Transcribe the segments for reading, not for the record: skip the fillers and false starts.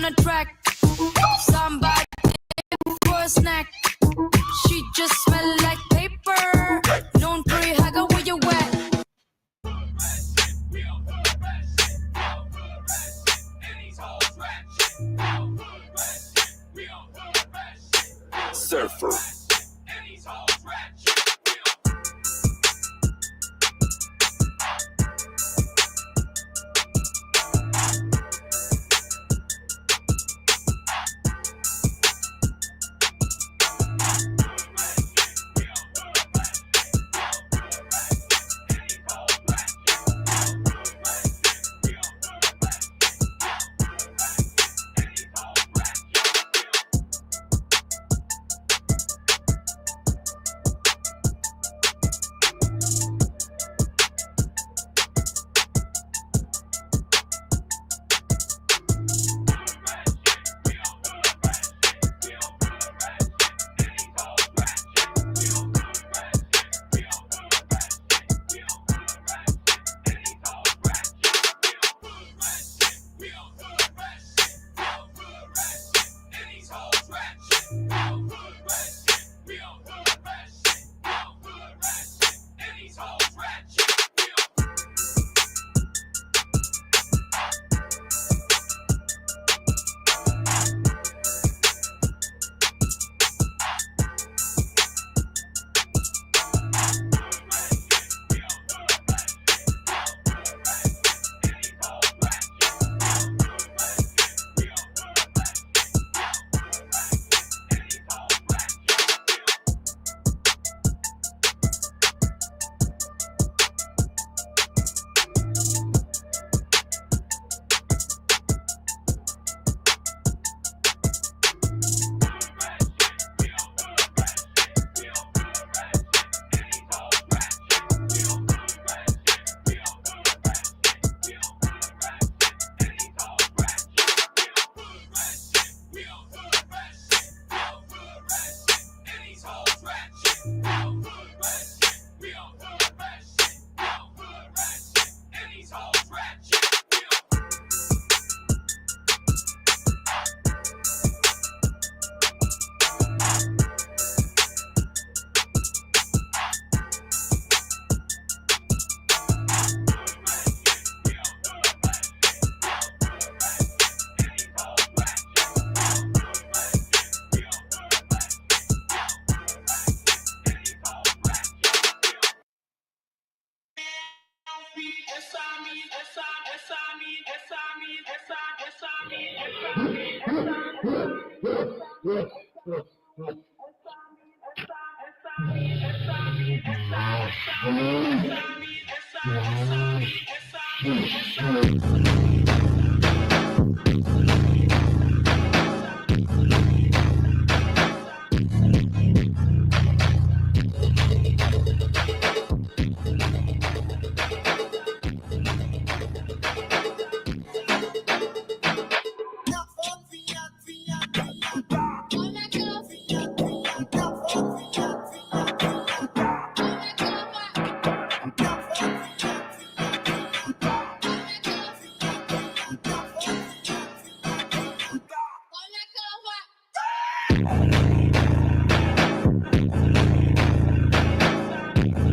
on a track. Somebody for a snack. She just smell like paper. Don't worry, Haga, where you at? Surfer.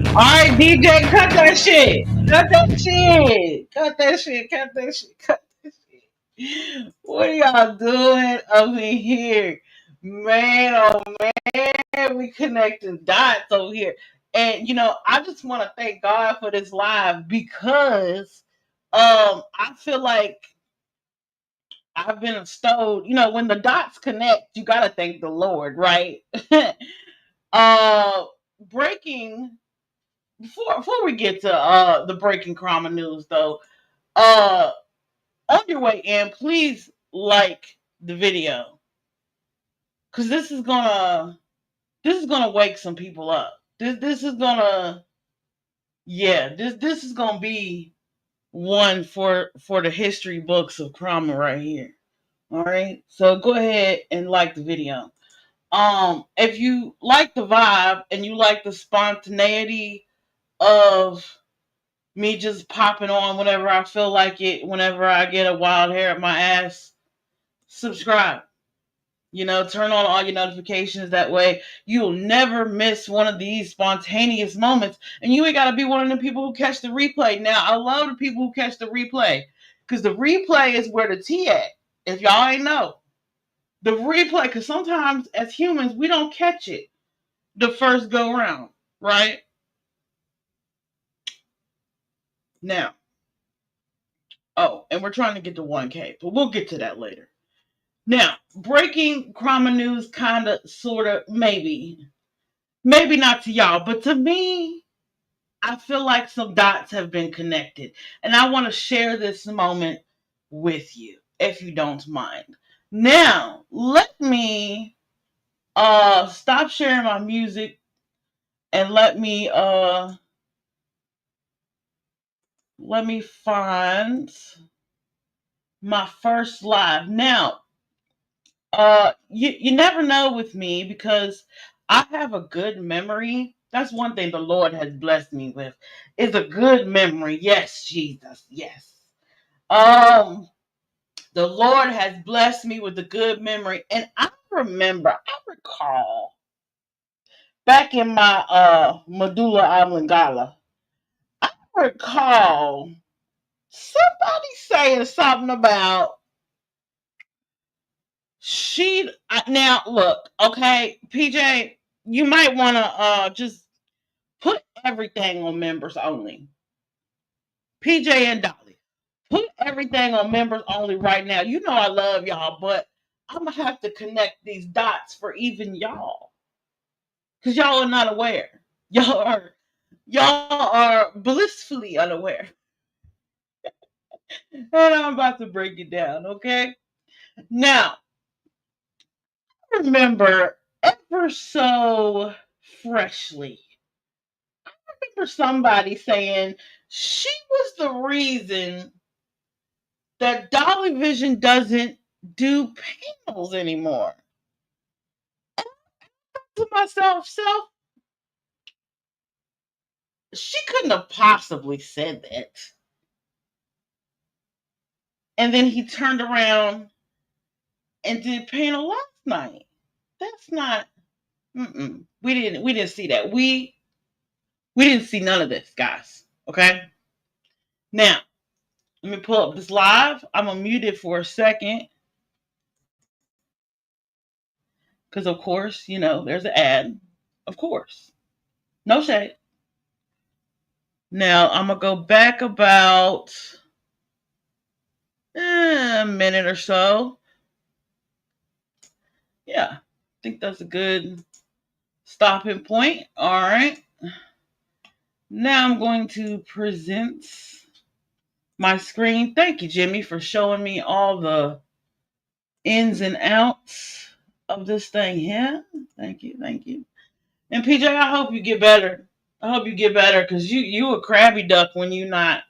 All right, DJ, cut that shit. Cut that shit. Cut that shit. Cut that shit. Cut that shit. What are y'all doing up in here? Man, oh man, we connecting dots over here. And I just want to thank God for this live because I feel like I've been bestowed, when the dots connect, you gotta thank the Lord, right? uh breaking before we get to the breaking crama news though, uh on your way in, please like the video. Cause this is gonna wake some people up. This is gonna this is gonna be one for the history books of crama right here. All right. So go ahead and like the video. If you like the vibe and you like the spontaneity of me just popping on whenever I feel like it, whenever I get a wild hair at my ass, subscribe. Turn on all your notifications. That way you'll never miss one of these spontaneous moments. And you ain't got to be one of the people who catch the replay. Now, I love the people who catch the replay because the replay is where the tea at. If y'all ain't know. The replay, because sometimes as humans, we don't catch it the first go round, right? Now, and we're trying to get to 1K, but we'll get to that later. Now, breaking crama news, kind of, sort of, maybe not to y'all, but to me, I feel like some dots have been connected. And I want to share this moment with you, if you don't mind. Now, let me stop sharing my music and let me find my first live. Now, you never know with me because I have a good memory. That's one thing the Lord has blessed me with, is a good memory. Yes, Jesus, yes. The Lord has blessed me with a good memory, and I recall back in my medulla oblongata, I recall somebody saying something about now look, okay, PJ, you might want to just put everything on members only. PJ and Dolly, put everything on members only right now. You know I love y'all, but I'm gonna have to connect these dots for even y'all, because y'all are not aware. Y'all are blissfully unaware, and I'm about to break it down. Okay, now remember ever so freshly. For somebody saying she was the reason that Dolly Vision doesn't do panels anymore. To myself, she couldn't have possibly said that. And then he turned around and did panel last night. That's not. We didn't see that. We didn't see none of this, guys. Okay. Now let me pull up this live. I'm gonna mute it for a second. Because, of course, there's an ad. Of course. No shade. Now, I'm going to go back about a minute or so. Yeah, I think that's a good stopping point. All right. Now I'm going to present my screen. Thank you, Jimmy, for showing me all the ins and outs of this thing here. Thank you. And PJ, I hope you get better. Because you a crabby duck when you not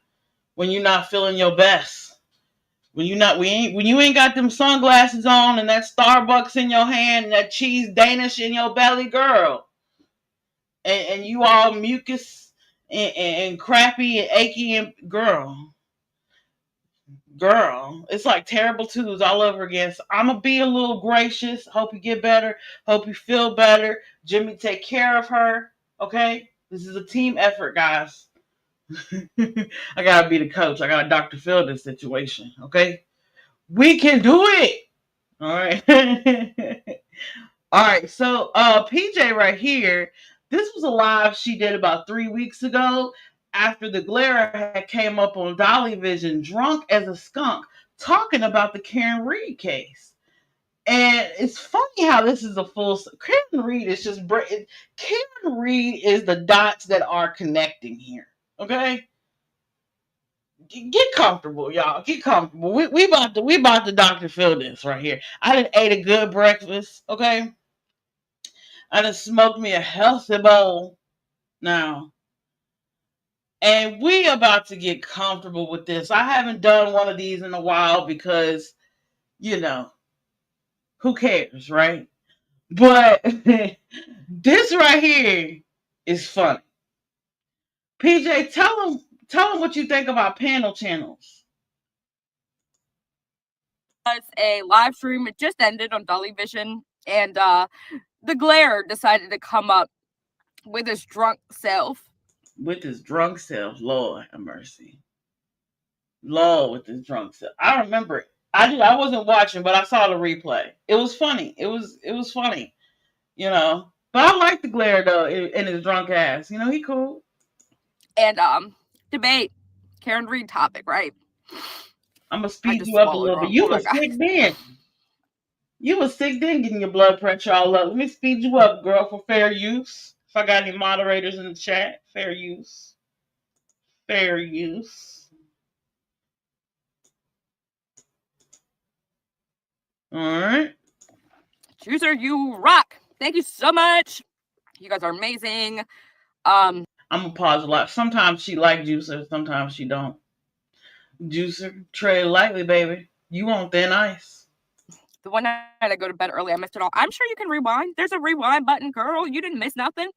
feeling your best. When you ain't got them sunglasses on and that Starbucks in your hand and that cheese Danish in your belly, girl, and you all mucus and crappy and achy and girl, it's like terrible twos all over again. So I'm gonna be a little gracious. Hope you get better. Hope you feel better. Jimmy, take care of her. Okay, this is a team effort, guys. I gotta be the coach. I gotta Dr. Phil this situation. Okay, we can do it. All right. All right. So PJ right here, this was a live she did about 3 weeks ago after the glare had came up on Dolly Vision, drunk as a skunk, talking about the Karen Reed case. And it's funny how this is a full. Karen Reed is just. Karen Reed is the dots that are connecting here. Okay. Get comfortable, y'all. Get comfortable. We about to Dr. Phil this right here. I done ate a good breakfast, okay? I done smoked me a healthy bowl now. And we about to get comfortable with this. I haven't done one of these in a while because, who cares, right? But this right here is funny. PJ, tell them what you think about panel channels. a live stream. It just ended on Dolly Vision, and the glare decided to come up with his drunk self. With his drunk self, Lord have mercy. Lord, with his drunk self. I remember it. I wasn't watching, but I saw the replay. It was funny. It was funny, you know. But I like the glare though in his drunk ass. You know, he cool. And debate, Karen Reed topic, right? I'm gonna I speed just you up a swallowed little bit. wrong. You Hold was on, guys. sick then. You was sick then, getting your blood pressure all up. Let me speed you up, girl, for fair use. If I got any moderators in the chat, fair use. Fair use. All right. Juicer, you rock. Thank you so much. You guys are amazing. I'm gonna pause a lot. Sometimes she like Juicer, sometimes she don't. Juicer, tread lightly, baby. You on thin ice. The one night I go to bed early, I missed it all. I'm sure you can rewind. There's a rewind button, girl. You didn't miss nothing.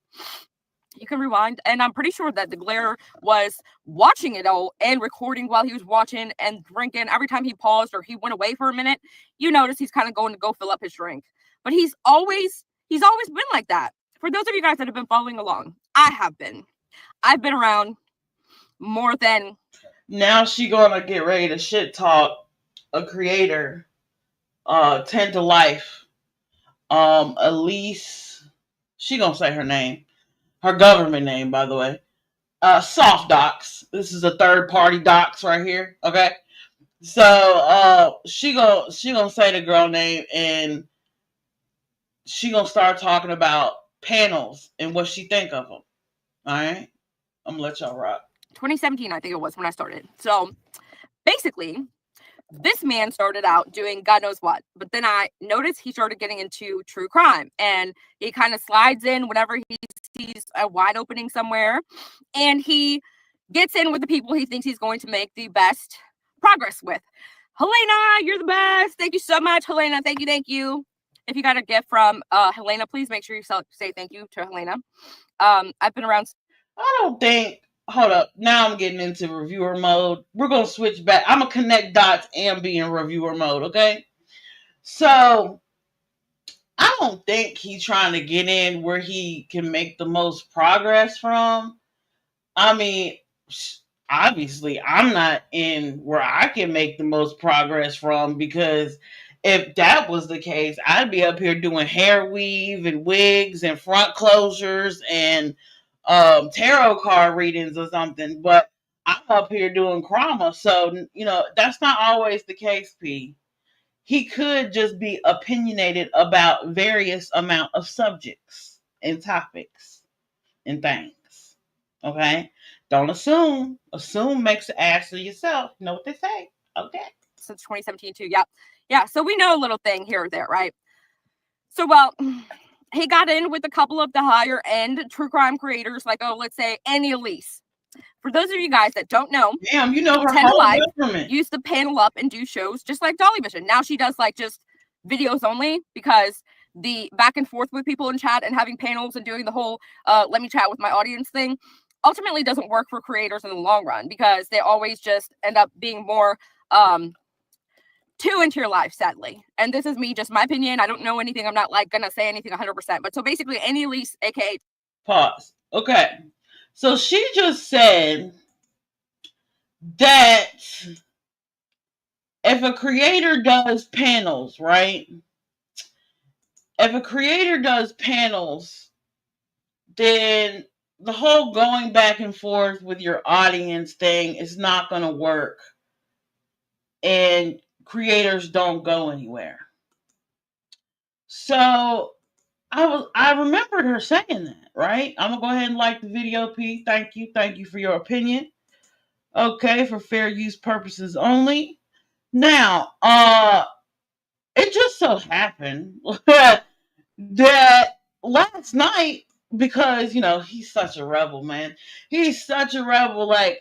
You can rewind. And I'm pretty sure that the glare was watching it all and recording while he was watching and drinking. Every time he paused or he went away for a minute, you notice he's kind of going to go fill up his drink. But he's always been like that. For those of you guys that have been following along, I have been. I've been around more than. Now she gonna get ready to shit talk a creator, 10 to life. Elise, she gonna say her name. Her government name, by the way. Soft docs. This is a third party docs right here. Okay. So she gonna say the girl name, and she gonna start talking about panels and what she think of them. All right. I'm gonna let y'all rock. 2017, I think it was when I started. So basically, this man started out doing God knows what, but then I noticed he started getting into true crime, and he kind of slides in whenever he sees a wide opening somewhere, and he gets in with the people he thinks he's going to make the best progress with. Helena, you're the best. Thank you so much, Helena. Thank you. If you got a gift from Helena, please make sure you say thank you to Helena. I've been around. I don't think. Hold up. Now I'm getting into reviewer mode. We're gonna switch back. I'm gonna connect dots and be in reviewer mode. Okay. So I don't think he's trying to get in where he can make the most progress from. I mean, obviously, I'm not in where I can make the most progress from, because if that was the case, I'd be up here doing hair weave and wigs and front closures and tarot card readings or something. But I'm up here doing crama, so that's not always the case. P. He could just be opinionated about various amount of subjects and topics and things. Okay? Don't assume. Assume makes an ass of yourself. You know what they say. Okay. Since 2017 too. Yeah. So we know a little thing here or there, right? So, well, he got in with a couple of the higher end true crime creators, like, let's say Annie Elise. For those of you guys that don't know, damn, you know her 10 to whole Life government used to panel up and do shows just like Dolly Vision. Now she does like just videos only, because the back and forth with people in chat and having panels and doing the whole let me chat with my audience thing ultimately doesn't work for creators in the long run, because they always just end up being more too into your life, sadly. And this is me, just my opinion. I don't know anything. I'm not like gonna say anything 100%. But so basically, Annie Elise, aka pause. Okay. So she just said that if a creator does panels, right? If a creator does panels, then the whole going back and forth with your audience thing is not going to work. And creators don't go anywhere. So I remembered her saying that, right? I'm gonna go ahead and like the video, P. Thank you for your opinion. Okay, for fair use purposes only. Now, it just so happened that last night, because he's such a rebel, man. He's such a rebel. Like,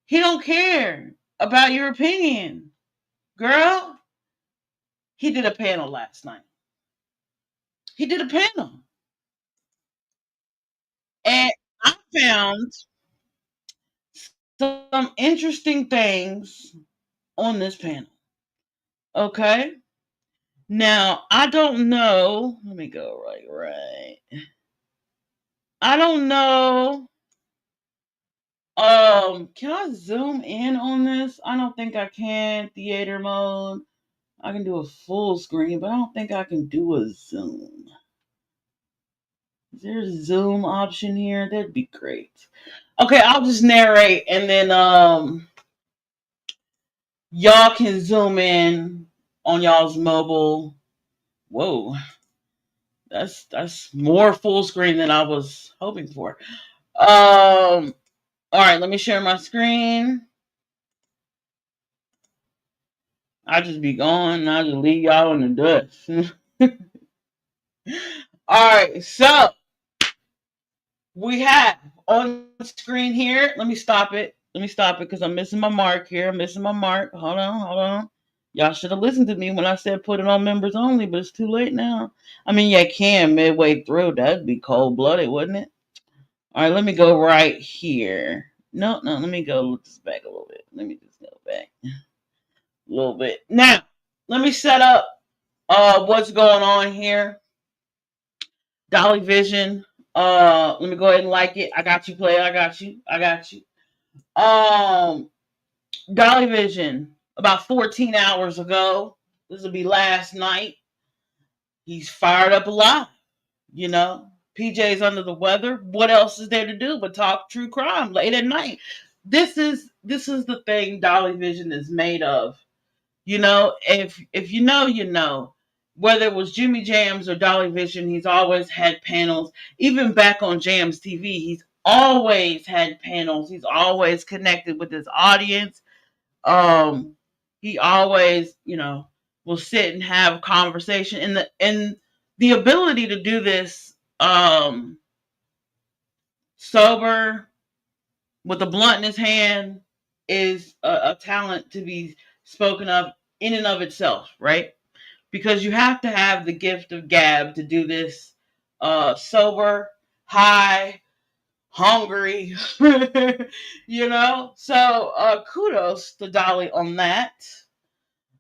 he don't care about your opinion, girl. He did a panel last night. He did a panel, and I found some interesting things on this panel. Okay. Now, I don't know. Let me go right. I don't know. Can I zoom in on this? I don't think I can. Theater mode. I can do a full screen, but I don't think I can do a zoom. Is there a zoom option here? That'd be great. Okay, I'll just narrate and then y'all can zoom in on y'all's mobile. Whoa. That's more full screen than I was hoping for. All right, let me share my screen. I'll just be gone and I'll just leave y'all in the dust. All right, so we have on screen here. Let me stop it because I'm missing my mark here. I'm missing my mark. Hold on. Y'all should have listened to me when I said put it on members only, but it's too late now. I mean, you can midway through. That'd be cold blooded, wouldn't it? All right, let me go right here. No, let me go this back a little bit. Let me just go back a little bit. Now, let me set up what's going on here. Dolly Vision. Let me go ahead and like it. I got you, player. I got you. Dolly Vision. About 14 hours ago. This will be last night. He's fired up a lot. You know, PJ's under the weather. What else is there to do but talk true crime late at night? This is the thing Dolly Vision is made of. You know, if you know, you know. Whether it was Jimmy Jams or Dolly Vision, he's always had panels. Even back on Jams TV, he's always had panels. He's always connected with his audience. Um, he always, you know, will sit and have conversation. And the ability to do this sober with a blunt in his hand is a talent to be spoken of in and of itself, right? Because you have to have the gift of gab to do this sober, high, hungry, you know? So kudos to Dolly on that.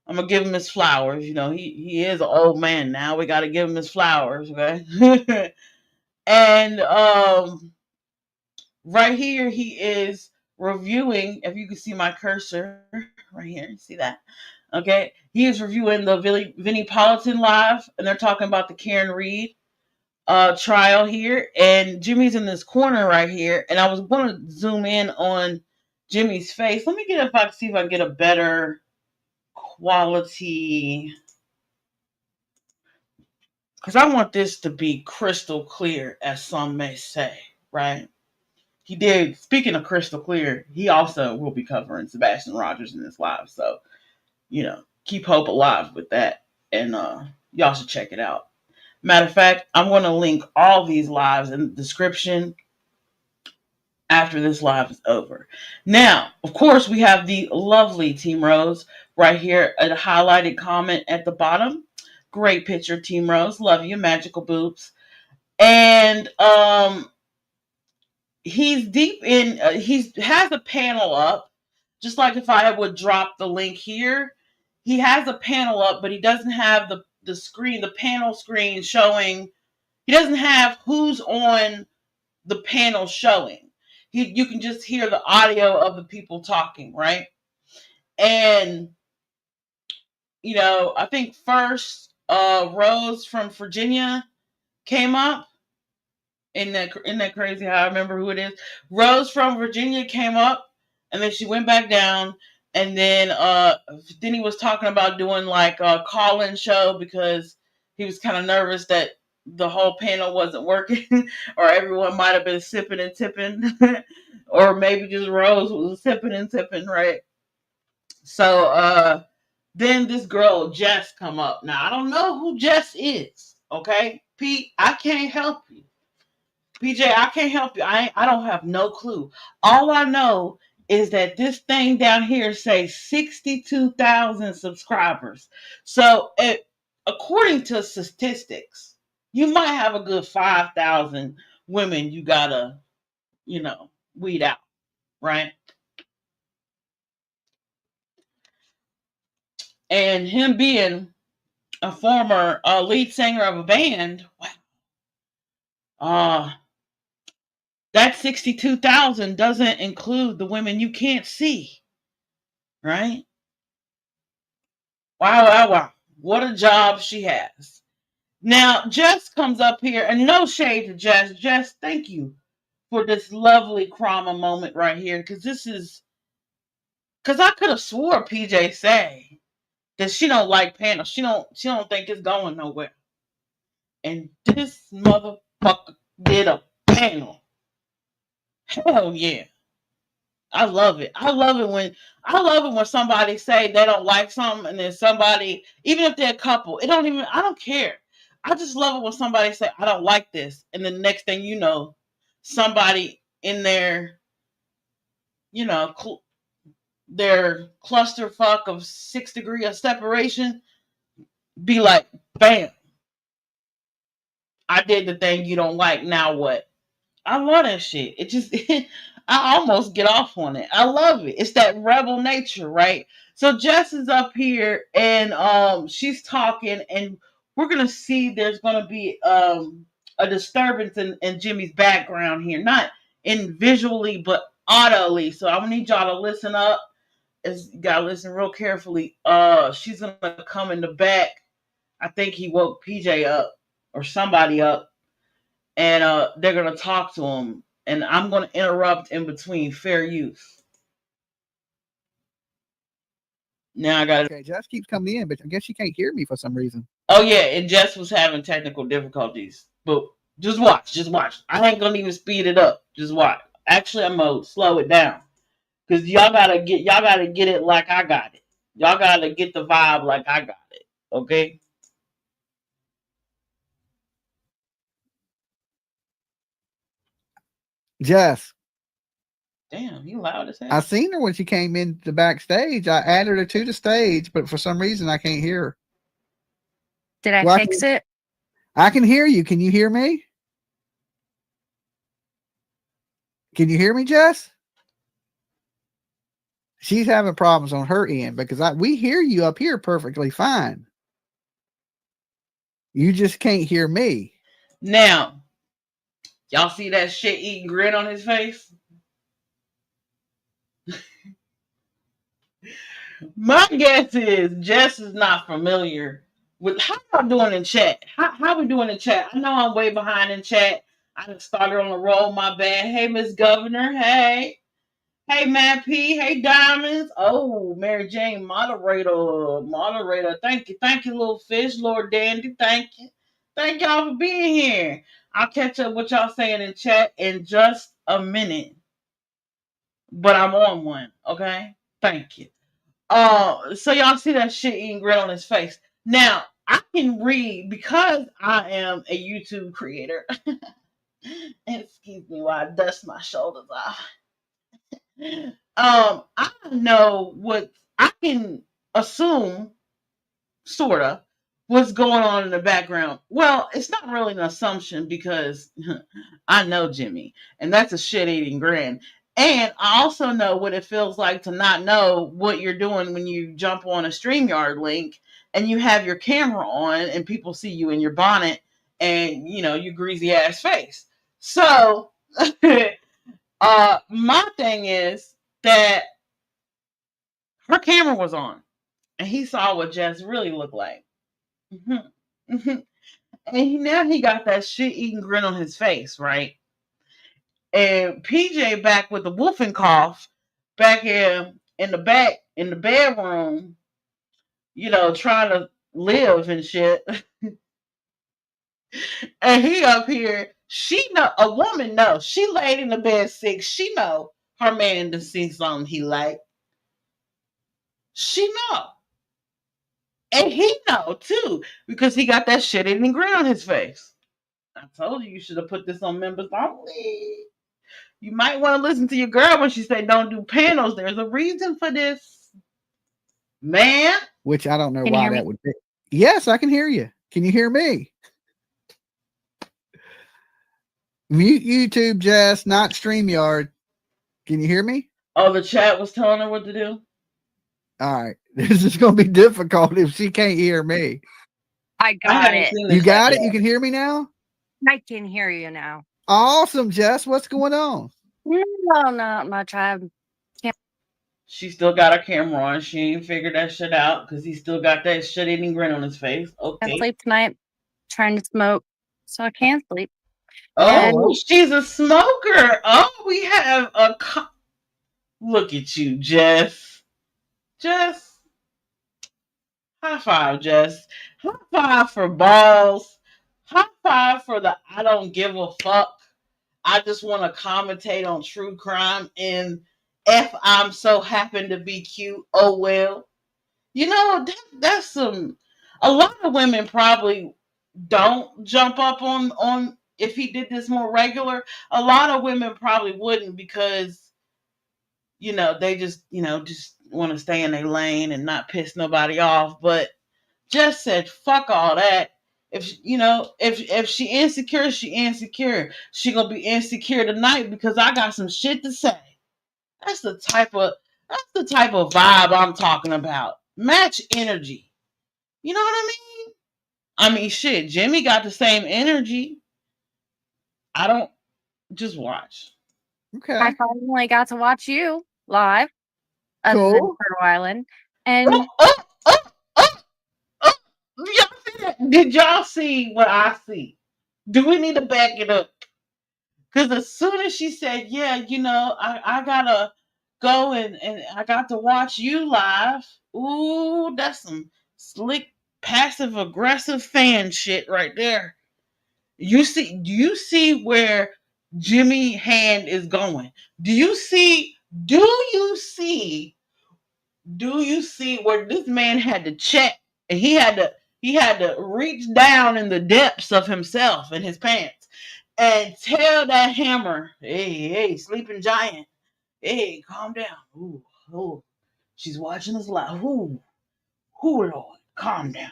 I'm gonna give him his flowers. You know, he is an old man now. We gotta give him his flowers, okay? And right here he is reviewing, if you can see my cursor right here, see that? Okay, he is reviewing the Vinnie Politan live, and they're talking about the Karen Reed trial here. And Jimmy's in this corner right here, and I was going to zoom in on Jimmy's face. Let me get if I can see if I can get a better quality, because I want this to be crystal clear, as some may say, right? He did. Speaking of crystal clear, he also will be covering Sebastian Rogers in this live, so you know, keep hope alive with that. And y'all should check it out. Matter of fact, I'm going to link all these lives in the description after this live is over. Now, of course, we have the lovely Team Rose right here at a highlighted comment at the bottom. Great picture, Team Rose. Love you, magical boobs. And he's deep in, he has a panel up, just like if I would drop the link here. He has a panel up, but he doesn't have the screen, the panel screen showing. He doesn't have who's on the panel showing. You can just hear the audio of the people talking, right? And you know, I think first Rose from Virginia came up. Isn't that crazy how I remember who it is? Rose from Virginia came up, and then she went back down. And then he was talking about doing like a call-in show because he was kind of nervous that the whole panel wasn't working, or everyone might have been sipping and tipping, or maybe just Rose was sipping and tipping, right? So then this girl Jess come up. Now I don't know who Jess is, okay? Pete, I can't help you. PJ, I can't help you. I don't have no clue. All I know is that this thing down here says 62,000 subscribers. So, according to statistics, you might have a good 5,000 women you gotta, you know, weed out, right? And him being a former lead singer of a band, wow. That 62,000 doesn't include the women you can't see, right? Wow, wow, wow. What a job she has. Now, Jess comes up here, and no shade to Jess. Jess, thank you for this lovely crama moment right here, because I could have swore PJ say that she don't like panels. She don't think it's going nowhere. And this motherfucker did a panel. Hell yeah. I love it. I love it when somebody say they don't like something, and then somebody, even if they're a couple, I don't care. I just love it when somebody say I don't like this, and the next thing you know, somebody in their, their clusterfuck of 6 degrees of separation be like, bam, I did the thing you don't like. Now what? I love that shit. It just, I almost get off on it. I love it. It's that rebel nature, right? So Jess is up here and she's talking, and we're gonna see there's gonna be a disturbance in Jimmy's background here, not in visually but audibly. So I'm gonna need y'all to listen up. You gotta listen real carefully. She's gonna come in the back. I think he woke PJ up or somebody up, and they're gonna talk to him, and I'm gonna interrupt in between. Fair use. Now I got. Okay, Jess keeps coming in, but I guess she can't hear me for some reason. Oh yeah, and Jess was having technical difficulties, but just watch. I ain't gonna even speed it up. Just watch. Actually, I'm gonna slow it down because y'all gotta get it like I got it. Y'all gotta get the vibe like I got it. Okay. Jess. Damn, you loud as hell. I seen her when she came in the backstage. I added her to the stage, but for some reason I can't hear her. Did I fix it? I can hear you. Can you hear me? Can you hear me, Jess? She's having problems on her end because we hear you up here perfectly fine. You just can't hear me. Now, y'all see that shit eating grin on his face? My guess is Jess is not familiar with how y'all doing in chat. How we doing in chat? I know I'm way behind in chat. I just started on the roll. My bad. Hey, Miss Governor. Hey. Hey, Matt P. Hey, Diamonds. Oh, Mary Jane, moderator. Thank you, little fish, Lord Dandy. Thank you. Thank y'all for being here. I'll catch up with y'all saying in chat in just a minute. But I'm on one, okay? Thank you. So y'all see that shit eating grin on his face. Now, I can read because I am a YouTube creator. Excuse me while I dust my shoulders off. I know what I can assume, sorta, what's going on in the background. Well, it's not really an assumption because I know Jimmy, and that's a shit-eating grin. And I also know what it feels like to not know what you're doing when you jump on a StreamYard link and you have your camera on and people see you in your bonnet and, your greasy ass face. So, my thing is that her camera was on and he saw what Jess really looked like. Mm-hmm. Mm-hmm. And now he got that shit eating grin on his face, right? And PJ back with the wolfing cough back in the bedroom, trying to live and shit. And he up here, a woman knows. She laid in the bed sick. She know her man to see something he like. She know. And he know too, because he got that shit eating grin on his face. I told you should have put this on members only. You might want to listen to your girl when she say don't do panels. There's a reason for this. Man. Which I don't know why that would be. Yes, I can hear you. Can you hear me? Mute YouTube, Jess, not StreamYard. Can you hear me? Oh, the chat was telling her what to do? All right. This is going to be difficult if she can't hear me. I I got haven't it. seen You this got it? yet. You can hear me now? I can hear you now. Awesome, Jess. What's going on? No, not much. She still got her camera on. She ain't figured that shit out because he still got that shit-eating grin on his face. Can't Okay. sleep tonight. Trying to smoke, so I can't sleep. Oh, she's a smoker. Oh, we have a. Look at you, Jess. Jess. High five, Jess. High five for balls. High five for the I don't give a fuck. I just want to commentate on true crime and if I'm so happen to be cute, oh well. You know, that's some. A lot of women probably don't jump up on if he did this more regular. A lot of women probably wouldn't because they just want to stay in their lane and not piss nobody off. But just said fuck all that. If she insecure, she insecure. She gonna be insecure tonight because I got some shit to say. That's the type of vibe I'm talking about. Match energy. You know what I mean? I mean, shit. Jimmy got the same energy. I don't just watch. Okay. I finally got to watch you live, other than Cool. Turtle Island, and Oh, oh, oh, oh. Y'all see that? Did y'all see what I see? Do we need to back it up? Because as soon as she said, yeah, I gotta go and I got to watch you live. Ooh, that's some slick, passive aggressive fan shit right there. Do you see where Jimmy hand is going? Do you see where this man had to check and he had to reach down in the depths of himself in his pants and tell that hammer, hey, sleeping giant, hey, calm down. Ooh, she's watching us live. Ooh, Lord, calm down.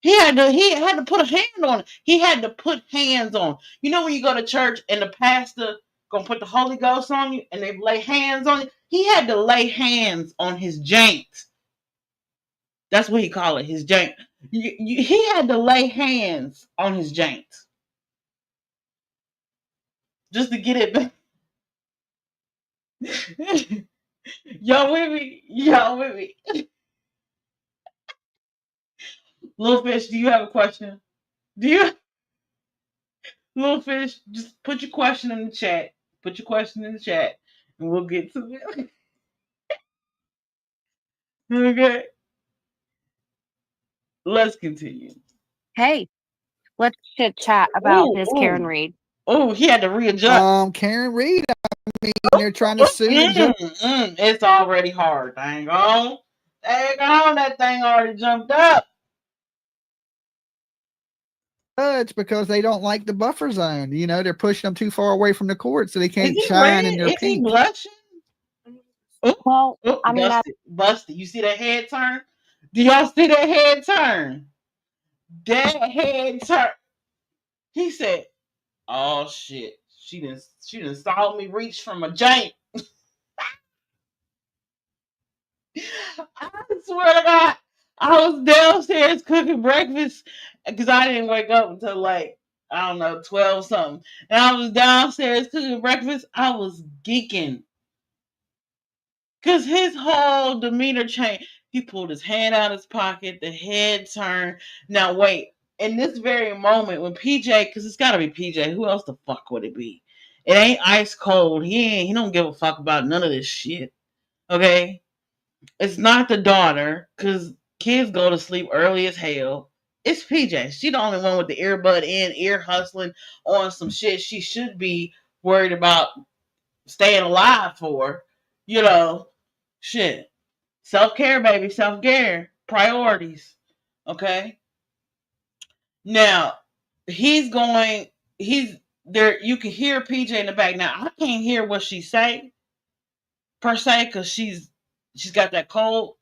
He had to put a hand on it. He had to put hands on. You know when you go to church and the pastor gonna put the Holy Ghost on you and they lay hands on you? He had to lay hands on his jank. That's what he call it, his jank. He had to lay hands on his jank just to get it back. Y'all with me? Y'all with me? Little Fish, do you have a question? Do you? Little Fish, just put your question in the chat. Put your question in the chat, and we'll get to it. Okay. Let's continue. hey, let's chit chat about Ooh, this Karen ooh, Reed. ooh, he had to readjust. Karen Reed, I mean, they're trying to sue the judge It's already hard. Dang on. That thing already jumped up. because they don't like the buffer zone. They're pushing them too far away from the court so they Is can't he shine red? in their Is he pink. blushing? Oh, Well, I mean, busted. You see that head turn? Do y'all see that head turn? That head turn. He said, "Oh shit, she didn't saw me reach from a jank." I swear to God, I was downstairs cooking breakfast because I didn't wake up until like I don't know 12 something, and I was downstairs cooking breakfast. I was geeking because his whole demeanor changed. He pulled his hand out of his pocket, the head turned. Now wait, in this very moment when PJ, because it's got to be PJ. Who else the fuck would it be? It ain't ice cold. He don't give a fuck about none of this shit. Okay. It's not the daughter, because kids go to sleep early as hell. It's PJ. She the only one with the earbud in, ear hustling on some shit she should be worried about staying alive for. Shit. Self-care, baby. Self-care. Priorities. Okay? Now, he's there. You can hear PJ in the back. Now, I can't hear what she say, per se, because she's got that cold.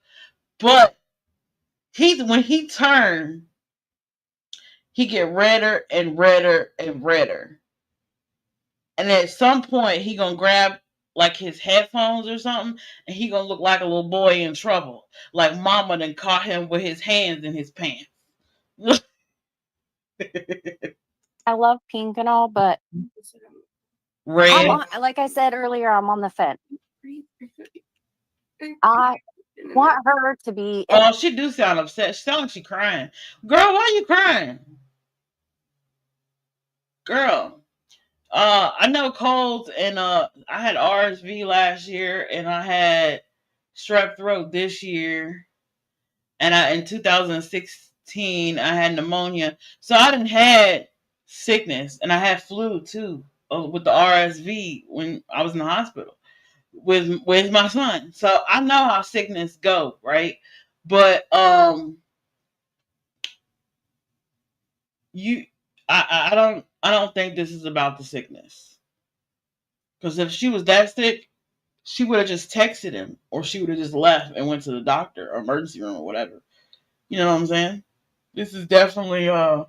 But when he turned, he get redder and redder and redder. And at some point he gonna grab like his headphones or something, and he gonna look like a little boy in trouble. Like mama done caught him with his hands in his pants. I love pink and all, but Red. like I said earlier, I'm on the fence. I want her to be. Oh, she do sound upset. She sounds like she crying. Girl, why you crying? Girl. I know colds, and I had RSV last year, and I had strep throat this year, and in 2016 I had pneumonia. So I done had sickness, and I had flu too with the RSV when I was in the hospital with my son. So I know how sickness go, right? But you, I don't think this is about the sickness. Because if she was that sick, she would have just texted him, or she would have just left and went to the doctor or emergency room or whatever. You know what I'm saying? This is definitely you're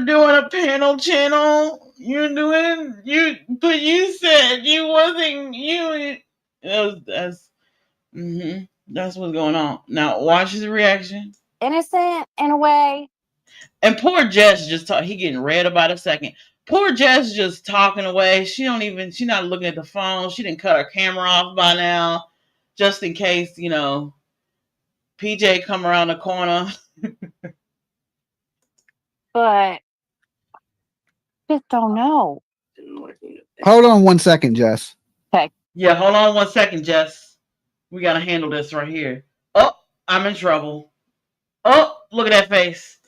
doing a panel channel. But you said you wasn't you. That's what's going on. Now watch his reaction. Innocent in a way. And poor Jess he getting red about a second. Poor Jess just talking away. She's not looking at the phone. She didn't cut her camera off by now, just in case, PJ come around the corner. But just don't know. Hold on 1 second, Jess. Okay. Yeah, hold on 1 second, Jess. We gotta handle this right here. Oh, I'm in trouble. Oh, look at that face.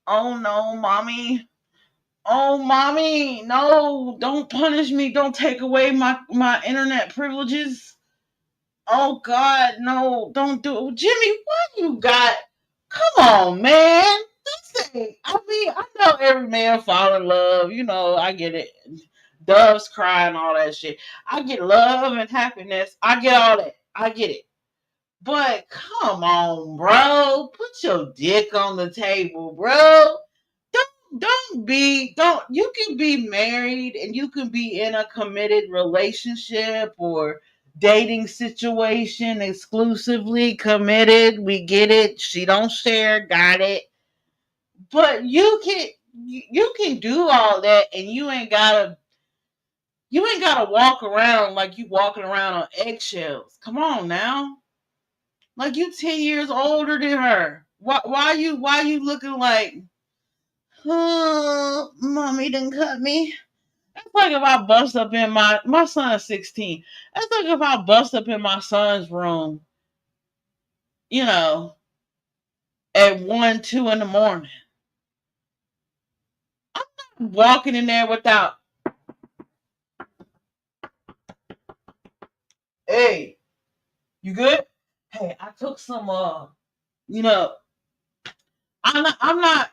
Oh no, mommy. Oh, mommy, no, don't punish me. Don't take away my internet privileges. Oh, God, no, don't do it. Jimmy, what you got? Come on, man. I know every man fall in love. I get it. Doves cry and all that shit. I get love and happiness. I get all that. I get it. But come on, bro. Put your dick on the table, bro. You can be married and you can be in a committed relationship or dating situation, exclusively committed. We get it. She don't share, got it. But you can do all that, and you ain't gotta walk around like you walking around on eggshells. Come on now. Like you 10 years older than her. Why you looking like, oh, mommy didn't cut me? That's like if I bust up in my son's 16. That's like if I bust up in my son's room, at 1, 2 in the morning. I'm not walking in there without, hey, you good? Hey, I took some I'm not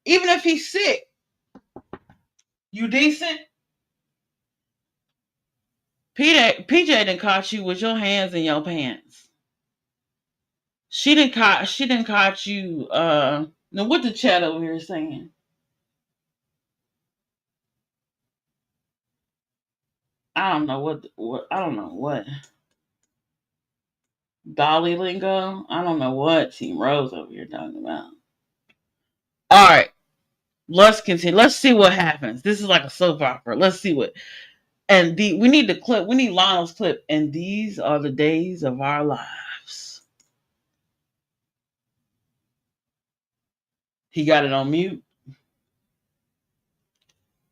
even if he's sick. You decent? PJ didn't caught you with your hands in your pants. She didn't caught you now what the chat over here is saying. I don't know what Dolly lingo. I don't know what Team Rose over here talking about. All right, let's continue. Let's see what happens. This is like a soap opera. Let's see what. And we need the clip. We need Lionel's clip. And these are the days of our lives. He got it on mute.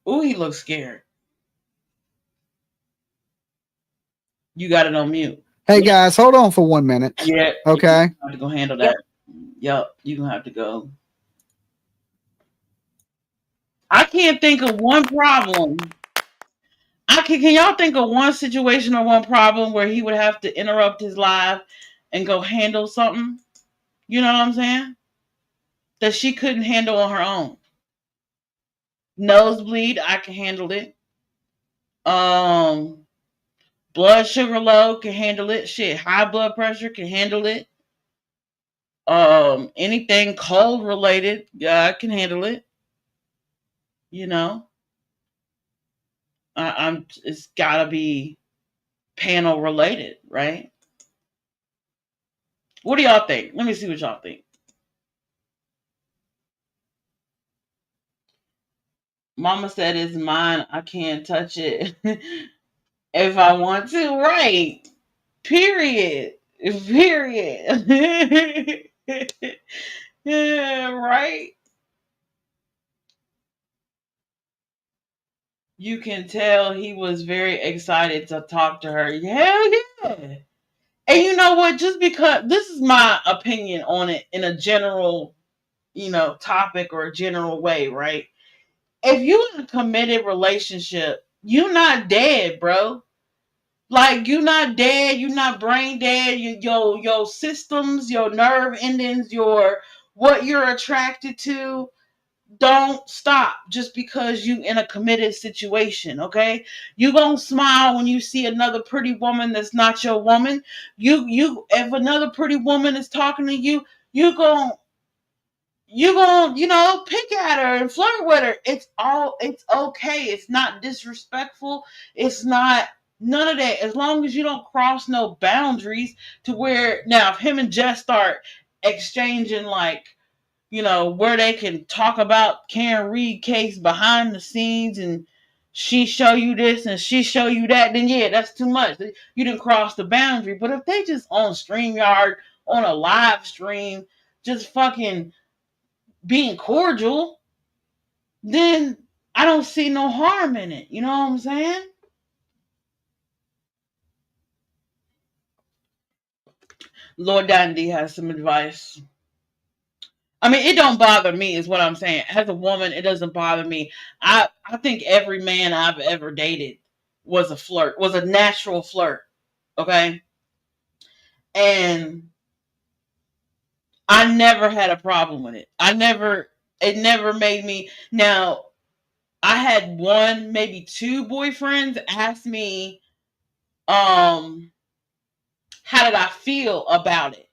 Ooh, he looks scared. You got it on mute. Hey guys, hold on for 1 minute. Yeah. Okay. You have to go handle that. Yep. You're gonna have to go. I can't think of one problem. Can y'all think of one situation or one problem where he would have to interrupt his live and go handle something? You know what I'm saying? That she couldn't handle on her own. Nosebleed, I can handle it. Blood sugar low, can handle it. Shit, high blood pressure, can handle it. Anything cold related, I can handle it. It's gotta be panel related, right? What do y'all think? Let me see what y'all think. Mama said it's mine. I can't touch it if I want to. Right. Period. Period. Yeah, right. You can tell he was very excited to talk to her. Hell yeah. And you know what? Just because this is my opinion on it in a general, topic or a general way, right? If you in a committed relationship, you're not dead, bro. Like you're not dead, you're not brain dead. Your systems, your nerve endings, your what you're attracted to don't stop just because you in a committed situation. Okay, you gonna smile when you see another pretty woman that's not your woman. You if another pretty woman is talking to you, you gonna pick at her and flirt with her. It's okay. It's not disrespectful. It's not none of that. As long as you don't cross no boundaries to where now if him and Jess start exchanging like, where they can talk about Karen Reed case behind the scenes and she show you this and she show you that, then yeah, that's too much. You didn't cross the boundary. But if they just on StreamYard on a live stream, just fucking being cordial, then I don't see no harm in it. You know what I'm saying? Lord Dandy has some advice. I mean, it don't bother me, is what I'm saying. As a woman, it doesn't bother me. I think every man I've ever dated was a flirt, was a natural flirt. Okay? And I never had a problem with it. It never made me. Now, I had one, maybe two boyfriends ask me, how did I feel about it?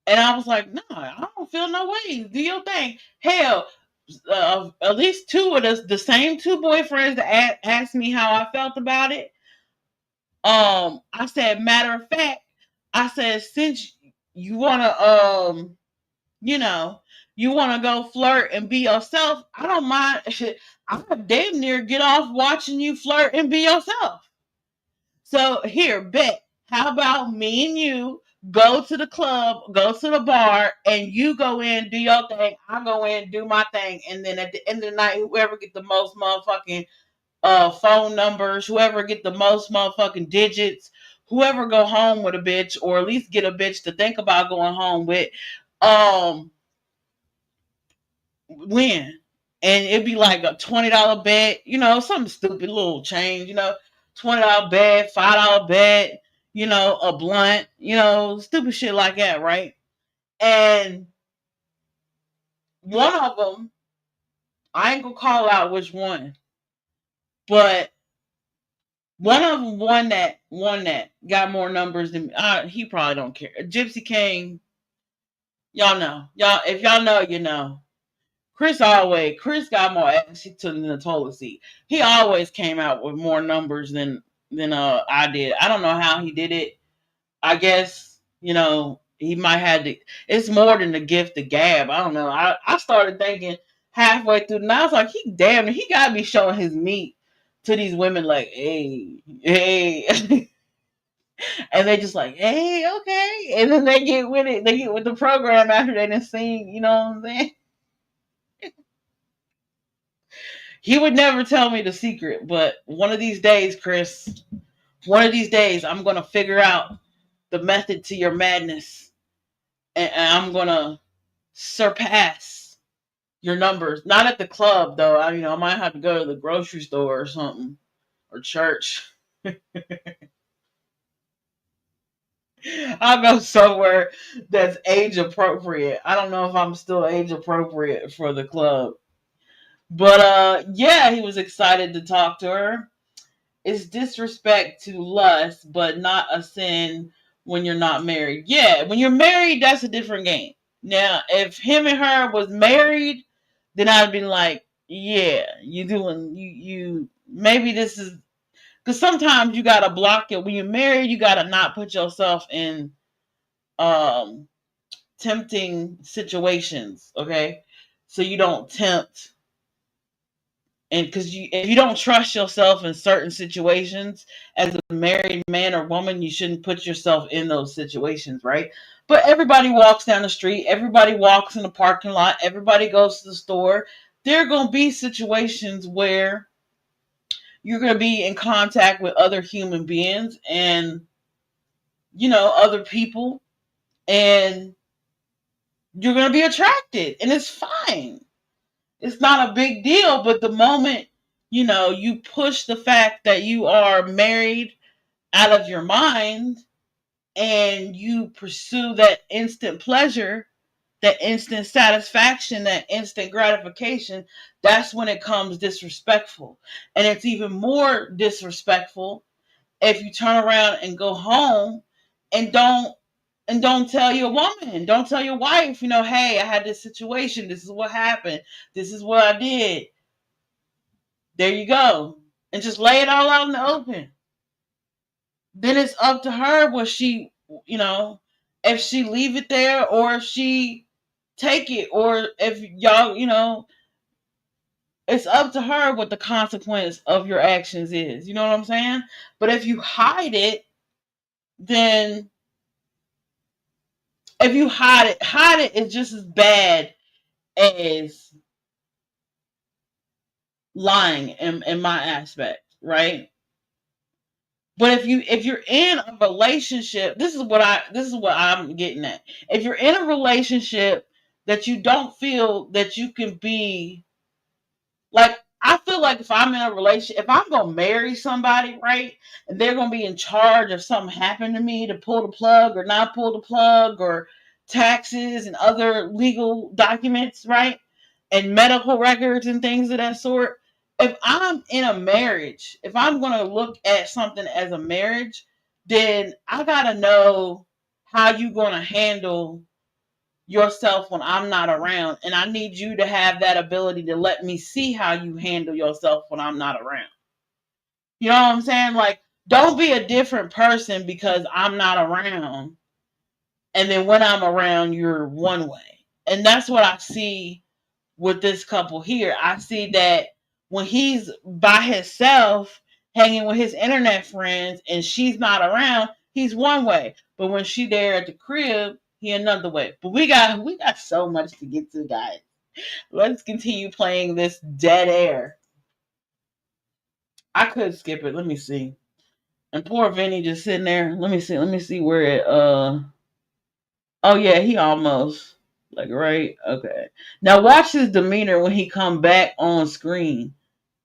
And I was like, no, I don't feel no way. Do your thing. Hell, at least two of the same two boyfriends that asked me how I felt about it. I said, matter of fact, I said, since you wanna, you know, you wanna go flirt and be yourself, I don't mind. I could damn near get off watching you flirt and be yourself. So here, bet. How about me and you go to the club, go to the bar, and you go in, do your thing. I go in, do my thing, and then at the end of the night, whoever get the most motherfucking phone numbers, whoever get the most motherfucking digits, whoever go home with a bitch, or at least get a bitch to think about going home with, um, win. And it'd be like a $20 bet, something stupid, little change, $20 bet, $5 bet, a blunt, stupid shit like that, right? And one of them, I ain't gonna call out which one, but one of them won that, got more numbers than he probably don't care. Gypsy King, y'all know, if y'all know, you know. Chris got more ass than the toilet seat. He always came out with more numbers than I did. I don't know how he did it. I guess, he might have to. It's more than the gift of gab. I don't know. I started thinking halfway through, and I was like, he got to be showing his meat to these women like, hey, hey. And they just like, hey, okay. And then they get with it. They get with the program after they done seen, you know what I'm saying? He would never tell me the secret, but one of these days, Chris, I'm going to figure out the method to your madness. And I'm going to surpass your numbers. Not at the club, though. I might have to go to the grocery store or something, or church. I'll go somewhere that's age appropriate. I don't know if I'm still age appropriate for the club. But yeah, he was excited to talk to her. It's disrespect to lust, but not a sin when you're not married. Yeah, when you're married, that's a different game. Now, if him and her was married, then I'd be like, Yeah, you doing you maybe this is because sometimes you gotta block it when you're married. You gotta not put yourself in um tempting situations. Okay, so you don't tempt, and because if you don't trust yourself in certain situations as a married man or woman, you shouldn't put yourself in those situations, right? But everybody walks down the street, everybody walks in the parking lot, everybody goes to the store. There are going to be situations where you're going to be in contact with other human beings and other people, and you're going to be attracted, and it's fine. It's not a big deal. But the moment you push the fact that you are married out of your mind, and you pursue that instant pleasure, that instant satisfaction, that instant gratification, that's when it comes disrespectful. And it's even more disrespectful if you turn around and go home and don't tell your woman, don't tell your wife, hey, I had this situation, this is what happened, this is what I did. There you go. And just lay it all out in the open. Then it's up to her what she, if she leave it there or if she take it, or if y'all, it's up to her what the consequence of your actions is. You know what I'm saying? But if you hide it, then if you hide it is just as bad as lying in my aspect, right? But if you're in a relationship, this is what I'm getting at. If you're in a relationship that you don't feel that you can be like, I feel like if I'm in a relationship, if I'm gonna marry somebody, right, and they're gonna be in charge of something happened to me to pull the plug or not pull the plug, or taxes and other legal documents, right, and medical records and things of that sort. If I'm in a marriage, if I'm gonna look at something as a marriage, then I gotta know how you gonna handle yourself when I'm not around. And I need you to have that ability to let me see how you handle yourself when I'm not around. You know what I'm saying? Like, don't be a different person because I'm not around. And then when I'm around, you're one way. And that's what I see with this couple here. I see that when he's by himself, hanging with his internet friends, and she's not around, he's one way. But when she there at the crib, he another way. But we got so much to get to, guys. Let's continue playing this dead air. I could skip it. Let me see. And poor Vinny just sitting there. Let me see where it oh yeah, he almost like right. Okay. Now watch his demeanor when he come back on screen.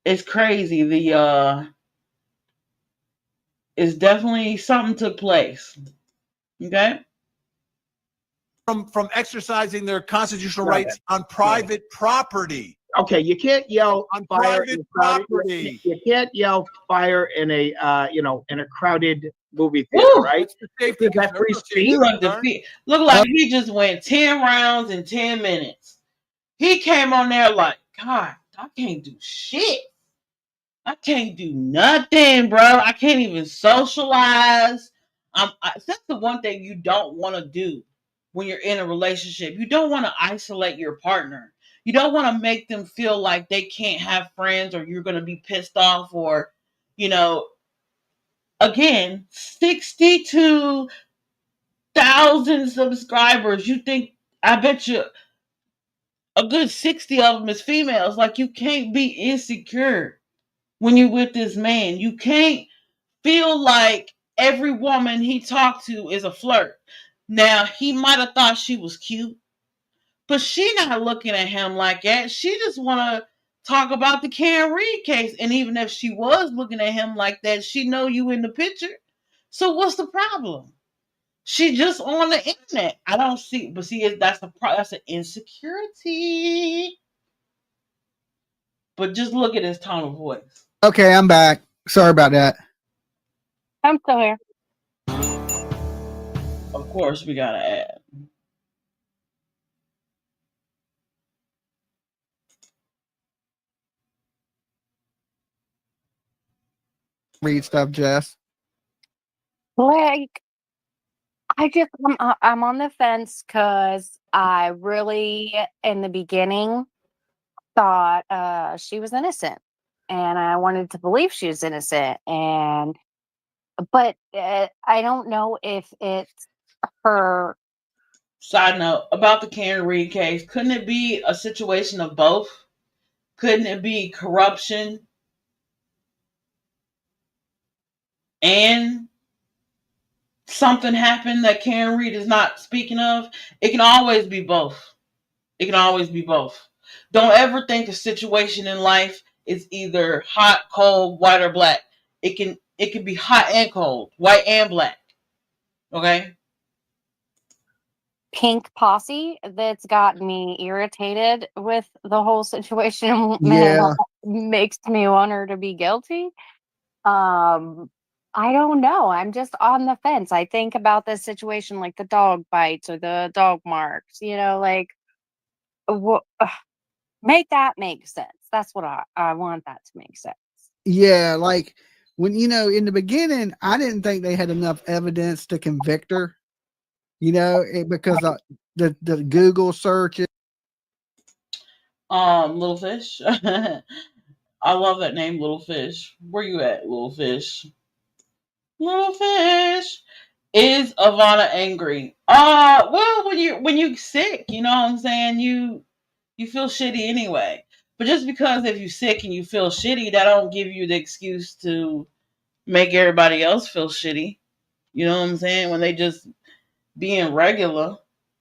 It's crazy. It's definitely something took place. Okay. From exercising their constitutional Right. rights on private property. Okay, you can't yell On fire private in a crowded, property. you can't yell fire in a in a crowded movie theater, Woo! right? Safety Is that free concern. speech? Look like he just went 10 rounds in 10 minutes. He came on there like, God, I can't do shit. I can't do nothing, bro. I can't even socialize. That's the one thing you don't want to do when you're in a relationship. You don't want to isolate your partner. You don't want to make them feel like they can't have friends, or you're going to be pissed off, or, again, 62,000 subscribers. I bet you a good 60 of them is females. Like, you can't be insecure when you're with this man. You can't feel like every woman he talked to is a flirt. Now, he might have thought she was cute, but she not looking at him like that. She just want to talk about the Karen Reed case. And even if she was looking at him like that, she know you in the picture. So what's the problem? She just on the internet. I don't see, but see, that's an insecurity. But just look at his tone of voice. Okay, I'm back. Sorry about that. I'm still here. Of course, we gotta add. read stuff, Jess. Like, I'm on the fence because I really, in the beginning, thought she was innocent, and I wanted to believe she was innocent, but I don't know if it's her. Side note about the Karen Reed case, couldn't it be a situation of both? Couldn't it be corruption and something happened that Karen Reed is not speaking of? It can always be both. It can always be both. Don't ever think a situation in life is either hot, cold, white, or black. It can be hot and cold, white and black. Okay? Pink posse that's got me irritated with the whole situation Yeah. makes me want her to be guilty. I don't know. I'm just on the fence. I think about this situation like the dog bites or the dog marks, like make that make sense. That's what I want that to make sense. Yeah, like when in the beginning, I didn't think they had enough evidence to convict her. Because the Google searches. Little Fish. I love that name, Little Fish. Where you at, Little Fish? Little Fish. Is Ivana angry? Well, when you sick, you know what I'm saying? You feel shitty anyway. But just because if you're sick and you feel shitty, that don't give you the excuse to make everybody else feel shitty. You know what I'm saying? When they just being regular.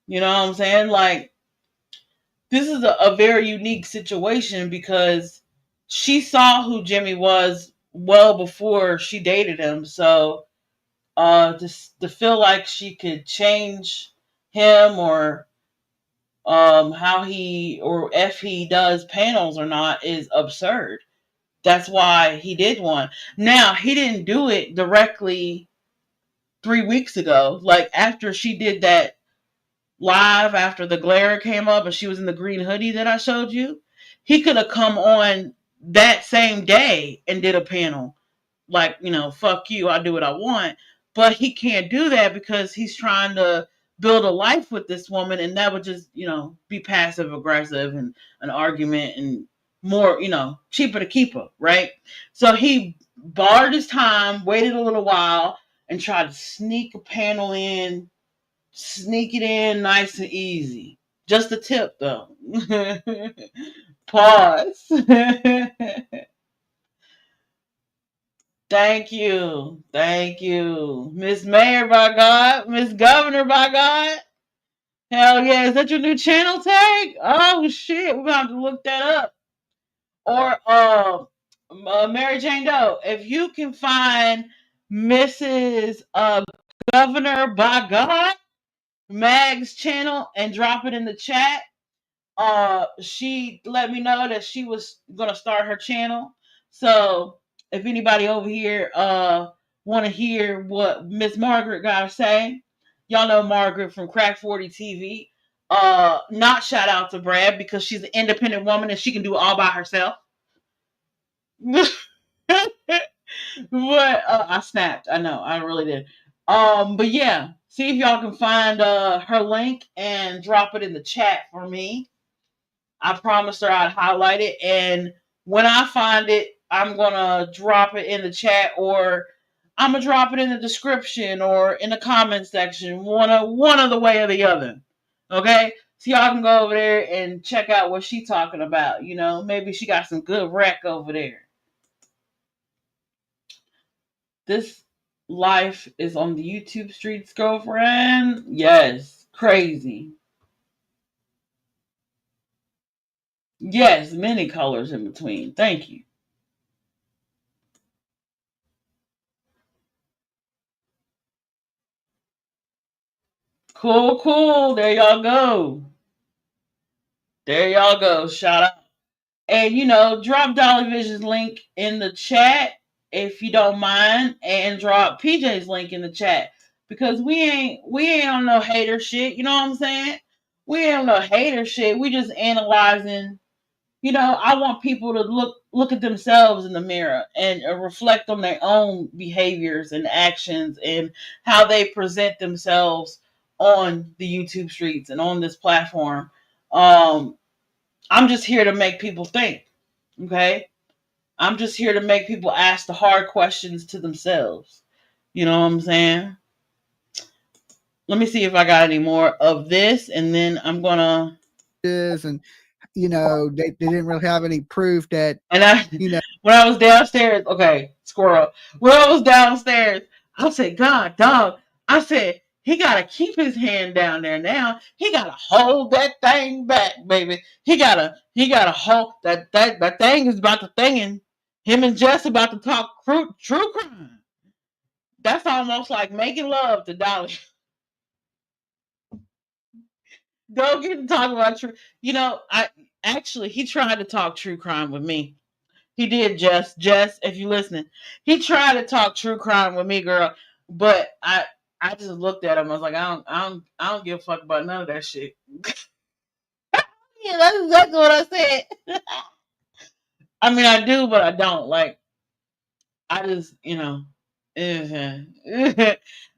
You know what I'm saying? Like, this is a very unique situation because she saw who Jimmy was well before she dated him. So to feel like she could change him or how he or if he does panels or not is absurd. That's why he did one. Now, he didn't do it directly 3 weeks ago. Like after she did that live after the glare came up and she was in the green hoodie that I showed you, he could have come on that same day and did a panel. Like, fuck you, I do what I want. But he can't do that because he's trying to build a life with this woman, and that would just, be passive aggressive and an argument and more, cheaper to keep her, right? So he barred his time, waited a little while, and tried to sneak a panel in, sneak it in nice and easy. Just a tip though. Pause. Thank you. Thank you. Miss Mayor by God. Miss Governor by God. Hell yeah. Is that your new channel tag? Oh shit. We're gonna have to look that up. Or Mary Jane Doe. If you can find Mrs. Governor by God Mag's channel and drop it in the chat. She let me know that she was gonna start her channel. So if anybody over here want to hear what Miss Margaret gotta say, y'all know Margaret from Crack 40 TV. Not shout out to Brad because she's an independent woman and she can do it all by herself. But I snapped. I know, I really did. But yeah, see if y'all can find her link and drop it in the chat for me. I promised her I'd highlight it, and when I find it, I'm gonna drop it in the chat, or I'm gonna drop it in the description or in the comment section, one of the way or the other. Okay, so y'all can go over there and check out what she's talking about. Maybe she got some good rec over there. This life is on the YouTube streets, girlfriend. Yes, crazy. Yes, many colors in between. Thank you. Cool, cool. There y'all go. There y'all go. Shout out. And drop Dolly Vision's link in the chat if you don't mind, and drop PJ's link in the chat because we ain't on no hater shit. You know what I'm saying? We ain't on no hater shit. We just analyzing. I want people to look look at themselves in the mirror and reflect on their own behaviors and actions and how they present themselves on the YouTube streets and on this platform. I'm just here to make people think. Okay. I'm just here to make people ask the hard questions to themselves. You know what I'm saying? Let me see if I got any more of this, and then I'm gonna. And they didn't really have any proof that And when I was downstairs, okay, squirrel. When I was downstairs, I said, God, dog. I said, he gotta keep his hand down there now. He gotta hold that thing back, baby. He gotta hold that thing is about to thingin'. Him and Jess about to talk true crime. That's almost like making love to Dolly. Don't get to talk about true. He tried to talk true crime with me. He did, Jess. Jess, if you listening, he tried to talk true crime with me, girl. But I just looked at him. I was like, I don't give a fuck about none of that shit. Yeah, that's exactly what I said. I mean, I do, but I don't. Like, I just,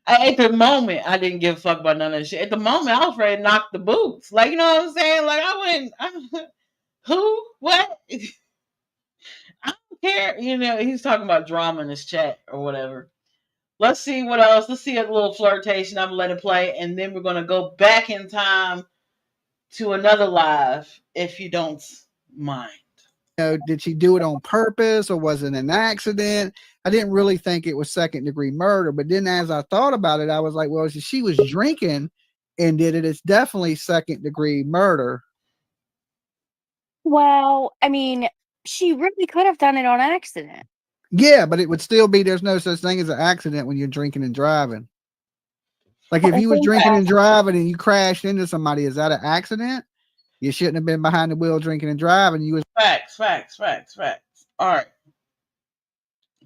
at the moment, I didn't give a fuck about none of that shit. At the moment, I was ready to knock the boots. Like, you know what I'm saying? Like, who? What? I don't care. He's talking about drama in his chat or whatever. Let's see what else. Let's see a little flirtation. I'm going to let it play. And then we're going to go back in time to another live, if you don't mind. Did she do it on purpose or was it an accident? I didn't really think it was second-degree murder. But then as I thought about it, I was like, well, she was drinking and did it. It's definitely second-degree murder. Well, I mean, she really could have done it on accident. Yeah, but it would still be, there's no such thing as an accident when you're drinking and driving. Like if you was drinking and driving and you crashed into somebody, is that an accident? You shouldn't have been behind the wheel drinking and driving. You was Facts. All right.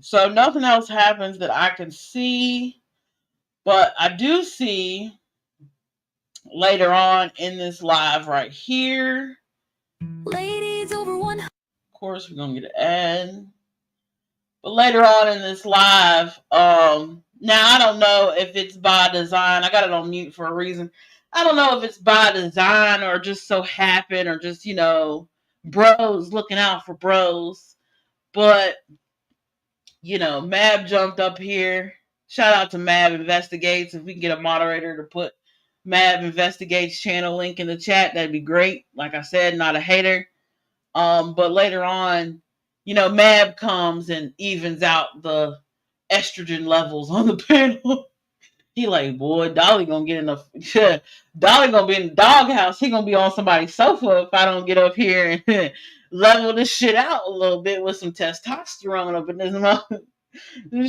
So nothing else happens that I can see, but I do see later on in this live right here. Ladies over one. Of course, we're gonna get an ad. But later on in this live, now I don't know if it's by design. I got it on mute for a reason. I don't know if it's by design or just so happened or just, bros looking out for bros. But, Mab jumped up here. Shout out to Mab Investigates. If we can get a moderator to put Mab Investigates channel link in the chat, that'd be great. Like I said, not a hater. But later on, Mab comes and evens out the estrogen levels on the panel. He like, boy, Dolly gonna get in the Dolly gonna be in the doghouse. He gonna be on somebody's sofa if I don't get up here and level this shit out a little bit with some testosterone up in this moment.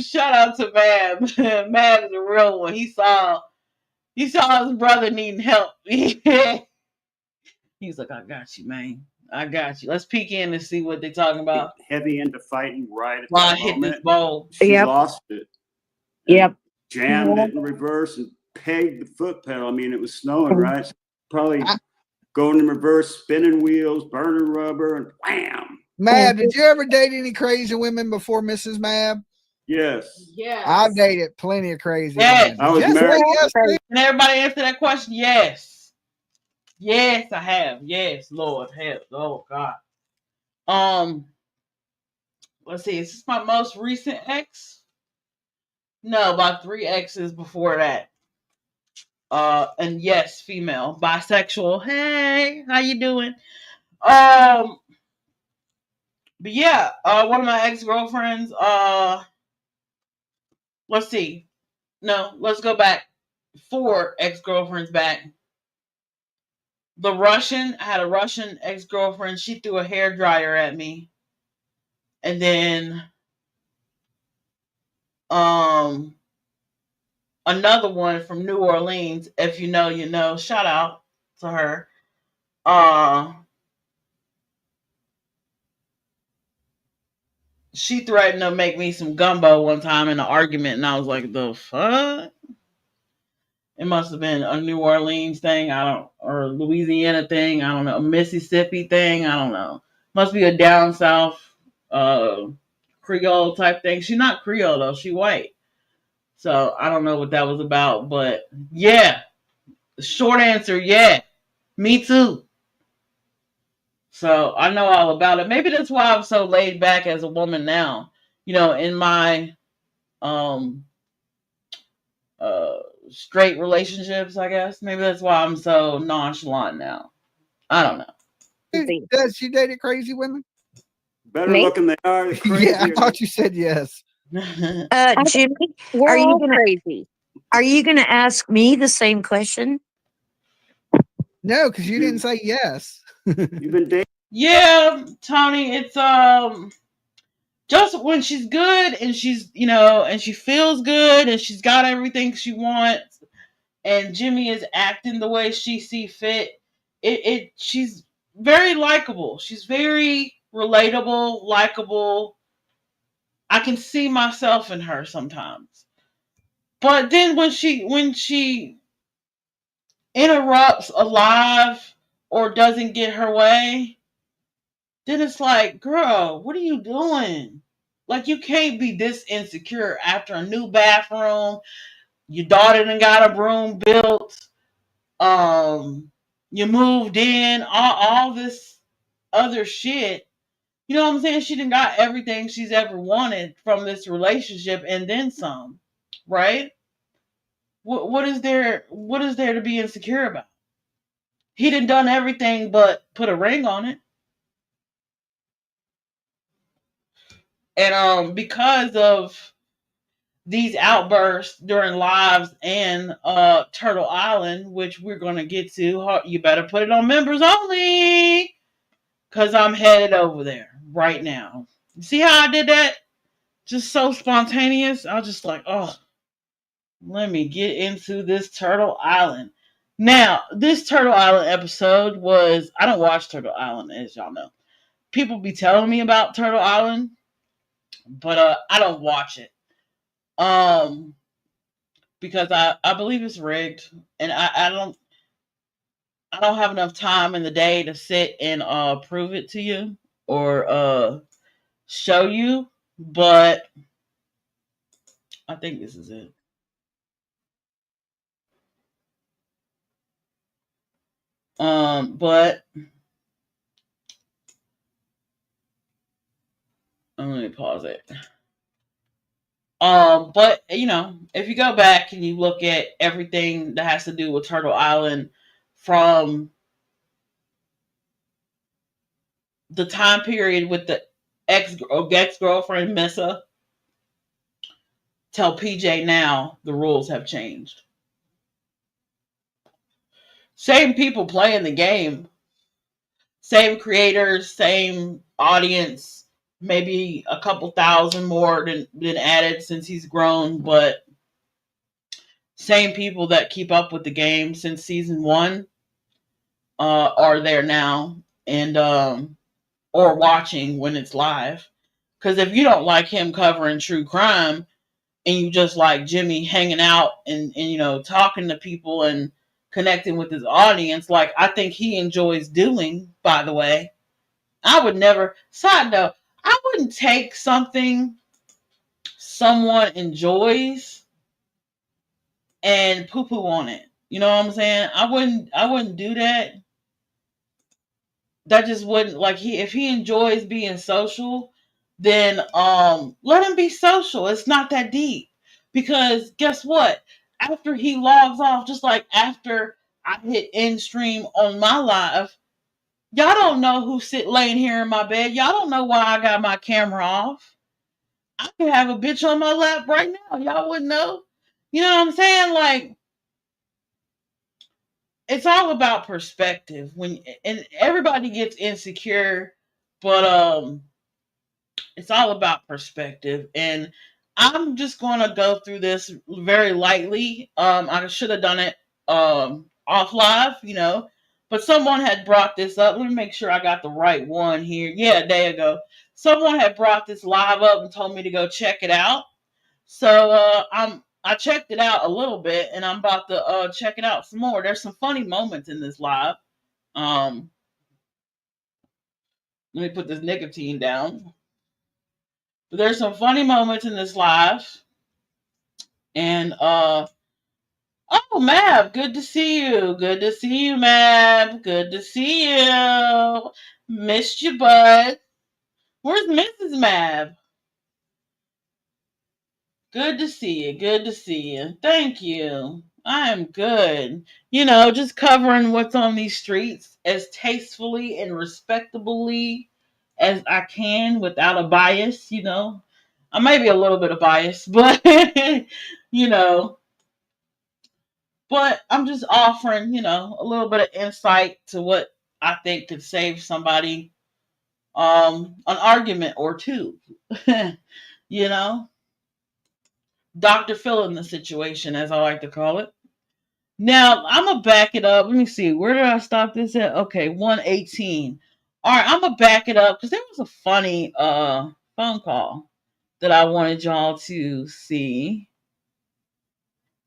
Shout out to Mab. Mab is a real one. He saw his brother needing help. He's like, I got you, man. I got you. Let's peek in and see what they're talking about. Heavy into fighting right at While I that hit moment. this bowl. She Yep. lost it. Yep. Jammed it in reverse and pegged the foot pedal. I mean, it was snowing, right? So probably going in reverse, spinning wheels, burning rubber, and wham. Mab, did you ever date any crazy women before Mrs. Mab? Yes. Yeah. I've dated plenty of crazy Yes. women. I was Yes, married. yes, Can everybody answer that question? Yes. Yes, I have. Yes, Lord. Help. Oh God. Let's see. Is this my most recent ex? No, about 3 exes before that. And yes, female, bisexual. Hey, how you doing? But yeah, one of my ex-girlfriends, let's see. No, let's go back. 4 ex-girlfriends back. I had a Russian ex-girlfriend. She threw a hairdryer at me. And then, another one from New Orleans. If you know, you know. Shout out to her. She threatened to make me some gumbo one time in an argument, and I was like, the fuck? It must have been a New Orleans thing, or Louisiana thing, I don't know, a Mississippi thing, I don't know. Must be a down south Creole type thing. She's not Creole though, she white. So I don't know what that was about, but yeah. The short answer, yeah. Me too. So I know all about it. Maybe that's why I'm so laid back as a woman now. In my um uh straight relationships, I guess. Maybe that's why I'm so nonchalant now. I don't know. Does she dated crazy women? Better Me? looking they are, the crazier. Yeah, I thought you said yes. Jimmy, We're are you all gonna crazy. ask me the same question? No, because you didn't say yes. You've been dating. Yeah, Tony, it's just when she's good and she's and she feels good and she's got everything she wants and Jimmy is acting the way she see fit, she's very likable. She's very relatable, likable. I can see myself in her sometimes. But then when she interrupts a live or doesn't get her way, then it's like, girl, what are you doing? Like, you can't be this insecure after a new bathroom. Your daughter done got a room built. You moved in. All this other shit. You know what I'm saying? She done got everything she's ever wanted from this relationship and then some, right? What is there? What is there to be insecure about? He done everything but put a ring on it. And because of these outbursts during lives and Turtle Island, which we're gonna get to, you better put it on members only, cause I'm headed over there right now. See how I did that? Just so spontaneous. I was just like, oh, let me get into this Turtle Island. Now, this Turtle Island episode I don't watch Turtle Island, as y'all know. People be telling me about Turtle Island, but I don't watch it. Because I believe it's rigged, and I don't have enough time in the day to sit and prove it to you or show you, but I think this is it. But let me pause it. But if you go back and you look at everything that has to do with Turtle Island from the time period with the ex-girlfriend Missa till PJ now, the rules have changed. Same people playing the game, same creators, same audience, maybe a couple thousand more been added since he's grown, but same people that keep up with the game since season 1 are there now and or watching when it's live. Because if you don't like him covering true crime and you just like Jimmy hanging out and talking to people and connecting with his audience, like I think he enjoys doing, by the way. I would never, side note, I wouldn't take something someone enjoys and poo-poo on it. You know what I'm saying? I wouldn't do that. That just wouldn't, like, if he enjoys being social, then let him be social. It's not that deep. Because guess what? After he logs off, just like after I hit end stream on my live, y'all don't know who's laying here in my bed. Y'all don't know why I got my camera off. I can have a bitch on my lap right now. Y'all wouldn't know. You know what I'm saying? Like, it's all about perspective. And everybody gets insecure, but it's all about perspective. And I'm just gonna go through this very lightly. I should have done it off live, but someone had brought this up. Let me make sure I got the right one here. Yeah, there you go. Someone had brought this live up and told me to go check it out. So I checked it out a little bit, and I'm about to check it out some more. There's some funny moments in this live. Let me put this nicotine down. But there's some funny moments in this live. And oh, Mab, good to see you. Good to see you, Mab. Good to see you. Missed you, bud. Where's Mrs. Mab? Good to see you. Good to see you. Thank you. I am good. You know, just covering what's on these streets as tastefully and respectably as I can without a bias, you know. I may be a little bit of bias, but you know, but I'm just offering, you know, a little bit of insight to what I think could save somebody an argument or two. You know, Dr. Phil in the situation, as I like to call it. Now, I'm going to back it up. Let me see. Where did I stop this at? Okay, 118. All right, I'm going to back it up because there was a funny phone call that I wanted y'all to see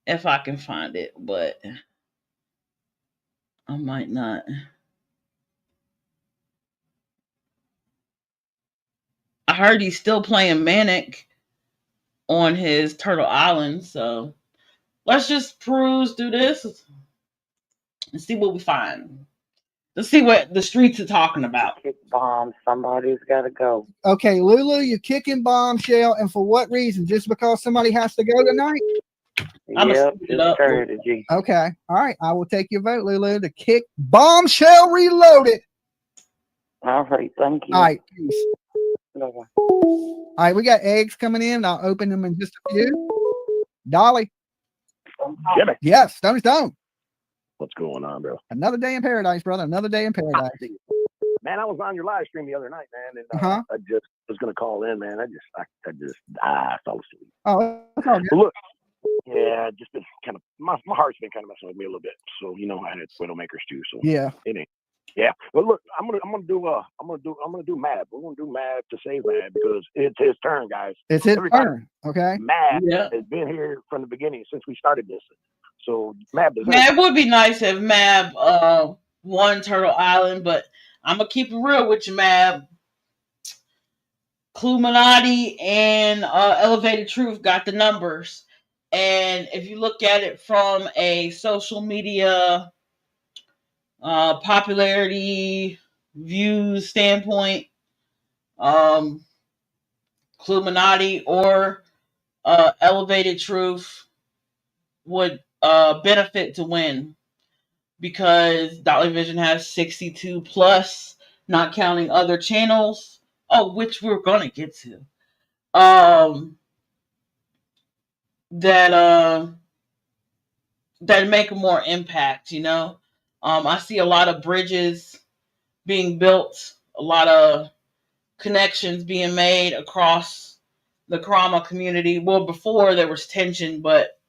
if I can find it, but I might not. I heard he's still playing Manic on his Turtle Island, so let's just peruse through this and see what we find. Let's see what the streets are talking about. Kick bomb. Somebody's got to go. Okay, Lulu, you're kicking Bombshell, and for what reason? Just because somebody has to go tonight? Yep, just strategy. Okay, all right. I will take your vote, Lulu, to kick Bombshell Reloaded. All right, thank you. All right, peace. All right, we got eggs coming in. I'll open them in just a few. Dolly. Jimmy. Yes, Stone. What's going on, bro? Another day in paradise, brother. Another day in paradise. Man, I was on your live stream the other night, man, and I just was gonna call in, man. I fell asleep. Oh, that's all good. Look, yeah, just been kind of my heart's been kind of messing with me a little bit. So I had Widowmakers too. So yeah, it ain't. Yeah, but look, I'm gonna do Mab. We're gonna do Mab to save Mab because it's his turn, guys. It's his turn. Okay. Mab has been here from the beginning since we started this. So Mab does. Man, it would be nice if Mab won Turtle Island, but I'm gonna keep it real with you, Mab. Cluminati and Elevated Truth got the numbers, and if you look at it from a social media popularity views standpoint, Cluminati or Elevated Truth would benefit to win because Dolly Vision has 62 plus, not counting other channels, which we're gonna get to. That make a more impact, you know. I see a lot of bridges being built, a lot of connections being made across the crama community. Well, before there was tension, but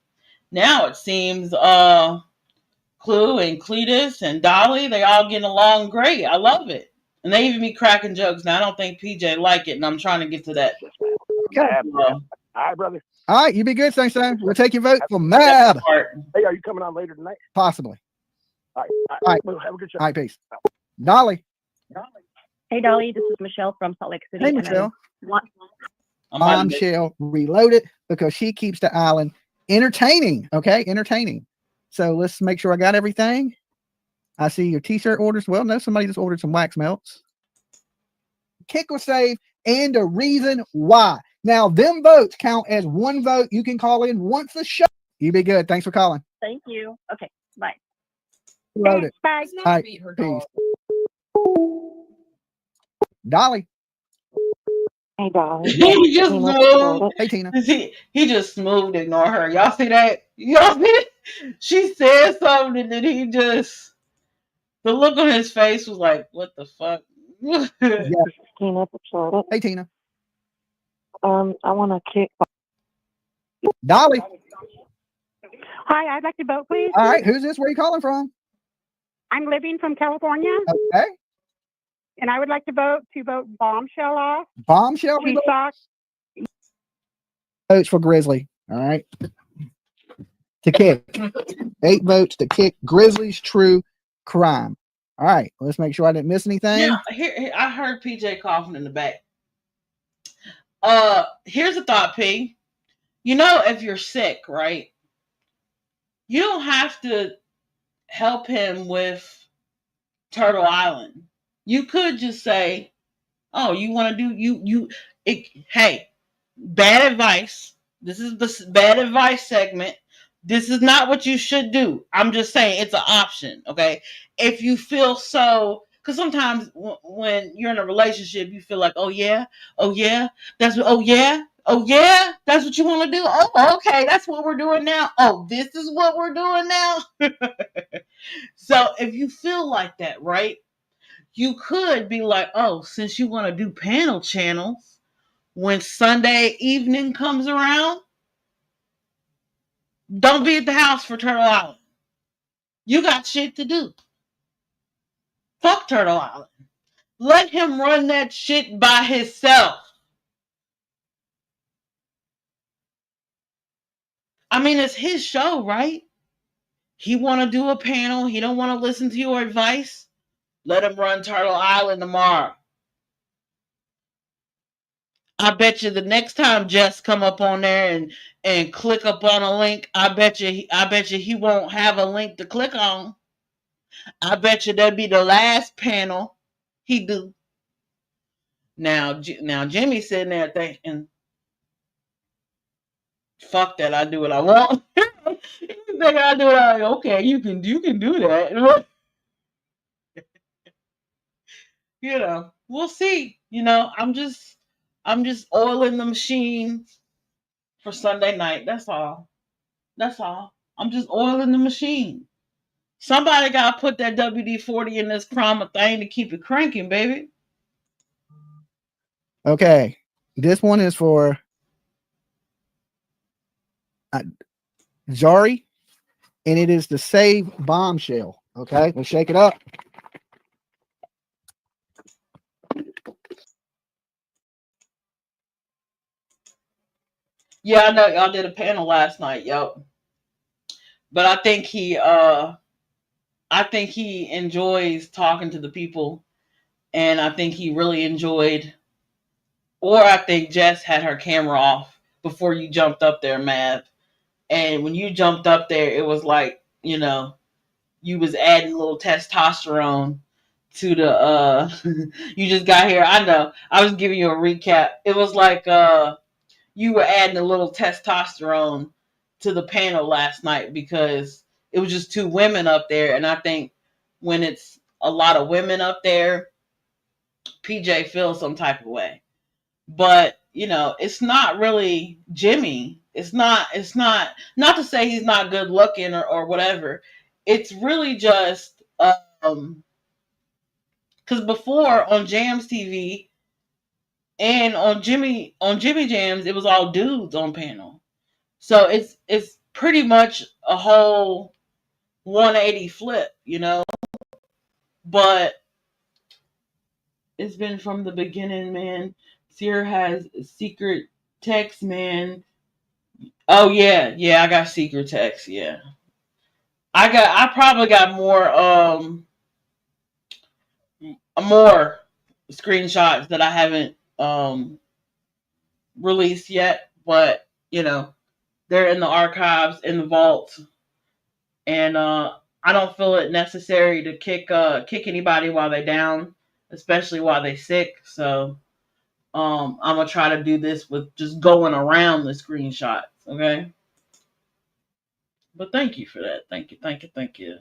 now it seems Clue and Cletus and Dolly, they all getting along great. I love it. And they even be cracking jokes. Now, I don't think PJ like it, and I'm trying to get to that. Okay. All right, brother. All right, you be good, thanks, Sam. We'll take your vote for Mab. Hey, are you coming on later tonight? Possibly. All right. All right. Well, have a good show. All right, peace. Dolly. Hey, Dolly. This is Michelle from Salt Lake City. Hey, Michelle. I'm Bombshell Reloaded because she keeps the island entertaining. Okay, entertaining. So let's make sure I got everything. I see your t-shirt orders. Well, no, somebody just ordered some wax melts. Kick or save and the reason why. Now, them votes count as one vote. You can call in once a show. You be good. Thanks for calling. Thank you. Okay, bye. Loaded. Bye. All right, peace. Dolly. Hey, Dolly. He just moved. Hey, Tina. He just moved to ignore her. Y'all see that? Y'all see it? She said something and then he just, the look on his face was like, what the fuck? Yeah. Tina. Hey, Tina. I want to kick. Dolly. Hi, I'd like to vote, please. All right, who's this? Where are you calling from? I'm living from California. Okay. And I would like to vote Bombshell off. Bombshell. Votes for Grizzly. All right. To kick. 8 votes to kick Grizzly's true crime. All right. Let's make sure I didn't miss anything. Yeah, here I heard PJ coughing in the back. Here's a thought, P. You know, if you're sick, right? You don't have to help him with Turtle Island. You could just say, "Oh, you want to do hey, bad advice. This is the bad advice segment. This is not what you should do. I'm just saying it's an option, okay? If you feel so, because sometimes when you're in a relationship, you feel like, oh yeah, that's what, oh yeah, that's what you want to do. Oh, okay, that's what we're doing now. Oh, this is what we're doing now. So if you feel like that, right? You could be like, oh, since you want to do panel channels, when Sunday evening comes around, don't be at the house for Turtle Island. You got shit to do. Fuck Turtle Island. Let him run that shit by himself. I mean, it's his show, right? He want to do a panel. He don't want to listen to your advice. Let him run Turtle Island tomorrow. I bet you the next time Jess come up on there and click up on a link, I bet you he won't have a link to click on. I bet you that'd be the last panel he do. Now Jimmy's sitting there thinking, fuck that, I do what I want. You think I do it? Okay, you can do that. You know, we'll see. You know, I'm just oiling the machine for Sunday night. That's all. I'm just oiling the machine. Somebody gotta put that WD-40 in this crama thing to keep it cranking, baby. Okay, this one is for Jari, and it is the Save Bombshell. Okay, let's shake it up. Yeah, I know y'all did a panel last night, yo. But I think he enjoys talking to the people, and I think he really enjoyed, or I think Jess had her camera off before you jumped up there, Mav. And when you jumped up there, it was like, you know, you was adding a little testosterone to the you just got here. I know. I was giving you a recap. It was like you were adding a little testosterone to the panel last night because it was just two women up there. And I think when it's a lot of women up there, PJ feels some type of way. But, you know, it's not really Jimmy. It's not to say he's not good looking or whatever. It's really just because before on Jams TV and on Jimmy Jams, it was all dudes on panel. So it's pretty much a whole 180 flip, you know. But it's been from the beginning, man. Sierra has secret text, man. Oh yeah, I got secret text, yeah. I probably got more screenshots that I haven't released yet, but you know, they're in the archives in the vault, and I don't feel it necessary to kick anybody while they're down, especially while they're sick. So I'm gonna try to do this with just going around the screenshots, okay? But thank you for that. Thank you.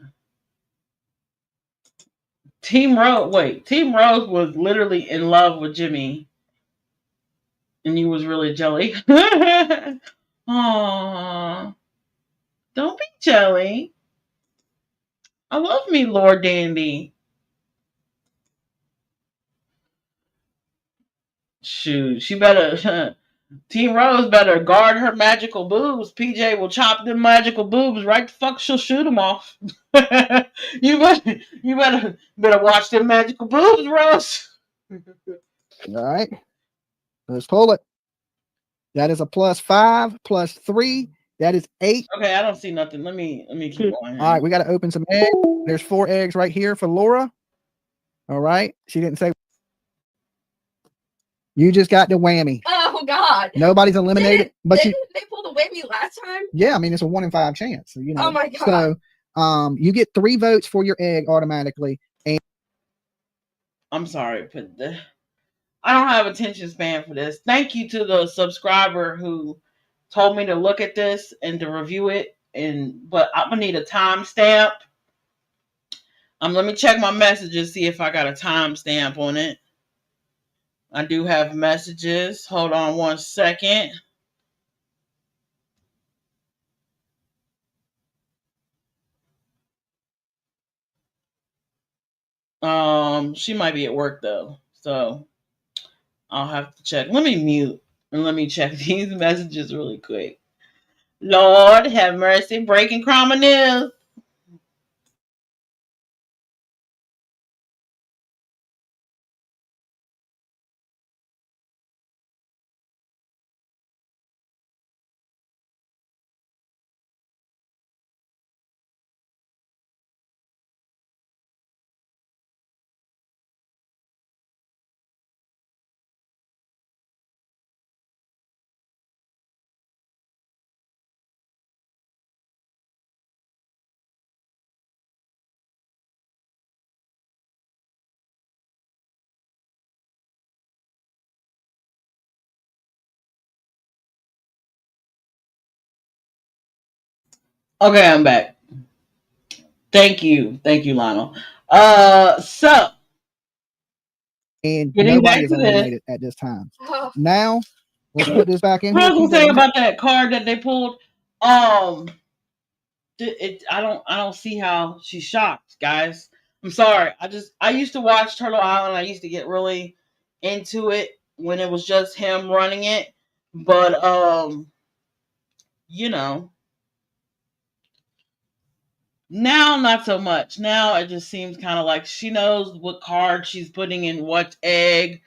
Team Rose was literally in love with Jimmy, and you was really jelly. Aww. Don't be jelly. I love me, Lord Dandy. Shoot, she better. Team Rose better guard her magical boobs. PJ will chop them magical boobs right the fuck. She'll shoot them off. you better watch them magical boobs, Rose. All right, let's pull it. That is a +5, +3. That is 8. Okay, I don't see nothing. Let me keep going. All right, we got to open some eggs. There's 4 eggs right here for Laura. All right, she didn't say. You just got the whammy. Oh God. Nobody's eliminated. But Didn't they pull the whammy last time? yeah, I mean, it's a 1 in 5 chance. You know. Oh my God. So you get 3 votes for your egg automatically. And I'm sorry, but I don't have attention span for this. Thank you to the subscriber who told me to look at this and to review it. But I'm gonna need a timestamp. Let me check my messages, see if I got a timestamp on it. I do have messages. Hold on 1 second. She might be at work though, so I'll have to check. Let me mute and let me check these messages really quick. Lord have mercy, breaking crama news. Okay, I'm back. Thank you, Lionel. So and getting nobody back is to eliminated at this time. Now let's put this back in. What I Here, was gonna say PJ. about that card that they pulled. I don't see how she's shocked, guys. I'm sorry. I used to watch Turtle Island. I used to get really into it when it was just him running it. But you know, now not so much. Now it just seems kind of like she knows what card she's putting in what egg.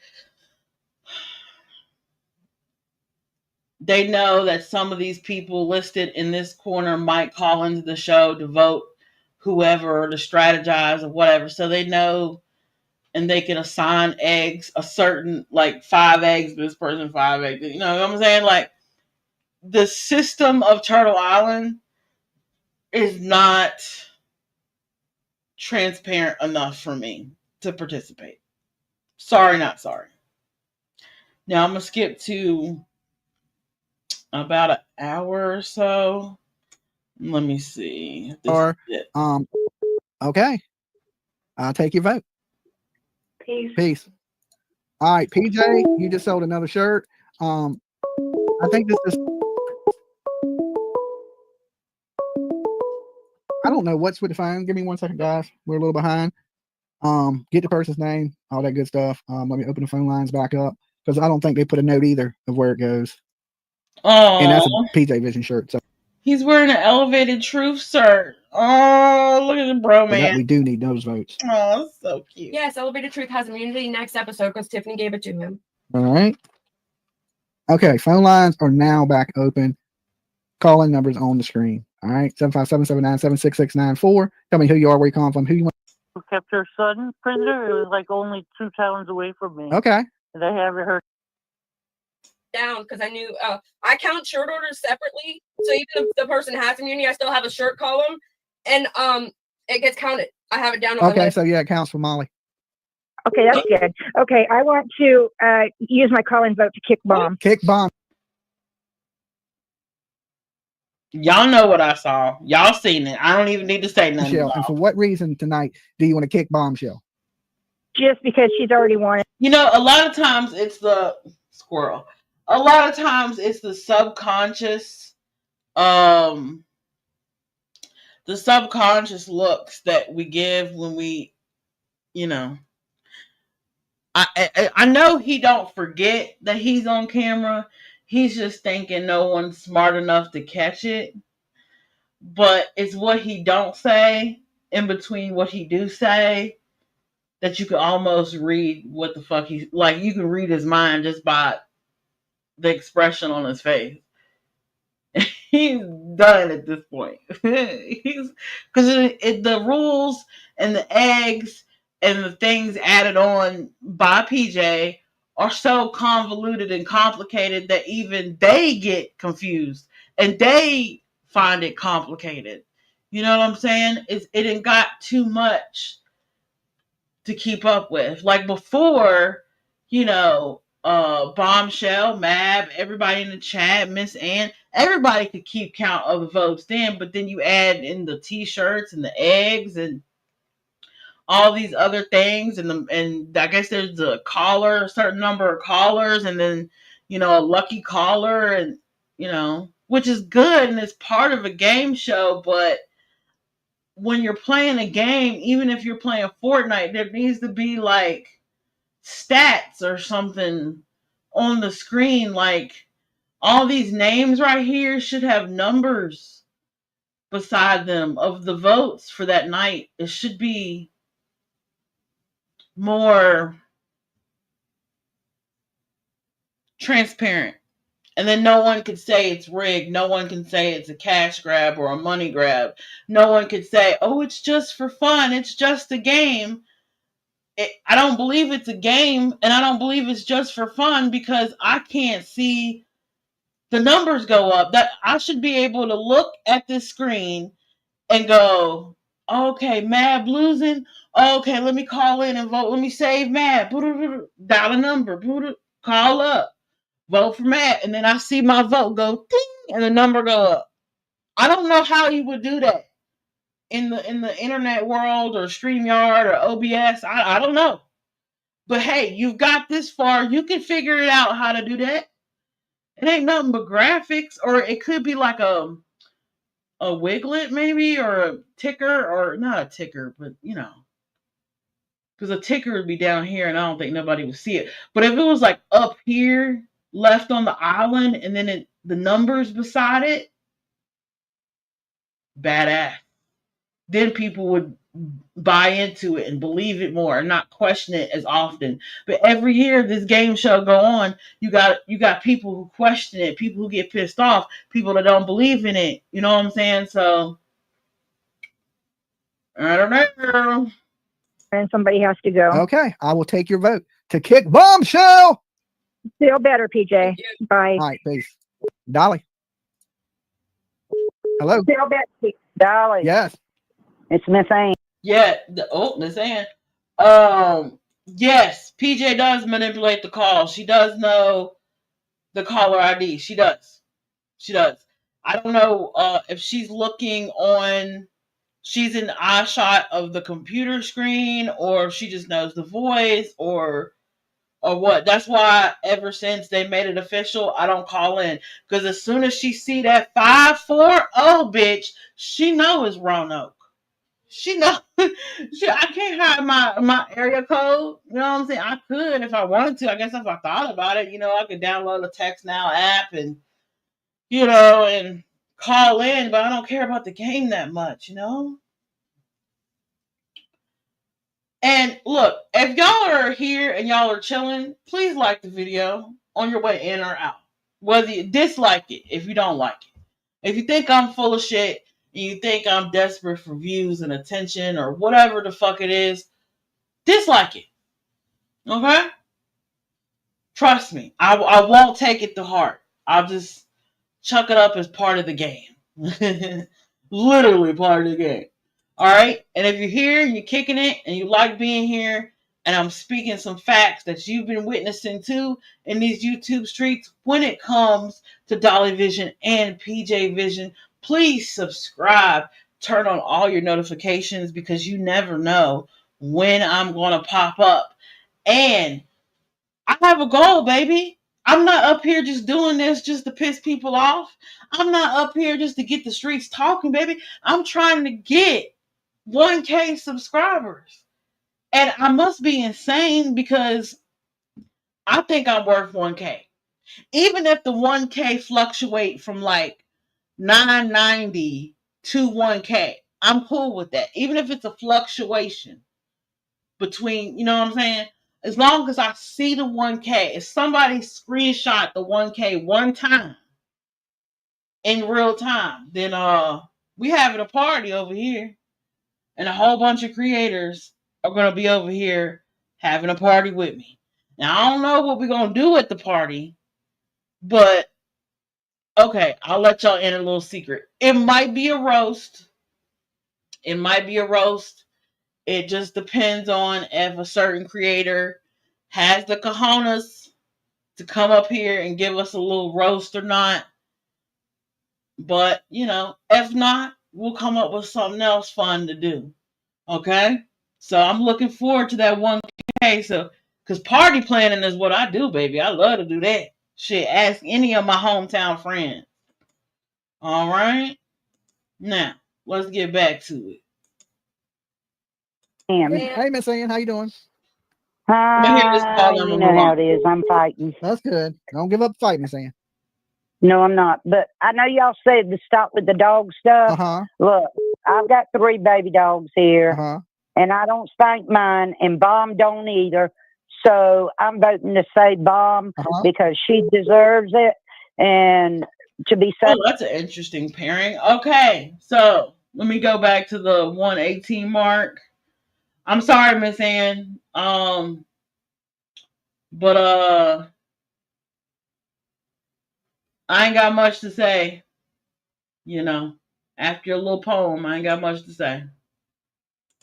They know that some of these people listed in this corner might call into the show to vote whoever, to strategize or whatever. So they know, and they can assign eggs a certain, like 5 eggs, this person 5 eggs. You know what I'm saying? Like, the system of Turtle Island is not transparent enough for me to participate. Sorry, not sorry. Now I'm gonna skip to about an hour or so. Let me see. Okay. I'll take your vote. Peace. All right, PJ, you just sold another shirt. I think this is. I don't know what's with the phone. Give me 1 second, guys. We're a little behind. Get the person's name, all that good stuff. Let me open the phone lines back up because I don't think they put a note either of where it goes. Oh, and that's a PJ Vision shirt. So he's wearing an Elevated Truth shirt. Oh, look at the bro, man. That we do need those votes. Oh, that's so cute. Yes, Elevated Truth has immunity next episode because Tiffany gave it to him. All right. Okay, phone lines are now back open. Call-in numbers on the screen. All right, 757-797-6694. Tell me who you are, where you come from, who you want. Who kept her son prisoner? It was like only 2 towns away from me. Okay. And I haven't heard down because I knew I count shirt orders separately. So even if the person has immunity, I still have a shirt column, and it gets counted. I have it down on my list. So yeah, it counts for Molly. Okay, that's good. Okay, I want to use my call-in vote to kick bomb. Kick bomb. Y'all know what I saw. Y'all seen it. I don't even need to say nothing. Michelle, and for what reason tonight do you want to kick Bombshell? Just because she's already won it. You know, a lot of times it's the squirrel. A lot of times it's the subconscious, looks that we give when we, you know. I know he don't forget that he's on camera. He's just thinking no one's smart enough to catch it. But it's what he don't say in between what he do say that you can almost read what the fuck he's like. You can read his mind just by the expression on his face. He's done at this point. He's because the rules and the eggs and the things added on by PJ are so convoluted and complicated that even they get confused and they find it complicated. You know what I'm saying? It ain't got too much to keep up with. Like before, Bombshell, Mab, everybody in the chat, Miss Ann, everybody could keep count of the votes then, but then you add in the t-shirts and the eggs and all these other things, and I guess there's a certain number of callers, and then a lucky caller, and which is good and it's part of a game show. But when you're playing a game, even if you're playing Fortnite, there needs to be like stats or something on the screen. Like all these names right here should have numbers beside them of the votes for that night. It should be more transparent. And then no one could say it's rigged. No one can say it's a cash grab or a money grab. No one could say, oh, it's just for fun. It's just a game. I don't believe it's a game, and I don't believe it's just for fun because I can't see the numbers go up. That I should be able to look at this screen and go, okay, Mab losing. Okay, let me call in and vote. Let me save Mab. Dial a number. Call up. Vote for Mab. And then I see my vote go ding and the number go up. I don't know how you would do that in the internet world or StreamYard or OBS. I don't know. But hey, you've got this far. You can figure it out how to do that. It ain't nothing but graphics, or it could be like a wiglet maybe, or a ticker, or not a ticker, but because a ticker would be down here and I don't think nobody would see it. But if it was like up here, left on the island, and then the numbers beside it, badass. Then people would buy into it and believe it more and not question it as often. But every year this game show go on, you got people who question it, people who get pissed off, people that don't believe in it. You know what I'm saying? So I don't know. And somebody has to go. Okay, I will take your vote to kick Bombshell. Feel better, PJ. Bye. All right, peace. Dolly. Hello. Feel better, Dolly. Yes. It's Miss Ann. Yeah. Miss Ann. Yes, PJ does manipulate the call. She does know the caller ID. She does. I don't know if she's looking on. She's in the eye shot of the computer screen, or if she just knows the voice, or what. That's why ever since they made it official, I don't call in, because as soon as she see that 540 bitch, she know it's Roanoke. She know. I can't hide my area code. You know what I'm saying? I could if I wanted to. I guess if I thought about it, I could download the Text Now app and and call in, but I don't care about the game that much, And look, if y'all are here and y'all are chilling, please like the video on your way in or out. Whether you dislike it, if you don't like it. If you think I'm full of shit and you think I'm desperate for views and attention or whatever the fuck it is, dislike it. Okay? Trust me. I won't take it to heart. I'll just chuck it up as part of the game. Literally part of the game. Alright? And if you're here and you're kicking it and you like being here and I'm speaking some facts that you've been witnessing too in these YouTube streets when it comes to Dolly Vision and PJ Vision, please subscribe. Turn on all your notifications because you never know when I'm going to pop up. And I have a goal, baby. I'm not up here just doing this just to piss people off. I'm not up here just to get the streets talking, baby. I'm trying to get 1K subscribers. And I must be insane because I think I'm worth 1K. Even if the 1K fluctuate from like 990 to 1K, I'm cool with that. Even if it's a fluctuation between, you know what I'm saying? As long as I see the 1K, if somebody screenshot the 1K one time in real time, then we having a party over here. And a whole bunch of creators are going to be over here having a party with me. Now I don't know what we're gonna do at the party, but okay, I'll let y'all in a little secret. It might be a roast. It might be a roast. It just depends on if a certain creator has the cojones to come up here and give us a little roast or not. But, if not, we'll come up with something else fun to do. Okay? So I'm looking forward to that 1K. So, because party planning is what I do, baby. I love to do that. Shit, ask any of my hometown friends. All right? Now, let's get back to it. Hey, Miss Ann, how you doing? You know how it is. I'm fighting. That's good. Don't give up the fight, Miss Ann. No, I'm not. But I know y'all said to stop with the dog stuff. Look, I've got 3 baby dogs here, and I don't spank mine, and Bomb don't either. So I'm voting to say Bomb because she deserves it, and to be safe. Oh, that's an interesting pairing. Okay, so let me go back to the 118 mark. I'm sorry, Miss Ann. But I ain't got much to say. After your little poem, I ain't got much to say.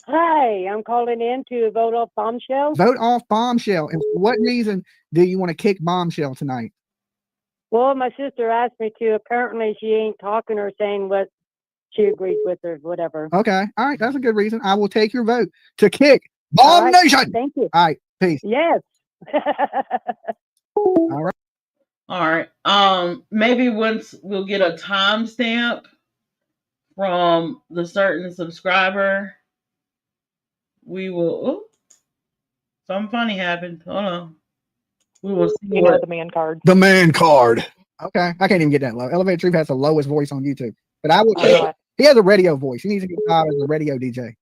Hi, I'm calling in to vote off Bombshell. Vote off Bombshell. And for what reason do you want to kick Bombshell tonight? Well, my sister asked me to. Apparently, she ain't talking or saying what she agrees with or whatever. Okay. All right. That's a good reason. I will take your vote to kick Bomb Nation. Thank you. All right. Peace. Yes. All right. All right. Maybe once we'll get a timestamp from the certain subscriber, we will. Ooh, something funny happened. Hold on. We will see. The man card. The man card. Okay. I can't even get that low. Elevator Troop has the lowest voice on YouTube. But I will take he has a radio voice. He needs to get out as a radio DJ.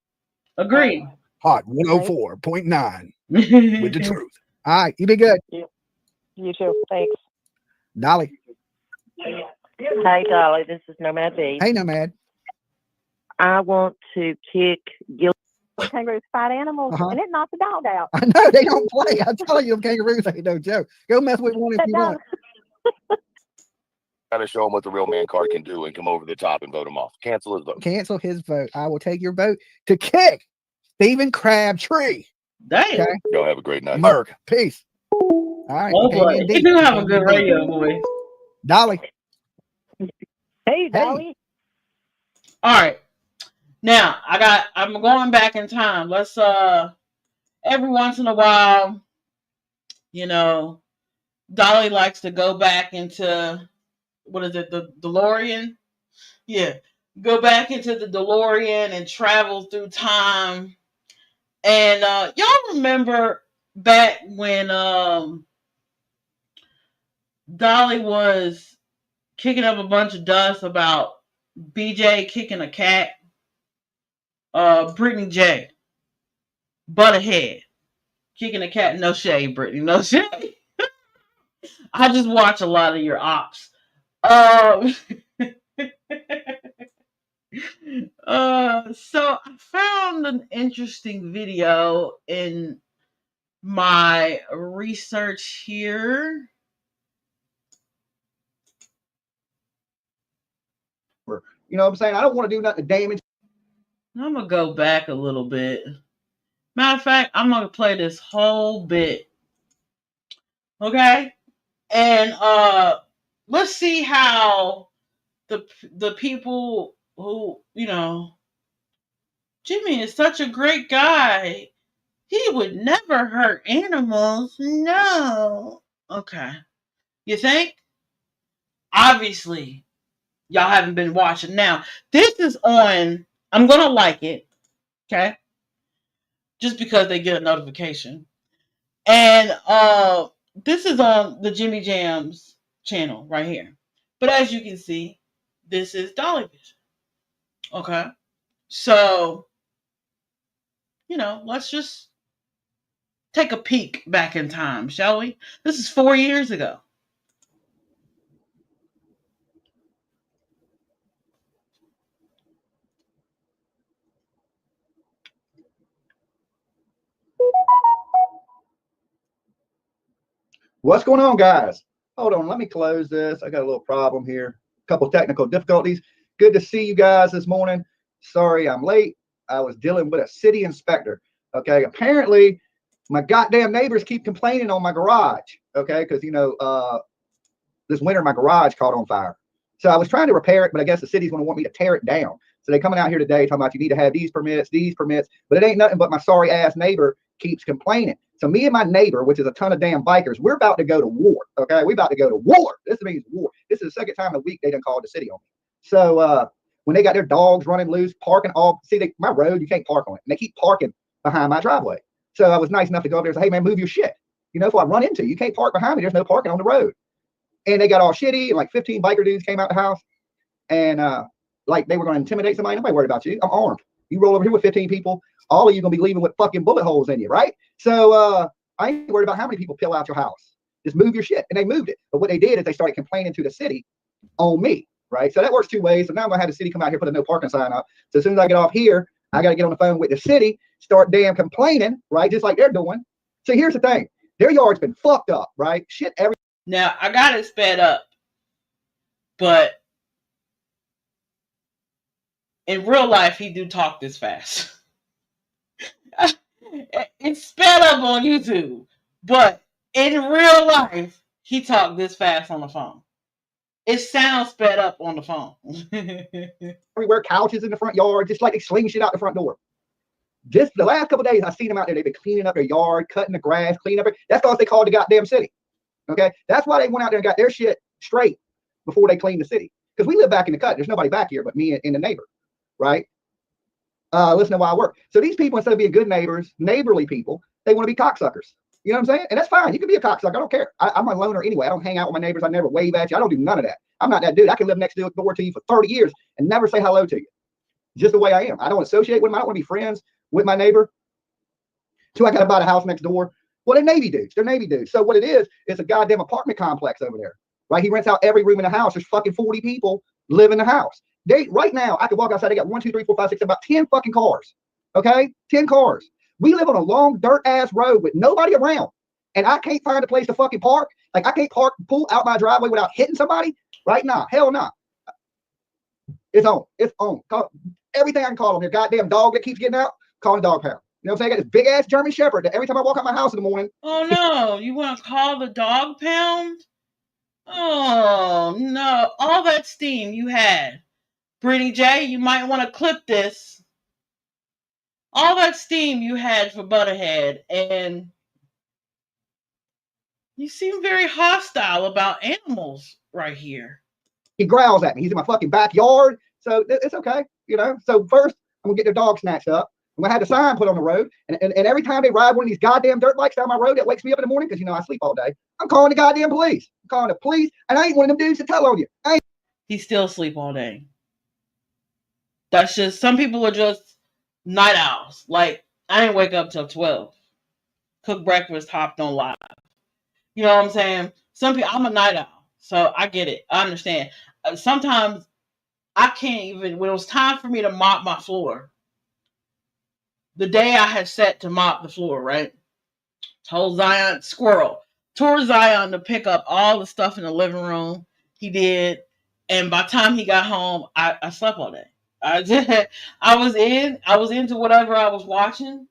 Agreed. Hot 104.9 with the truth. All right. You be good. You too. Thanks. Dolly. Hey, Dolly. This is Nomad B. Hey, Nomad. I want to kick Gil. Kangaroos fight animals, and it knocked the dog out. I know they don't play. I'm telling you, kangaroos ain't no joke. Go mess with one if you want. Gotta show him what the real man card can do and come over the top and vote him off. Cancel his vote. Cancel his vote. I will take your vote to kick Stephen Crabtree. Damn. Okay. Y'all have a great night. Merc. Peace. All right. Oh boy, you do have a good radio voice. Dolly. Hey, Dolly. All right. Now I'm going back in time. Let's every once in a while, Dolly likes to go back into the DeLorean? Yeah. Go back into the DeLorean and travel through time. And y'all remember back when Dolly was kicking up a bunch of dust about BJ kicking a cat? Brittany J. Butterhead. Kicking a cat. No shade, Brittany. No shade. I just watch a lot of your ops. So I found an interesting video in my research here. You know what I'm saying? I don't want to do nothing to damage. I'm going to go back a little bit. Matter of fact, I'm going to play this whole bit. Okay? And let's see how the people who, Jimmy is such a great guy. He would never hurt animals. No. Okay. You think? Obviously, y'all haven't been watching. Now, this is on, I'm going to like it. Okay? Just because they get a notification. And this is on the Jimmy Jams channel right here. But as you can see, this is Dolly Vision. Okay? So, let's just take a peek back in time, shall we? This is 4 years ago. What's going on, guys? Hold on, let me close this. I got a little problem here. A couple technical difficulties. Good to see you guys this morning. Sorry I'm late. I was dealing with a city inspector. Okay, apparently my goddamn neighbors keep complaining on my garage. Okay, because this winter my garage caught on fire. So I was trying to repair it, but I guess the city's going to want me to tear it down. So they coming out here today talking about you need to have these permits, but it ain't nothing but my sorry ass neighbor keeps complaining. So me and my neighbor, which is a ton of damn bikers, we're about to go to war. Okay, we about to go to war. This means war. This is the second time a week they done called the city on me. So when they got their dogs running loose, parking my road, you can't park on it. And they keep parking behind my driveway. So I was nice enough to go over there and say, hey man, move your shit. If I run into you can't park behind me. There's no parking on the road. And they got all shitty, and like 15 biker dudes came out the house, and like they were going to intimidate somebody. Nobody worried about you. I'm armed. You roll over here with 15 people, all of you gonna be leaving with fucking bullet holes in you, right? So I ain't worried about how many people peel out your house. Just move your shit. And they moved it. But what they did is they started complaining to the city on me, right? So that works two ways. So now I'm gonna have the city come out here, put a no parking sign up. So as soon as I get off here, I gotta get on the phone with the city, start damn complaining, right? Just like they're doing. So here's the thing. Their yard's been fucked up, right? Shit every Now I got it sped up, but in real life he do talk this fast. It's sped up on YouTube, but in real life he talked this fast on the phone. It sounds sped up on the phone. everywhere, couches in the front yard, just like they sling shit out the front door. Just the last couple of days I've seen them out there. They've been cleaning up their yard, cutting the grass, cleaning up. That's because they called the goddamn city. Okay, that's why they went out there and got their shit straight before they cleaned the city. Because we live back in the cut. There's nobody back here but me and the neighbor, right? Listen to why I work. So these people, instead of being good neighbors, neighborly people, they want to be cocksuckers. You know what I'm saying? And that's fine. You can be a cocksucker. I don't care. I'm a loner anyway. I don't hang out with my neighbors. I never wave at you. I don't do none of that. I'm not that dude. I can live next door to you for 30 years and never say hello to you. Just the way I am. I don't associate with them. I don't want to be friends with my neighbor. So I got to buy a house next door. Well, they're Navy dudes. They're Navy dudes. So what it is, it's a goddamn apartment complex over there, right? He rents out every room in the house. There's fucking 40 people live in the house. Right now, I could walk outside. They got 1, 2, 3, 4, 5, 6, about 10 fucking cars. Okay, 10 cars. We live on a long dirt ass road with nobody around, and I can't find a place to fucking park. Like I can't pull out my driveway without hitting somebody. Right now, hell no. It's on. It's on. Everything I can call them. Your goddamn dog that keeps getting out, call the dog pound. You know what I'm saying? I got this big ass German Shepherd that every time I walk out my house in the morning. Oh no, you want to call the dog pound? Oh no, all that steam you had. Brittany J, you might want to clip this. All that steam you had for Butterhead, and you seem very hostile about animals right here. He growls at me. He's in my fucking backyard. So it's okay, So first, I'm going to get their dog snatched up. I'm going to have the sign put on the road. And every time they ride one of these goddamn dirt bikes down my road that wakes me up in the morning, because, I sleep all day, I'm calling the goddamn police. I'm calling the police, and I ain't one of them dudes to tell on you. He still sleep all day. That's just, some people are just night owls. Like, I ain't wake up till 12. Cook breakfast, hopped on live. You know what I'm saying? Some people, I'm a night owl, so I get it. I understand. Sometimes I can't even, when it was time for me to mop my floor, the day I had set to mop the floor, right? Told Zion, tore Zion to pick up all the stuff in the living room. He did. And by the time he got home, I slept all day. I was into whatever I was watching.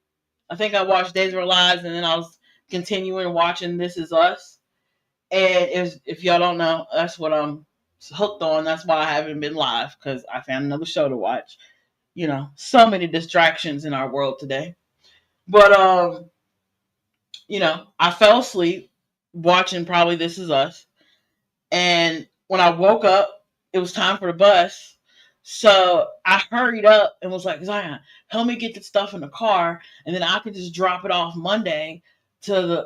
I think I watched Days of Our Lives, and then I was continuing watching This Is Us. And if y'all don't know, that's what I'm hooked on. That's why I haven't been live, because I found another show to watch. So many distractions in our world today. But I fell asleep watching probably This Is Us. And when I woke up, it was time for the bus. So I hurried up and was like, Zion, help me get the stuff in the car, and then I could just drop it off Monday to the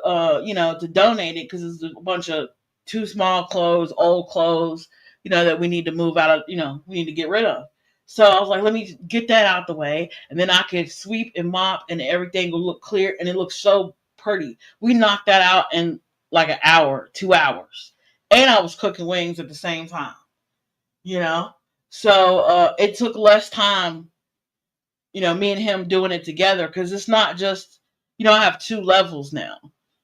to donate it, because it's a bunch of too small clothes, old clothes, that we need to move out of, we need to get rid of. So I was like, let me get that out the way, and then I could sweep and mop, and everything will look clear, and it looks so pretty. We knocked that out in like an hour, 2 hours, and I was cooking wings at the same time, So it took less time, me and him doing it together, because it's not just, I have 2 levels now.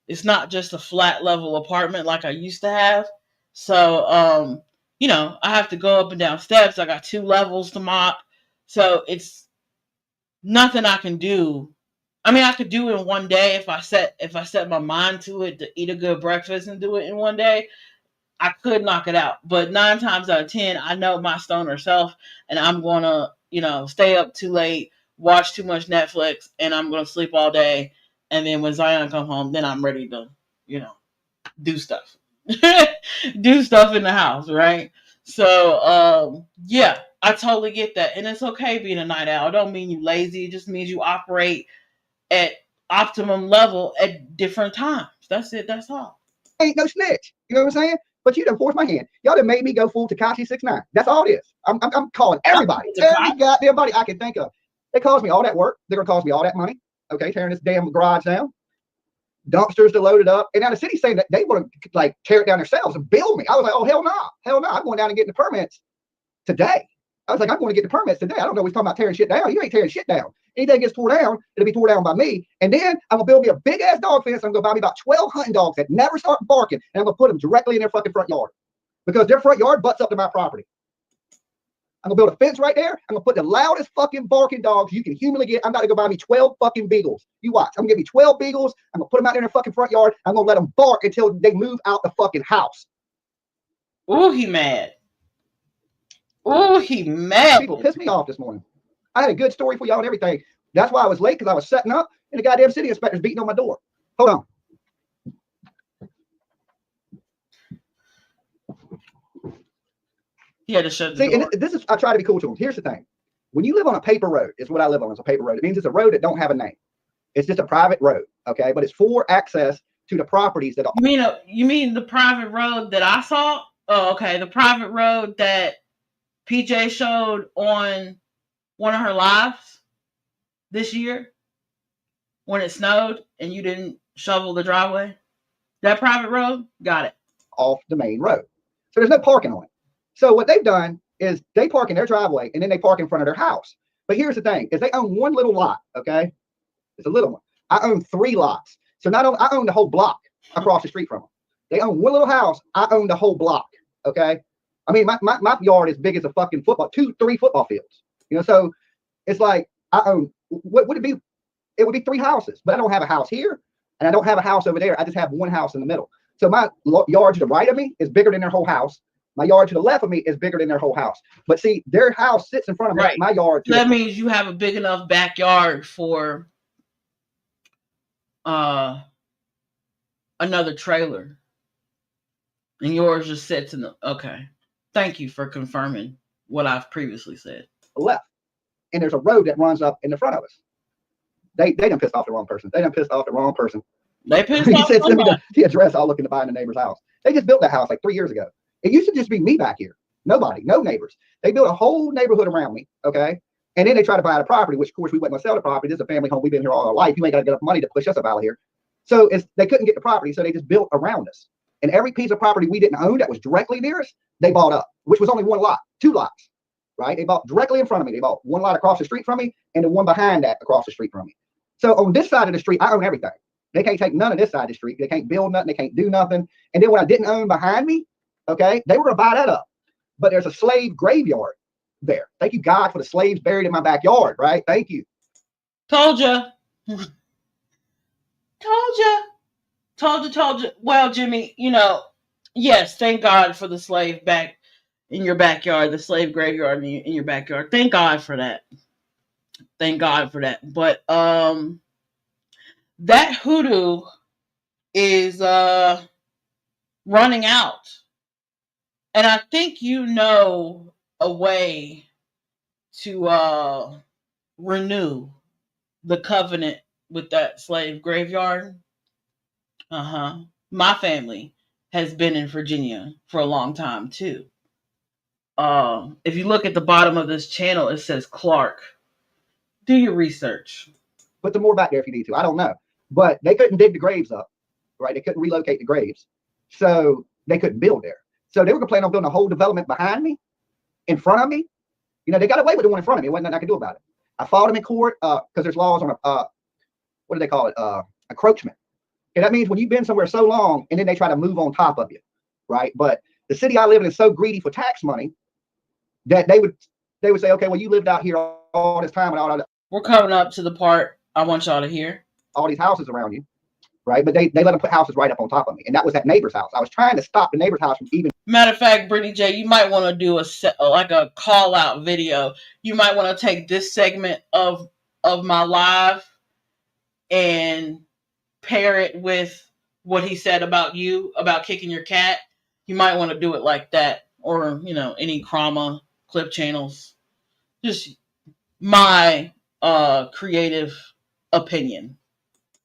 It's not just a flat level apartment like I used to have. So, you know, I have to go up and down steps. I got 2 levels to mop. So it's nothing I can do. I mean, I could do it in one day if I set my mind to it to eat a good breakfast and do it in one day. I could knock it out. But 9 times out of 10, I know my stoner self, and I'm gonna, you know, stay up too late, watch too much Netflix, and I'm gonna sleep all day. And then when Zion come home, then I'm ready to, you know, do stuff. Do stuff in the house, right? So yeah, I totally get that. And it's okay being a night owl. It don't mean you lazy, it just means you operate at optimum level at different times. That's it, that's all. Ain't no snitch. You know what I'm saying? But you done forced my hand. Y'all done made me go full Tekashi 6ix9ine. That's all it is. I'm calling everybody. Every goddamn body I can think of. They caused me all that work. They're gonna cost me all that money. Okay, tearing this damn garage down. Dumpsters to load it up. And now the city's saying that they want to like tear it down themselves and build me. I was like, oh hell no. Hell no. I'm going down and getting the permits today. I was like, I'm going to get the permits today. I don't know what he's talking about tearing shit down. You ain't tearing shit down. Anything gets tore down, it'll be tore down by me. And then I'm gonna build me a big ass dog fence. I'm gonna buy me about 12 hunting dogs that never start barking, and I'm gonna put them directly in their fucking front yard because their front yard butts up to my property. I'm gonna build a fence right there. I'm gonna put the loudest fucking barking dogs you can humanly get. I'm about to go buy me 12 fucking beagles. You watch. I'm gonna give me 12 beagles. I'm gonna put them out there in their fucking front yard. I'm gonna let them bark until they move out the fucking house. Ooh, he mad. Ooh, he mad. People pissed me off this morning. I had a good story for y'all and everything. That's why I was late, because I was setting up and the goddamn city inspector's beating on my door. Hold on. He had to shut the door. door. And this is, I try to be cool to him. Here's the thing. When you live on a paper road, it's what I live on, it's a paper road. It means it's a road that don't have a name. It's just a private road, okay? But it's for access to the properties that are. You mean the private road that I saw? Oh, okay. The private road that PJ showed on one of her lives this year when it snowed and you didn't shovel the driveway. That private road? Got it. Off the main road. So there's no parking on it. So what they've done is they park in their driveway and then they park in front of their house. But here's the thing, is they own one little lot, okay? It's a little one. I own 3 lots. So not only I own the whole block across the street from them. They own one little house. I own the whole block, okay? I mean, my yard is big as a fucking football, 2-3 football fields. You know, so it's like I own, what would it be? It would be 3 houses, but I don't have a house here and I don't have a house over there. I just have one house in the middle. So my yard to the right of me is bigger than their whole house. My yard to the left of me is bigger than their whole house. But see, their house sits in front of my yard. That means you have a big enough backyard for another trailer. And yours just sits in the, okay. Thank you for confirming what I've previously said. Left. And there's a road that runs up in the front of us. They done pissed off the wrong person. They done pissed off the wrong person. They pissed off the address all looking to buy in the neighbor's house. They just built that house like 3 years ago. It used to just be me back here. Nobody, no neighbors. They built a whole neighborhood around me, okay? And then they try to buy the property, which of course we wouldn't sell the property. This is a family home. We've been here all our life. You ain't got to get enough money to push us up out of here. So they couldn't get the property, so they just built around us. And every piece of property we didn't own that was directly near us, they bought up, which was only one lot, 2 lots, right? They bought directly in front of me. They bought one lot across the street from me and the one behind that across the street from me. So on this side of the street, I own everything. They can't take none of this side of the street. They can't build nothing. They can't do nothing. And then what I didn't own behind me, okay, they were going to buy that up. But there's a slave graveyard there. Thank you, God, for the slaves buried in my backyard, right? Thank you. Told you. Told you. Well, Jimmy, you know, yes, thank God for the slave back in your backyard, the slave graveyard in your backyard. Thank God for that. Thank God for that. But that hoodoo is running out. And I think you know a way to renew the covenant with that slave graveyard. My family has been in Virginia for a long time too. If you look at the bottom of this channel, it says Clark. Do your research. Put some more back there if you need to. I don't know. But they couldn't dig the graves up, right? They couldn't relocate the graves. So they couldn't build there. So they were planning on building a whole development behind me, in front of me. You know, they got away with the one in front of me. There wasn't nothing I could do about it. I fought them in court because there's laws on what do they call it? Encroachment. And that means when you've been somewhere so long and then they try to move on top of you, right? But the city I live in is so greedy for tax money that they would say, okay, well, you lived out here all this time and all that. We're coming up to the part I want y'all to hear. All these houses around you, right? But they let them put houses right up on top of me. And that was that neighbor's house. I was trying to stop the neighbor's house from even. Matter of fact, Brittany J, you might want to do a call out video. You might want to take this segment of my live and pair it with what he said about you, about kicking your cat. You might want to do it like that, or any crama clip channels. Just my creative opinion.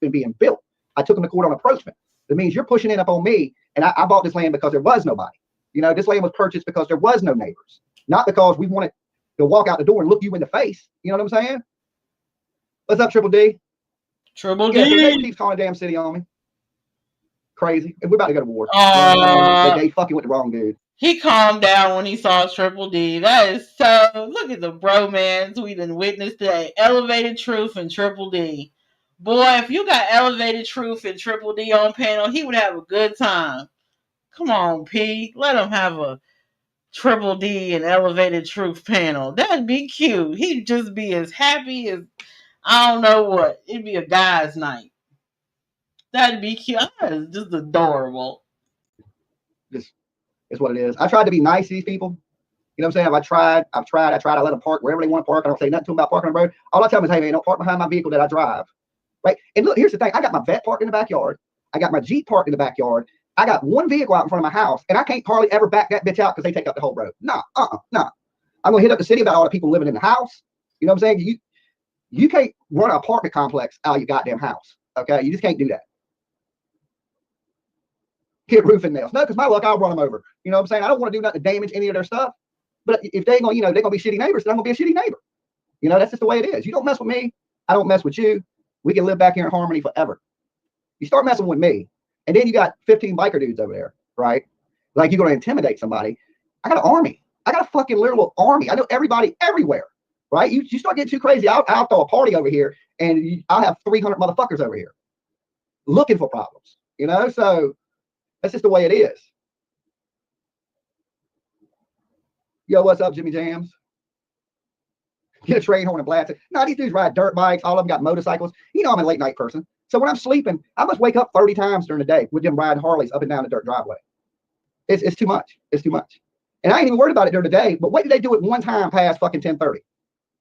Being built. I took them to court on approachment. That means you're pushing it up on me, and I bought this land because there was nobody. This land was purchased because there was no neighbors, not because we wanted to walk out the door and look you in the face. You know what I'm saying? What's up, Triple D? Triple D. So the neighbor keeps calling the damn city on me. Crazy. And we're about to go to war. They fucking with the wrong dude. He calmed down when he saw Triple D. That is so. Look at the bromance we done witnessed today. Elevated Truth and Triple D. Boy, if you got Elevated Truth and Triple D on panel, he would have a good time. Come on, P. Let him have a Triple D and Elevated Truth panel. That'd be cute. He'd just be as happy as I don't know what. It'd be a guy's night. That'd be cute. It's just adorable. Just is what it is. I tried to be nice to these people. You know what I'm saying? I've tried. I let them park wherever they want to park. I don't say nothing to them about parking on the road. All I tell them is, hey, man, don't park behind my vehicle that I drive. Right? And look, here's the thing. I got my vet parked in the backyard. I got my Jeep parked in the backyard. I got one vehicle out in front of my house, and I can't hardly ever back that bitch out because they take up the whole road. Nah. I'm going to hit up the city about all the people living in the house. You know what I'm saying? You can't run an apartment complex out of your goddamn house. Okay? You just can't do that. Hit roofing nails. No, because my luck, I'll run them over. You know what I'm saying? I don't want to do nothing to damage any of their stuff. But if they're going to be shitty neighbors, then I'm going to be a shitty neighbor. That's just the way it is. You don't mess with me. I don't mess with you. We can live back here in harmony forever. You start messing with me, and then you got 15 biker dudes over there, right? Like you're going to intimidate somebody. I got an army. I got a fucking literal army. I know everybody everywhere, right? You start getting too crazy. I'll throw a party over here, and I'll have 300 motherfuckers over here looking for problems, So that's just the way it is. Yo, what's up, Jimmy Jams? Get a train horn and blast it. No, these dudes ride dirt bikes. All of them got motorcycles. I'm a late night person. So when I'm sleeping, I must wake up 30 times during the day with them riding Harleys up and down the dirt driveway. It's too much. It's too much. And I ain't even worried about it during the day. But wait till they do it one time past fucking 10:30.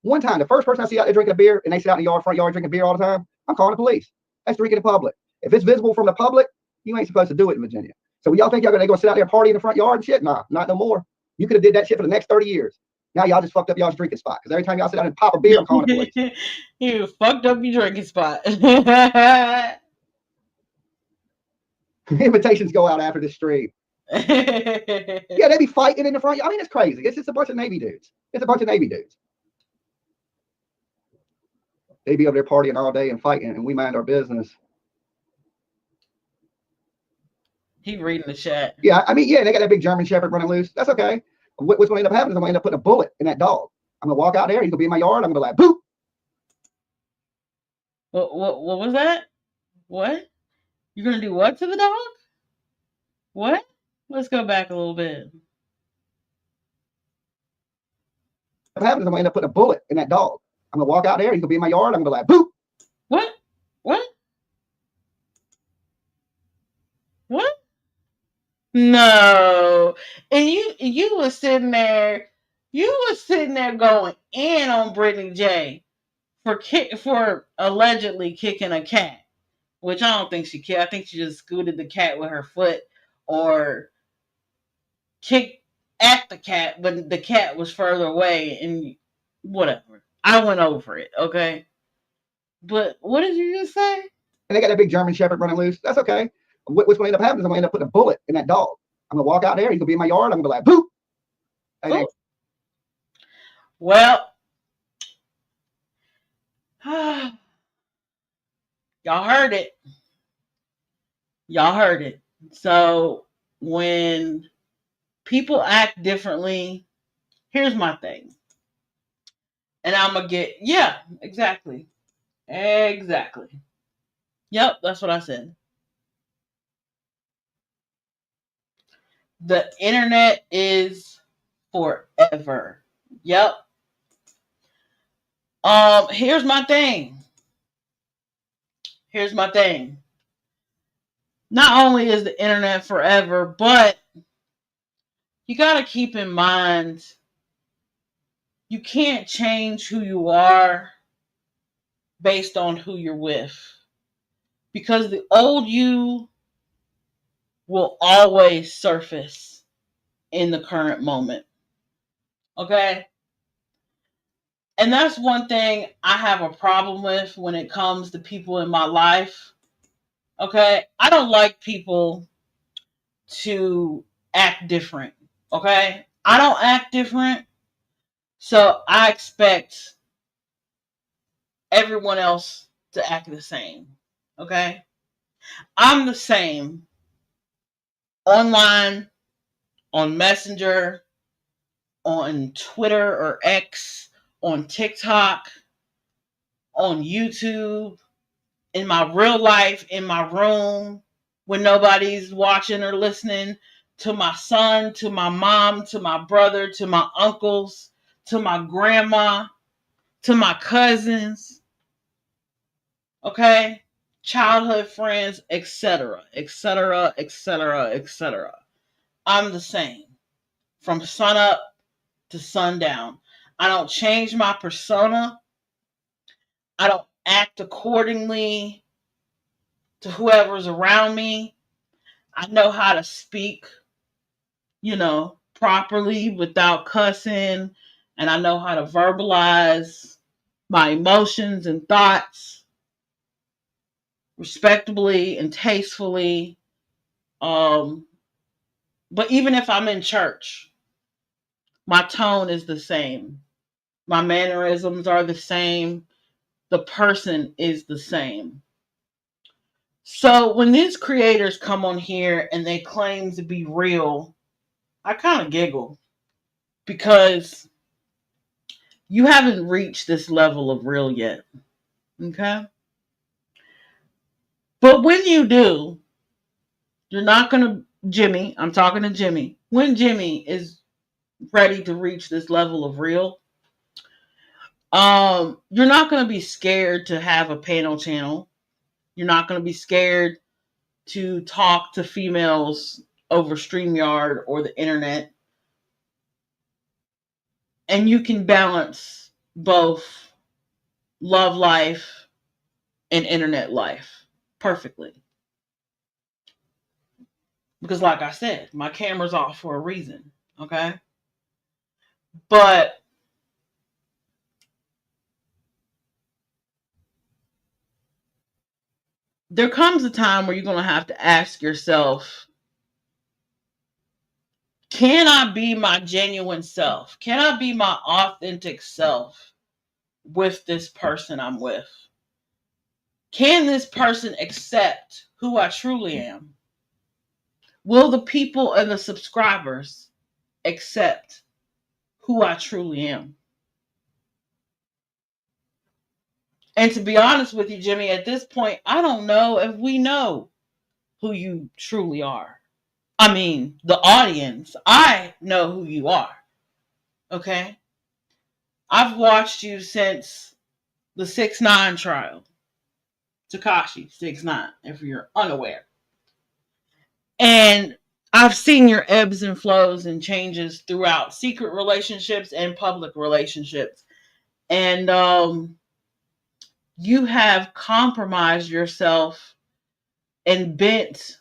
One time, the first person I see out there drinking a beer and they sit out in the front yard drinking beer all the time, I'm calling the police. That's drinking in public. If it's visible from the public, you ain't supposed to do it in Virginia. So y'all think y'all gonna sit out there party in the front yard and shit? Nah, not no more. You could have did that shit for the next 30 years. Now y'all just fucked up y'all's drinking spot. Because every time y'all sit down and pop a beer, I'm calling the police. You fucked up your drinking spot. Invitations go out after the stream. Yeah, they be fighting in the front. I mean, it's crazy. It's just a bunch of Navy dudes. They be over there partying all day and fighting, and we mind our business. He reading the chat. Yeah, I mean, they got that big German Shepherd running loose. That's okay. What's going to end up happening is I'm going to end up putting a bullet in that dog. I'm going to walk out there. He's going to be in my yard. I'm going to be like, boop. What was that? What? You're going to do what to the dog? What? Let's go back a little bit. What happens is I'm going to end up putting a bullet in that dog. I'm going to walk out there. He's going to be in my yard. I'm going to be like, boop. What? No. And you were sitting there going in on Brittany J for allegedly kicking a cat, which I don't think she kicked. I think she just scooted the cat with her foot or kicked at the cat, but the cat was further away and whatever. I went over it, okay? But what did you just say? And they got that big German Shepherd running loose. That's okay. What's going to end up happening is I'm going to end up putting a bullet in that dog. I'm going to walk out there. He's going to be in my yard. I'm going to be like, boop. Hey, well, y'all heard it. So when people act differently, here's my thing. And I'm going to get, yeah, exactly. Yep, that's what I said. The internet is forever. Yep. Here's my thing. Here's my thing. Not only is the internet forever, but you got to keep in mind you can't change who you are based on who you're with. Because the old you will always surface in the current moment. Okay? And that's one thing I have a problem with when it comes to people in my life. Okay? I don't like people to act different. Okay? I don't act different. So I expect everyone else to act the same. Okay? I'm the same online, on Messenger, on Twitter or X, on TikTok, on YouTube, in my real life, in my room, when nobody's watching or listening, to my son, to my mom, to my brother, to my uncles, to my grandma, to my cousins, okay? Childhood friends, etc., etc., etc., etc. I'm the same from sunup to sundown. I don't change my persona. I don't act accordingly to whoever's around me. I know how to speak, properly without cussing. And I know how to verbalize my emotions and thoughts respectably and tastefully. But even if I'm in church, my tone is the same. My mannerisms are the same. The person is the same. So when these creators come on here and they claim to be real, I kind of giggle because you haven't reached this level of real yet. Okay? But when you do, you're not going to, Jimmy, I'm talking to Jimmy. When Jimmy is ready to reach this level of real, you're not going to be scared to have a panel channel. You're not going to be scared to talk to females over StreamYard or the internet. And you can balance both love life and internet life perfectly. Because like I said, my camera's off for a reason, okay? But there comes a time where you're going to have to ask yourself, can I be my genuine self? Can I be my authentic self with this person I'm with? Can this person accept who I truly am? Will the people and the subscribers accept who I truly am? And to be honest with you, Jimmy, at this point, I don't know if we know who you truly are. I mean, the audience, I know who you are. Okay? I've watched you since the 6ix9ine trial. Tekashi 6ix9ine, if you're unaware. And I've seen your ebbs and flows and changes throughout secret relationships and public relationships. And you have compromised yourself and bent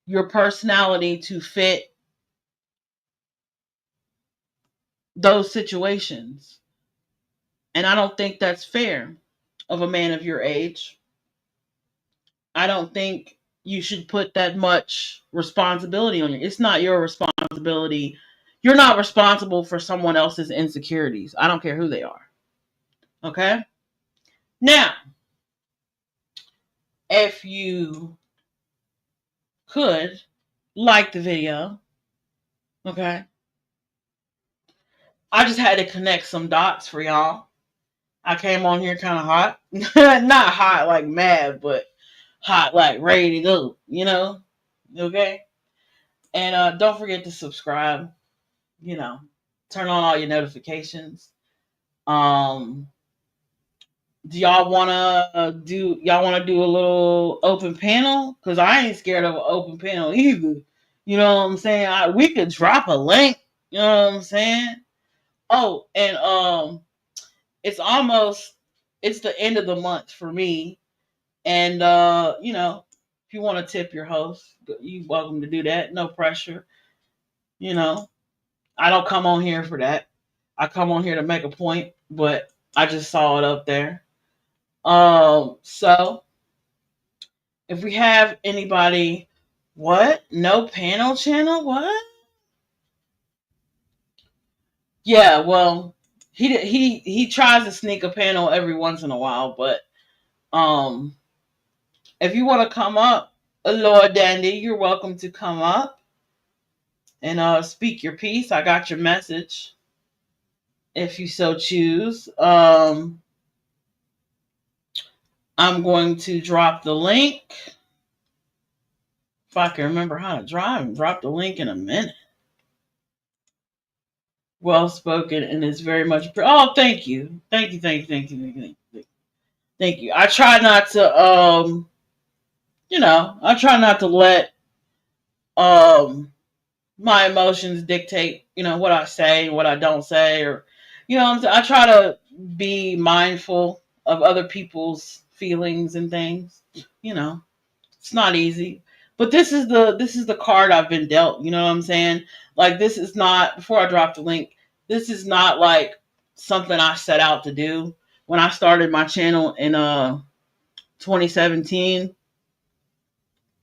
your personality to fit those situations. And I don't think that's fair of a man of your age. I don't think you should put that much responsibility on you. It's not your responsibility. You're not responsible for someone else's insecurities. I don't care who they are. Okay? Now, if you could like the video, okay? I just had to connect some dots for y'all. I came on here kind of hot. Not hot like mad, but hot like ready to go, Okay? And don't forget to subscribe. You know, turn on all your notifications. Do y'all wanna do a little open panel? Cause I ain't scared of an open panel either. You know what I'm saying? We could drop a link. You know what I'm saying? Oh, and it's the end of the month for me. And if you want to tip your host, you're welcome to do that. No pressure. You know, I don't come on here for that. I come on here to make a point, but I just saw it up there. So if we have anybody, what? No panel channel? What? Yeah, well, he tries to sneak a panel every once in a while, but if you want to come up, Lord Dandy, you're welcome to come up and speak your piece. I got your message if you so choose. I'm going to drop the link. If I can remember how to drop the link in a minute. Well spoken, and it's very much. Oh, thank you. Thank you. I try not to, I try not to let my emotions dictate, what I say and what I don't say, or, I try to be mindful of other people's feelings and things. It's not easy, but this is the card I've been dealt. You know what I'm saying? Like, this is not, before I drop the link, this is not like something I set out to do. When I started my channel in 2017,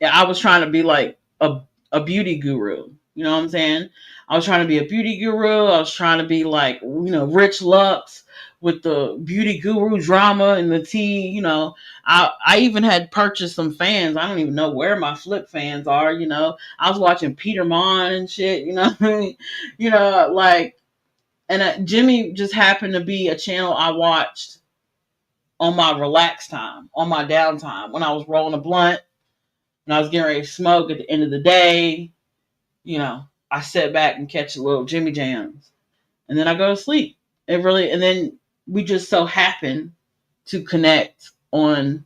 yeah, I was trying to be like a beauty guru. You know what I'm saying? I was trying to be a beauty guru. I was trying to be like, Rich Lux with the beauty guru drama and the tea. I even had purchased some fans. I don't even know where my flip fans are. I was watching Peter Mon and shit. And Jimmy just happened to be a channel I watched on my relaxed time, on my downtime, when I was rolling a blunt, and I was getting ready to smoke at the end of the day. I sit back and catch a little Jimmy Jams, and then I go to sleep. And then we just so happen to connect on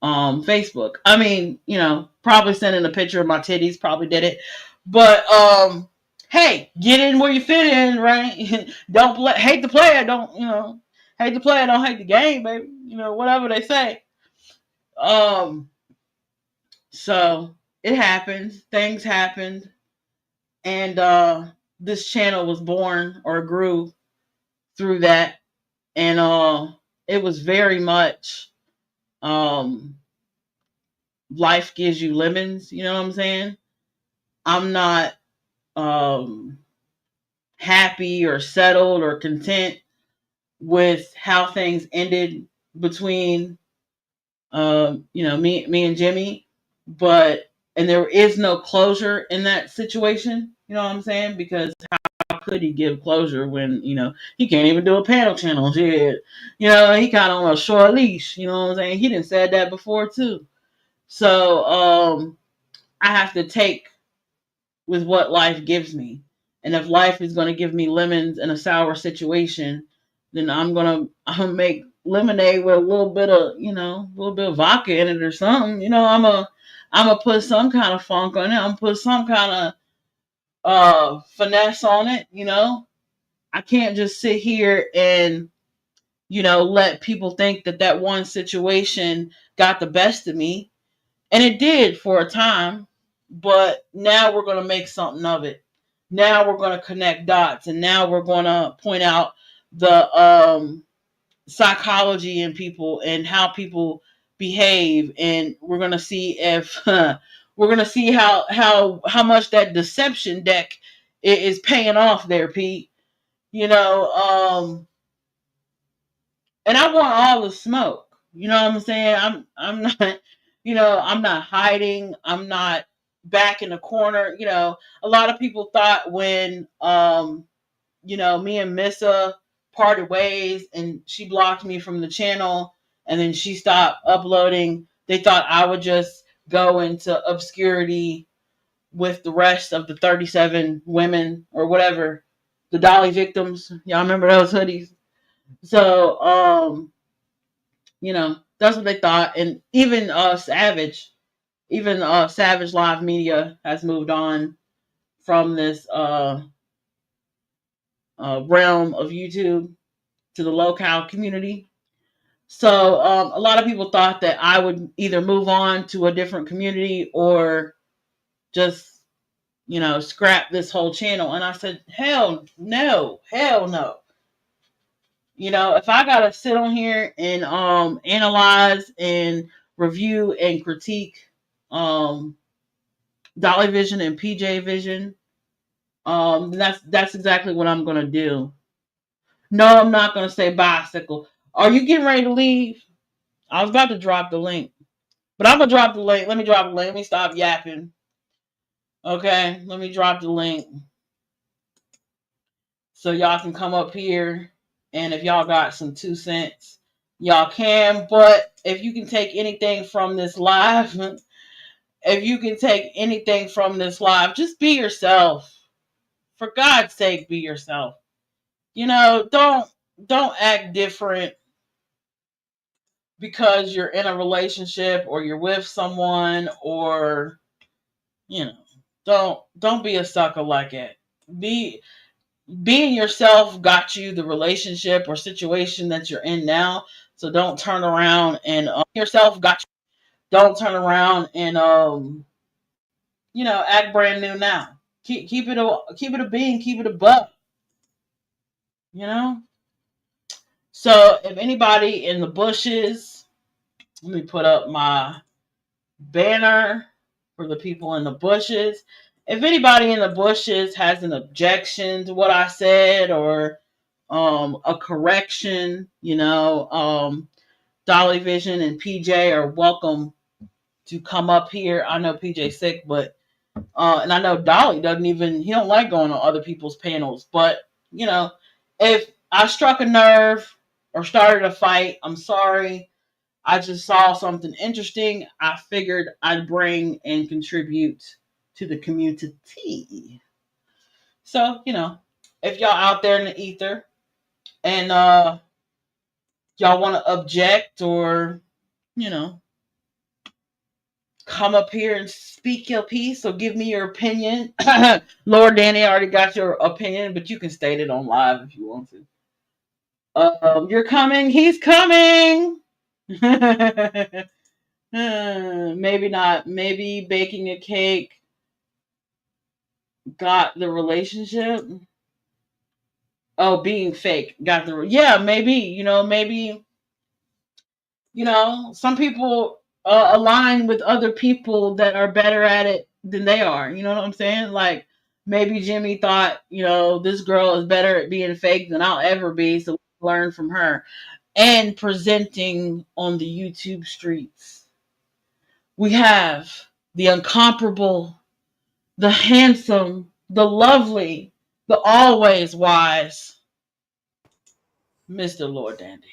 Facebook. I mean, probably sending a picture of my titties probably did it, but hey, get in where you fit in, right? Don't hate the player, don't hate the player, don't hate the game, baby. Whatever they say. So it happens. Things happened. And this channel was born or grew through that. And it was very much life gives you lemons, you know what I'm saying? I'm not happy or settled or content with how things ended between me and Jimmy, and there is no closure in that situation, you know what I'm saying? Because how could he give closure when, he can't even do a panel channel shit. He kind of on a short leash, you know what I'm saying? He done said that before too. So I have to take with what life gives me. And if life is going to give me lemons in a sour situation, then I'm gonna make lemonade with a little bit of vodka in it or something. I'm gonna put some kind of funk on it. I'm gonna put some kind of finesse on it. I can't just sit here and let people think that one situation got the best of me, and it did for a time. But now we're gonna make something of it. Now we're gonna connect dots, and now we're gonna point out the psychology in people and how people behave, and we're gonna see if we're gonna see how much that deception deck is paying off there, Pete. And I want all the smoke. You know what I'm saying? I'm not, I'm not hiding. I'm not back in the corner. A lot of people thought when me and Missa parted ways and she blocked me from the channel and then she stopped uploading, they thought I would just go into obscurity with the rest of the 37 women or whatever, the Dolly victims. Y'all remember those hoodies? So, that's what they thought. And even Savage Live Media has moved on from this realm of YouTube to the local community. So a lot of people thought that I would either move on to a different community or just, scrap this whole channel. And I said, hell no, hell no. If I gotta sit on here and analyze and review and critique Dolly Vision and PJ Vision, that's exactly what I'm gonna do. No, I'm not gonna say bicycle. Are you getting ready to leave? I was about to drop the link. But I'm gonna drop the link. Let me drop the link. Let me stop yapping. Okay, let me drop the link. So y'all can come up here. And if y'all got some 2 cents, y'all can. But if you can take anything from this live, just be yourself. For God's sake, be yourself. Don't act different because you're in a relationship or you're with someone, or don't be a sucker like it. Being yourself got you the relationship or situation that you're in now. So don't turn around and yourself got you. Don't turn around and act brand new now. Keep it a being, keep it a buck. So if anybody in the bushes, let me put up my banner for the people in the bushes. If anybody in the bushes has an objection to what I said or a correction, Dolly Vision and PJ are welcome to come up here. I know PJ's sick, but and I know Dolly he don't like going on other people's panels. But if I struck a nerve or started a fight, I'm sorry. I just saw something interesting. I figured I'd bring and contribute to the community. So, if y'all out there in the ether and y'all want to object or, come up here and speak your piece or give me your opinion. Lord Danny, I already got your opinion, but you can state it on live if you want to. You're coming. He's coming. Maybe not. Maybe baking a cake got the relationship. Oh, being fake got the. Yeah, maybe. Maybe. Some people align with other people that are better at it than they are. You know what I'm saying? Like maybe Jimmy thought, this girl is better at being fake than I'll ever be, so learn from her. And presenting on the YouTube streets, we have the incomparable, the handsome, the lovely, the always wise Mr. Lord Dandy.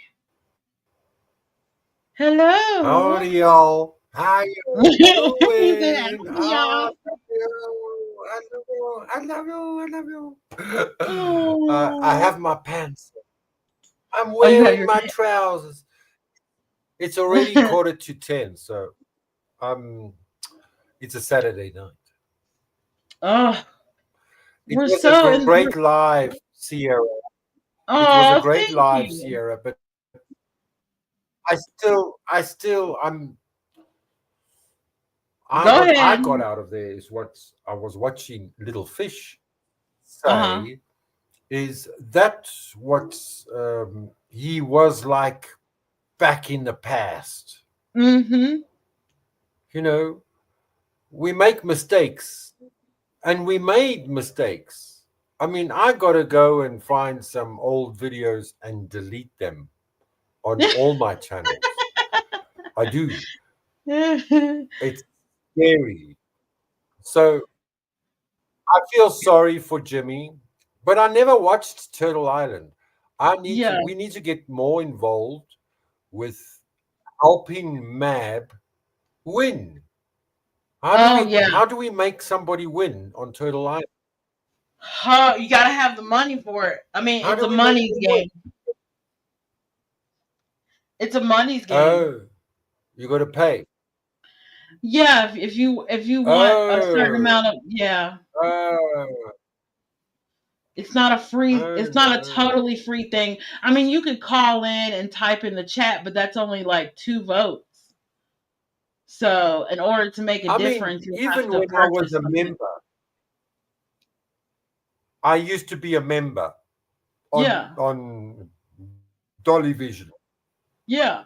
Hello. Howdy, y'all. How you doing? Y'all. I love you. I have my pants. I'm wearing my trousers. It's already 9:45, so it's a Saturday night. Oh, it was a great live, Sierra. It was a great live, Sierra, but what I got out of there is what I was watching Little Fish say is that what he was like back in the past. Mm-hmm. We make mistakes, and we made mistakes. I mean, I got to go and find some old videos and delete them on all my channels. I do. It's scary. So I feel sorry for Jimmy, but I never watched Turtle Island. We need to get more involved with helping Mab win. How do we make somebody win on Turtle Island? You got to have the money for it. I mean, How it's do a we make money's them game. win? It's a money's game. Oh, you got to pay. Yeah, if you want a certain amount of it's not a free, it's not a totally free thing. I mean, you could call in and type in the chat, but that's only like 2 votes. So, in order to make a difference, you have even to when I was purchase a something. member, I used to be a member on Dolly Vision. Yeah.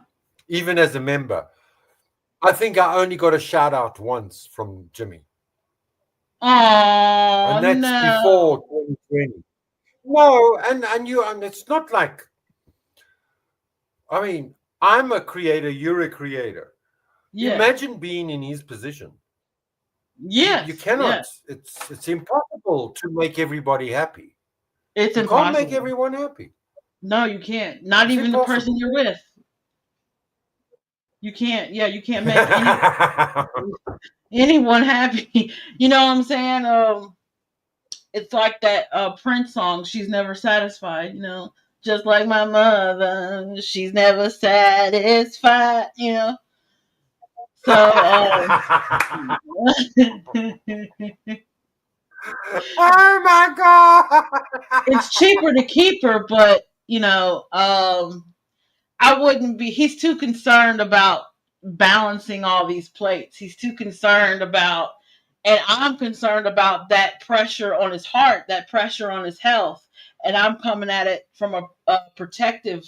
Even as a member. I think I only got a shout out once from Jimmy. Oh, and that's before 2020. No, and it's not like, I mean, I'm a creator, you're a creator. Yeah. Imagine being in his position. Yes. You cannot. Yes. It's impossible to make everybody happy. It's you impossible. Can't make everyone happy. No, you can't. Not It's even impossible. the person you're with. You can't. Yeah, you can't make anyone happy. You know what I'm saying? It's like that Prince song, "She's Never Satisfied," you know. Just like my mother, she's never satisfied, you know. So oh my God. It's cheaper to keep her, but you know, I wouldn't be. He's too concerned about balancing all these plates. He's too concerned about, and I'm concerned about that pressure on his heart, that pressure on his health. And I'm coming at it from a protective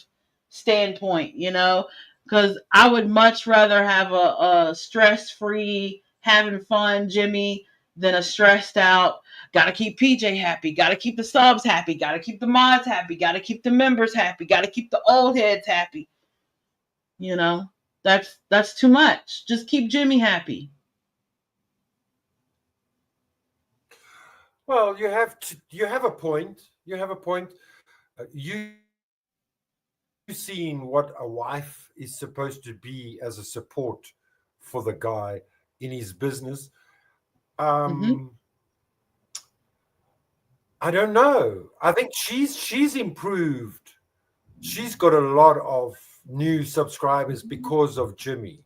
standpoint, you know, because I would much rather have a stress-free, having fun Jimmy than a stressed out. Got to keep PJ happy. Got to keep the subs happy. Got to keep the mods happy. Got to keep the members happy. Got to keep the old heads happy. You know, that's too much. Just keep Jimmy happy. Well, you have a point. You have a point. You've seen what a wife is supposed to be as a support for the guy in his business. I don't know. I think she's improved. She's got a lot of new subscribers because of Jimmy.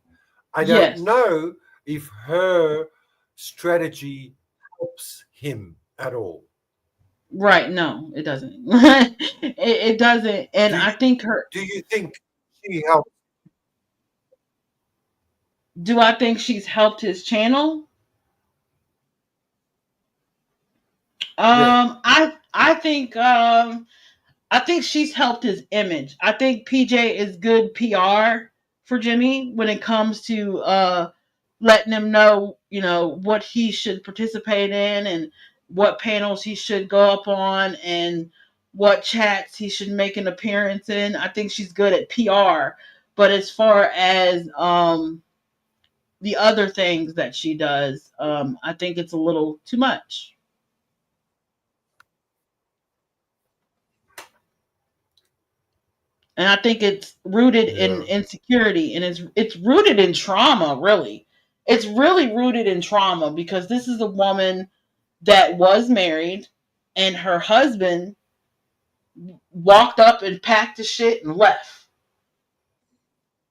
I don't know if her strategy helps him at all. Right. No, it doesn't. it doesn't. And I think her. Do you think she helped? Do I think she's helped his channel? I think she's helped his image. I think PJ is good PR for Jimmy when it comes to letting him know, you know, what he should participate in and what panels he should go up on and what chats he should make an appearance in. I think she's good at PR. But as far as the other things that she does, I think it's a little too much. And I think it's rooted in insecurity, and it's rooted in trauma, really. It's really rooted in trauma because this is a woman that was married and her husband walked up and packed his shit and left.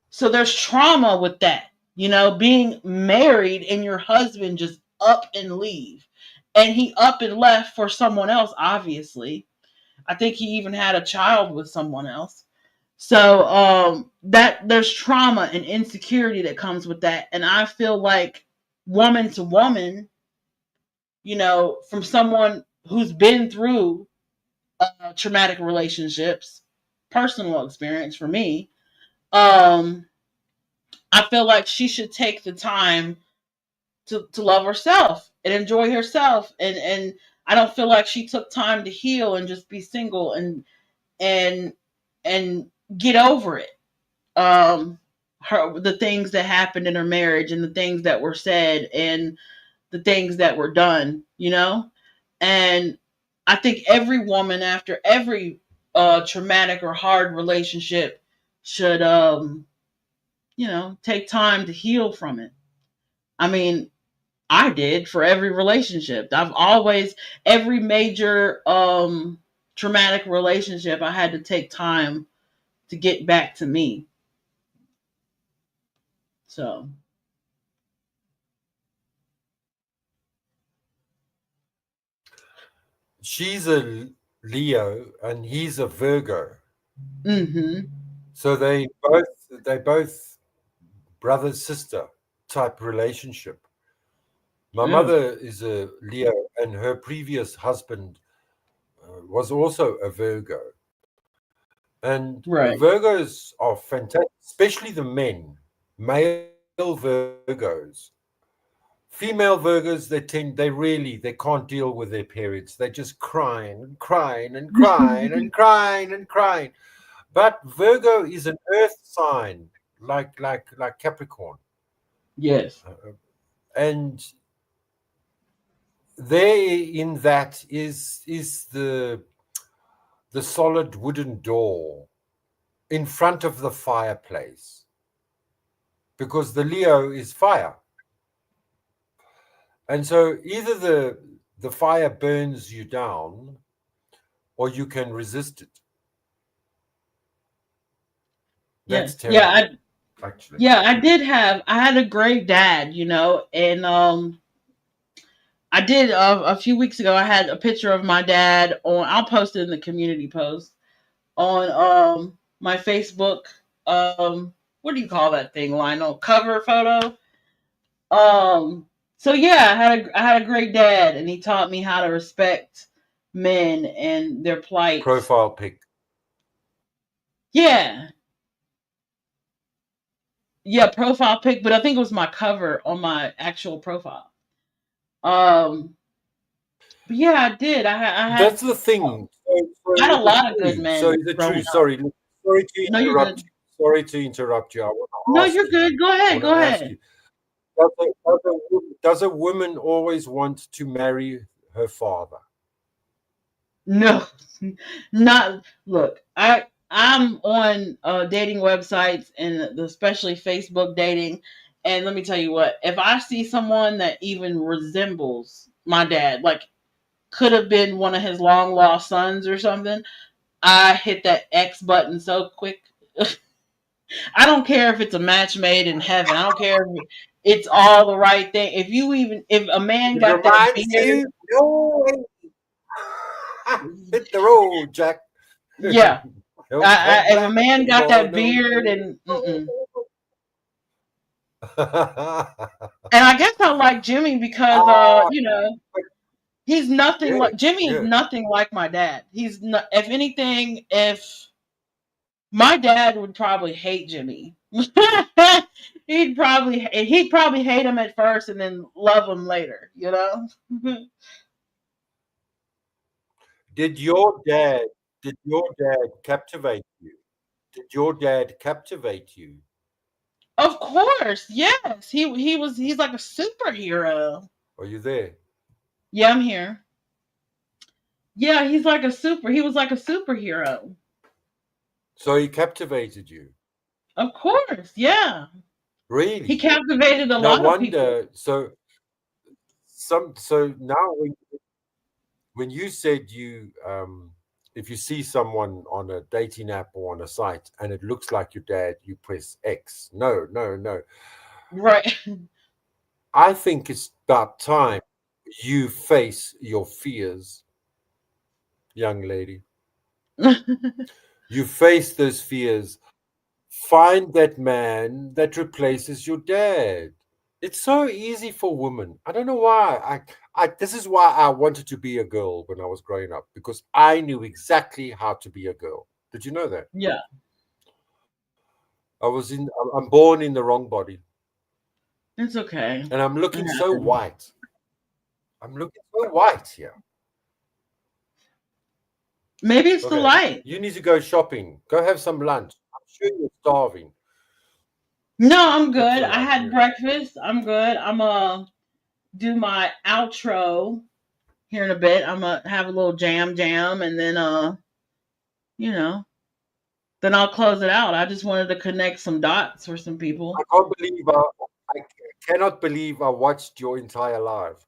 So there's trauma with that, you know, being married and your husband just up and leave. And he up and left for someone else, obviously. I think he even had a child with someone else. So that there's trauma and insecurity that comes with that. And I feel like woman to woman, you know, from someone who's been through traumatic relationships, personal experience for me, I feel like she should take the time to love herself and enjoy herself. And I don't feel like she took time to heal and just be single and get over it. The things that happened in her marriage and the things that were said and the things that were done, you know? And I think every woman after every traumatic or hard relationship should you know, take time to heal from it. I mean, I did for every relationship. I've always, every major traumatic relationship, I had to take time to get back to me. So she's a Leo and he's a Virgo. Mm-hmm. So they both brother sister type relationship. My mother is a Leo, and her previous husband was also a Virgo. And Virgos are fantastic, especially the men, male Virgos. Female Virgos, they can't deal with their periods. They just crying and crying and crying and crying and crying. But Virgo is an earth sign, like Capricorn. Yes. And there in that is the solid wooden door in front of the fireplace, because the Leo is fire. And so either the fire burns you down or you can resist it. That's terrible. Actually. I had a great dad, you know, and I did a few weeks ago. I had a picture of my dad on. I'll post it in the community post on my Facebook. What do you call that thing, Lionel? Cover photo. So yeah, I had a great dad, and he taught me how to respect men and their plight. Profile pic. Yeah. Yeah, profile pic, but I think it was my cover on my actual profile. But yeah, I did. I had. That's the thing. I had a lot of good men. So the truth. Sorry to interrupt you. Sorry to interrupt you. I want to No, ask you're good. Go ahead. Go ahead. Does a woman always want to marry her father? No, not. Look, I'm on dating websites and especially Facebook dating, and let me tell you what: if I see someone that even resembles my dad, like could have been one of his long lost sons or something, I hit that X button so quick. I don't care if it's a match made in heaven. I don't care if it's all the right thing. If a man got that beard, hit the road, Jack. Yeah. If a man got that beard and and I guess I like Jimmy because you know, he's nothing like Jimmy is nothing like my dad. He's not, if anything, if my dad would probably hate Jimmy. he'd probably hate him at first and then love him later, you know? Did your dad captivate you? Did your dad captivate you? Of course, yes. He's like a superhero. Are you there? Yeah, I'm here. Yeah, he was like a superhero. So he captivated you? Of course, yeah. Really? He captivated a lot of people. So now when you said you if you see someone on a dating app or on a site and it looks like your dad, you press X. No. Right. I think it's about time you face your fears, young lady. You face those fears. Find that man that replaces your dad. It's so easy for women. I don't know why. This is why I wanted to be a girl when I was growing up, because I knew exactly how to be a girl. Did you know that? Yeah. I'm born in the wrong body. It's okay. And I'm looking so white. I'm looking so white here. Maybe it's the light. You need to go shopping. Go have some lunch. I'm sure you're starving. No, I'm good. I had breakfast. I'm good. I'm gonna do my outro here in a bit. I'm gonna have a little jam, and then you know, then I'll close it out. I just wanted to connect some dots for some people. I can't believe cannot believe I watched your entire live.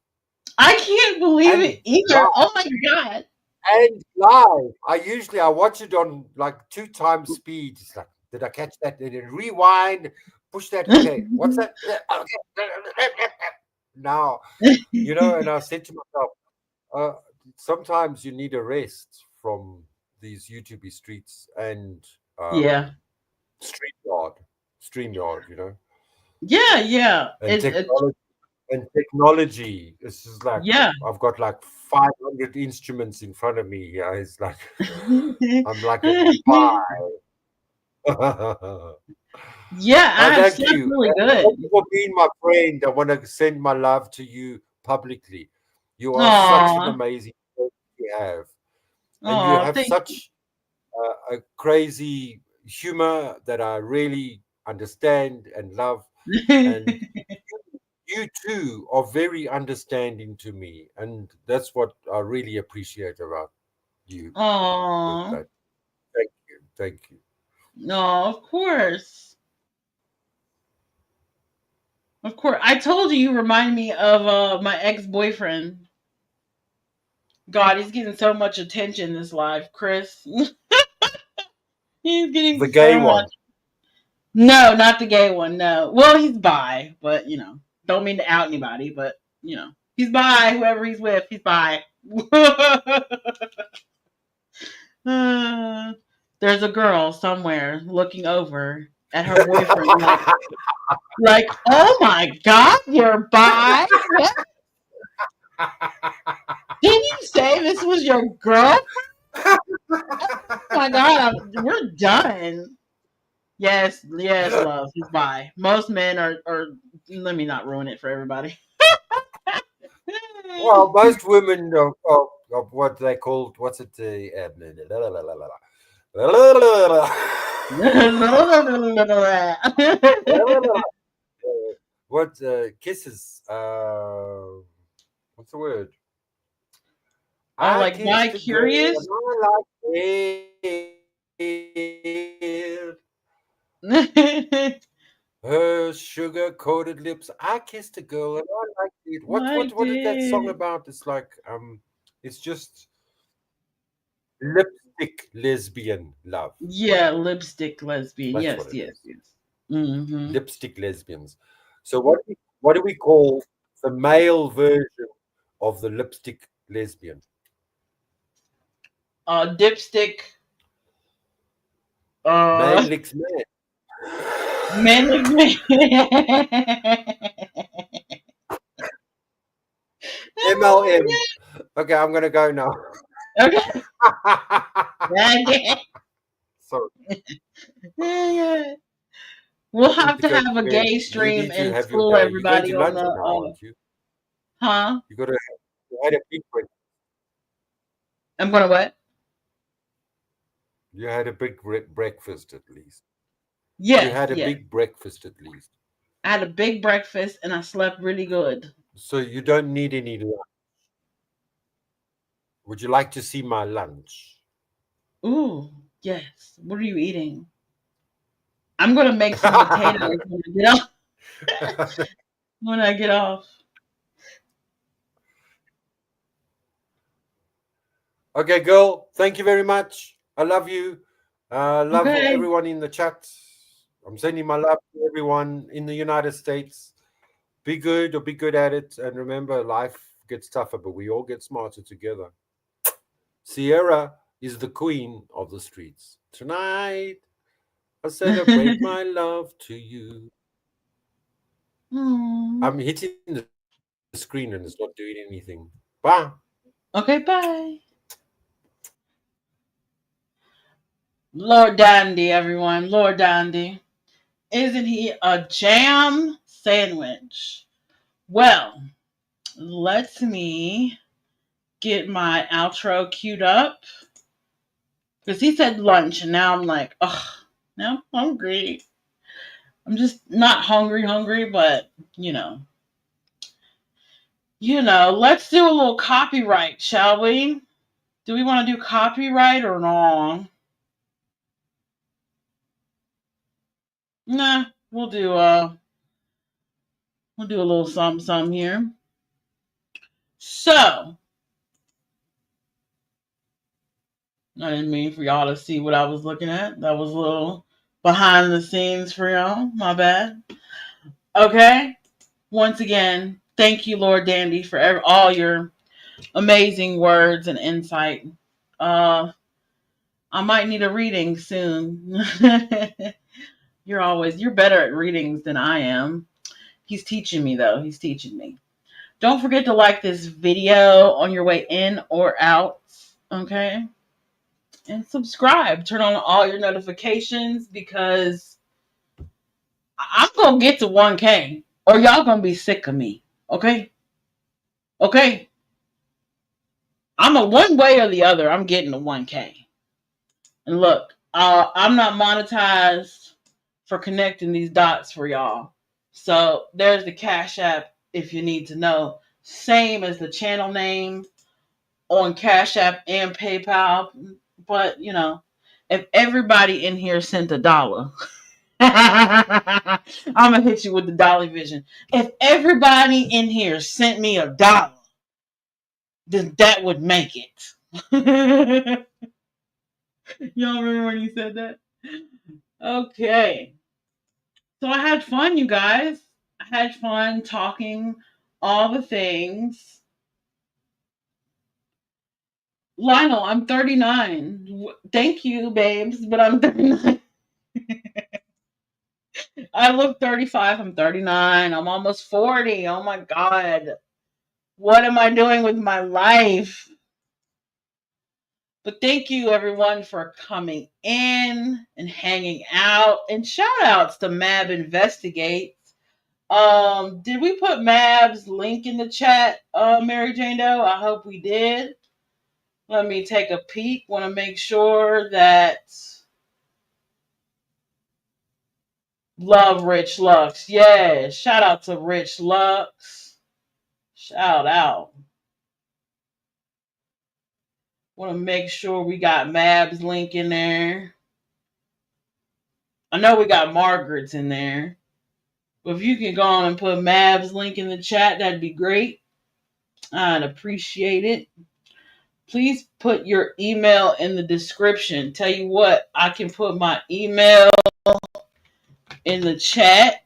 I can't believe And it either. live. Oh my god. And live. I watch it on like 2 times speed. It's like, did I catch that? Did it rewind? Push that. Okay. What's that? Okay. Now, and I said to myself, sometimes you need a rest from these YouTube streets and Yeah. StreamYard, Yeah. and technology. It's just like Yeah. I've got like 500 instruments in front of me here. It's like I'm like a spy. Yeah, I Thank slept you. really And good. thank you for being my friend. I want to send my love to you publicly. You are such an Aw. amazing person you have. And you Aw, have thank you. such a crazy humor that I really understand and love. And you too are very understanding to me. And that's what I really appreciate about you. With Aw. that. Thank you. Thank you. No, of course. Of course. I told you remind me of my ex-boyfriend. God, he's getting so much attention this live, Chris. He's getting The gay so much. one. No, not the gay one. No. Well, he's bi, but don't mean to out anybody, but he's bi. Whoever he's with, he's bi. There's a girl somewhere looking over at her boyfriend, like, oh my God, you're bi. What? Did you say this was your girl? Oh my God, we're done. Yes, love. He's bi. Most men are. Let me not ruin it for everybody. Well, most women of what they call, what's it? What kisses? What's the word? Oh, I like bi kissed a girl curious? and I like it. Her sugar-coated lips. I kissed a girl and I liked it. What is that song about? It's like it's just lipstick lesbian love. Yeah, lipstick lesbian. That's Yes, what it yes, is. yes. Mm-hmm. Lipstick lesbians. So what do we call the male version of the lipstick lesbian? Dipstick. Man licks man. Man licks man. MLM. Okay, I'm gonna go now. Okay. Sorry. Yeah. We'll I need have to to go have to a bed. gay You stream need to and have your school day. You're going everybody to on lunch the. now, aren't you? Huh? You had a big breakfast. I'm gonna what? You had a big breakfast at least. You Yes, had a yes. big breakfast at least. I had a big breakfast and I slept really good. So you don't need any lunch. Would you like to see my lunch? Ooh, yes. What are you eating? I'm gonna make some potatoes when I get off. When I get off. Okay, girl. Thank you very much. I love you. Love Okay. everyone in the chat. I'm sending my love to everyone in the United States. Be good or be good at it. And remember, life gets tougher, but we all get smarter together. Sierra is the queen of the streets. Tonight, I celebrate my love to you. I'm hitting the screen and it's not doing anything. Bye. Okay, bye. Lord Dandy, everyone. Lord Dandy. Isn't he a jam sandwich? Well, let me get my outro queued up. Because he said lunch, and now I'm like, ugh, now I'm hungry. I'm just not hungry, but let's do a little copyright, shall we? Do we want to do copyright or no? Nah, we'll do We'll do a little something here. So, I didn't mean for y'all to see what I was looking at. That was a little behind the scenes for y'all. My bad. Okay. Once again, thank you, Lord Dandy, for all your amazing words and insight. I might need a reading soon. You're better at readings than I am. He's teaching me, though. He's teaching me. Don't forget to like this video on your way in or out. Okay. And subscribe. Turn on all your notifications because I'm going to get to 1K or y'all going to be sick of me. Okay? Okay? I'm a one way or the other. I'm getting to 1K. And look, I'm not monetized for connecting these dots for y'all. So there's the Cash App if you need to know. Same as the channel name on Cash App and PayPal. But, you know, if everybody in here sent $1, I'm going to hit you with the Dolly vision. If everybody in here sent me $1, then that would make it. Y'all remember when you said that? Okay. So I had fun, you guys. I had fun talking all the things. Lionel, I'm 39. Thank you, babes, but I'm 39. I look 35. I'm 39. I'm almost 40. Oh my God. What am I doing with my life? But thank you, everyone, for coming in and hanging out. And shout outs to Mab Investigates. Did we put Mab's link in the chat, Mary Jane Doe? I hope we did. Let me take a peek. Want to make sure that love Rich Lux. Yeah, shout out to Rich Lux. Shout out. Want to make sure we got Mab's link in there. I know we got Margaret's in there. But if you can go on and put Mab's link in the chat, that'd be great. I'd appreciate it. Please put your email in the description. Tell you what, I can put my email in the chat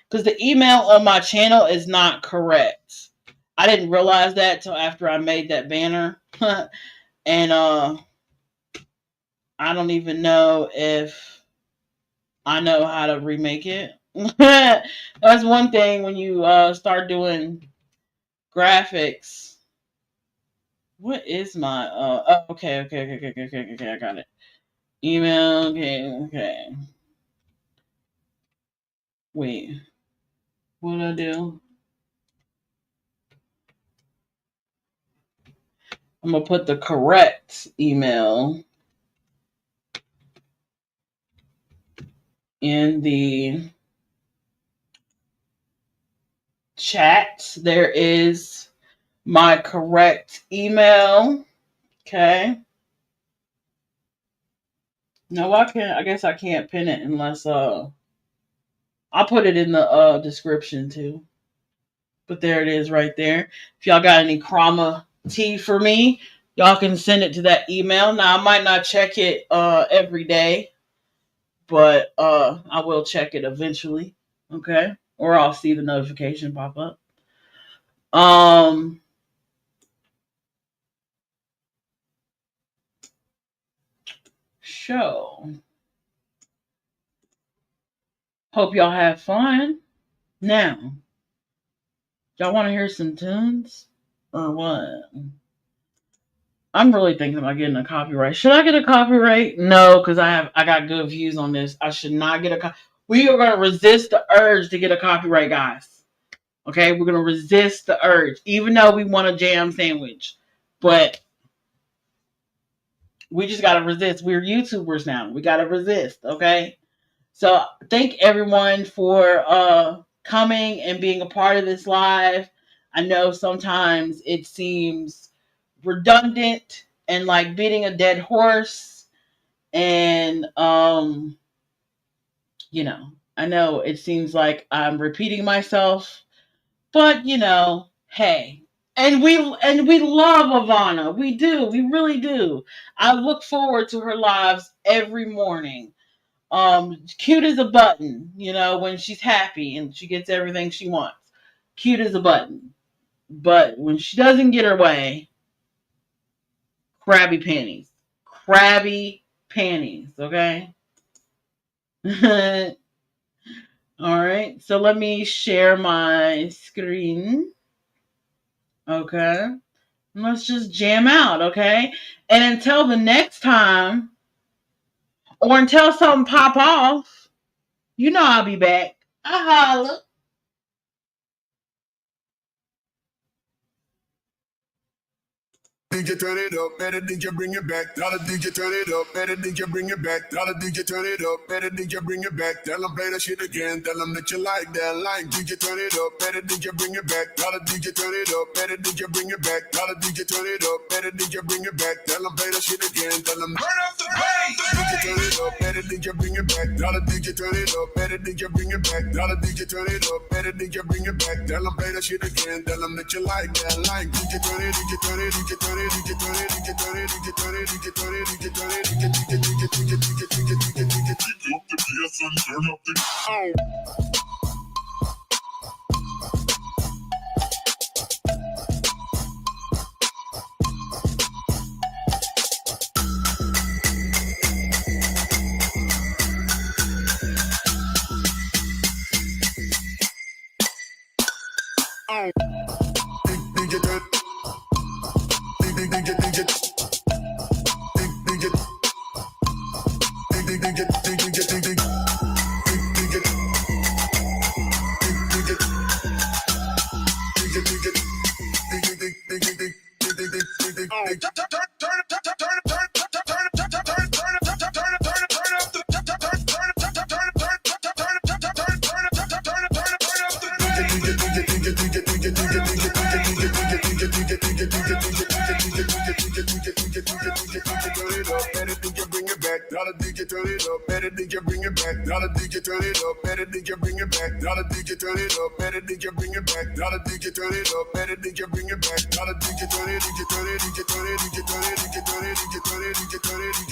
because the email on my channel is not correct. I didn't realize that till after I made that banner. And I don't even know if I know how to remake it. That's one thing when you start doing graphics. What is my okay, I got it. Email, okay. Wait. What did I do? I'm gonna put the correct email in the chat. There is my correct email. Okay. No, I can't. I guess I can't pin it unless I'll put it in the description too. But there it is right there. If y'all got any crama tea for me, y'all can send it to that email. Now I might not check it every day, but I will check it eventually. Okay. Or I'll see the notification pop up. Show. Hope y'all have fun. Now, y'all want to hear some tunes or what? I'm really thinking about getting a copyright. Should I get a copyright? No, because I got good views on this. I should not get a We are going to resist the urge to get a copyright, guys. Okay, we're going to resist the urge, even though we want a jam sandwich. But we just got to resist. We're YouTubers now. We got to resist, okay? So thank everyone for coming and being a part of this live. I know sometimes it seems redundant and like beating a dead horse. And, you know, I know it seems like I'm repeating myself, but hey. And we love Ivana. We do. We really do. I look forward to her lives every morning. Cute as a button, when she's happy and she gets everything she wants. Cute as a button. But when she doesn't get her way, crabby panties. Crabby panties, okay? All right, so let me share my screen. Okay. Let's just jam out, okay? And until the next time, or until something pop off, I'll be back. I holla. DJ turn it up, better DJ bring it back. Tell the DJ turn it up, better DJ bring it back. Tell the DJ turn it up, better DJ bring it back. Tell them play that shit again, tell them that you like that line. DJ turn it up, better DJ bring it back. Tell the DJ turn it up, better DJ bring it back. Tell the DJ turn it up, better DJ bring it back. Tell them play that shit again, tell them turn up the bass. DJ turn it up, better DJ bring it back. Tell the DJ turn it up, better DJ bring it back. Tell the DJ turn it up, better DJ bring it back. Tell them play that shit again, tell them that you like that line. DJ turn it, DJ turn it, DJ turn it. DJ turn it up, better DJ bring it back. Dolly DJ turn it up, better DJ bring it back. Dolly DJ turn it up, better DJ bring it back. Dolly DJ turn it up, better DJ bring it back. Dolly DJ turn it, DJ turn it, DJ turn it, DJ turn it, DJ turn it, DJ turn it, DJ turn it, DJ turn it.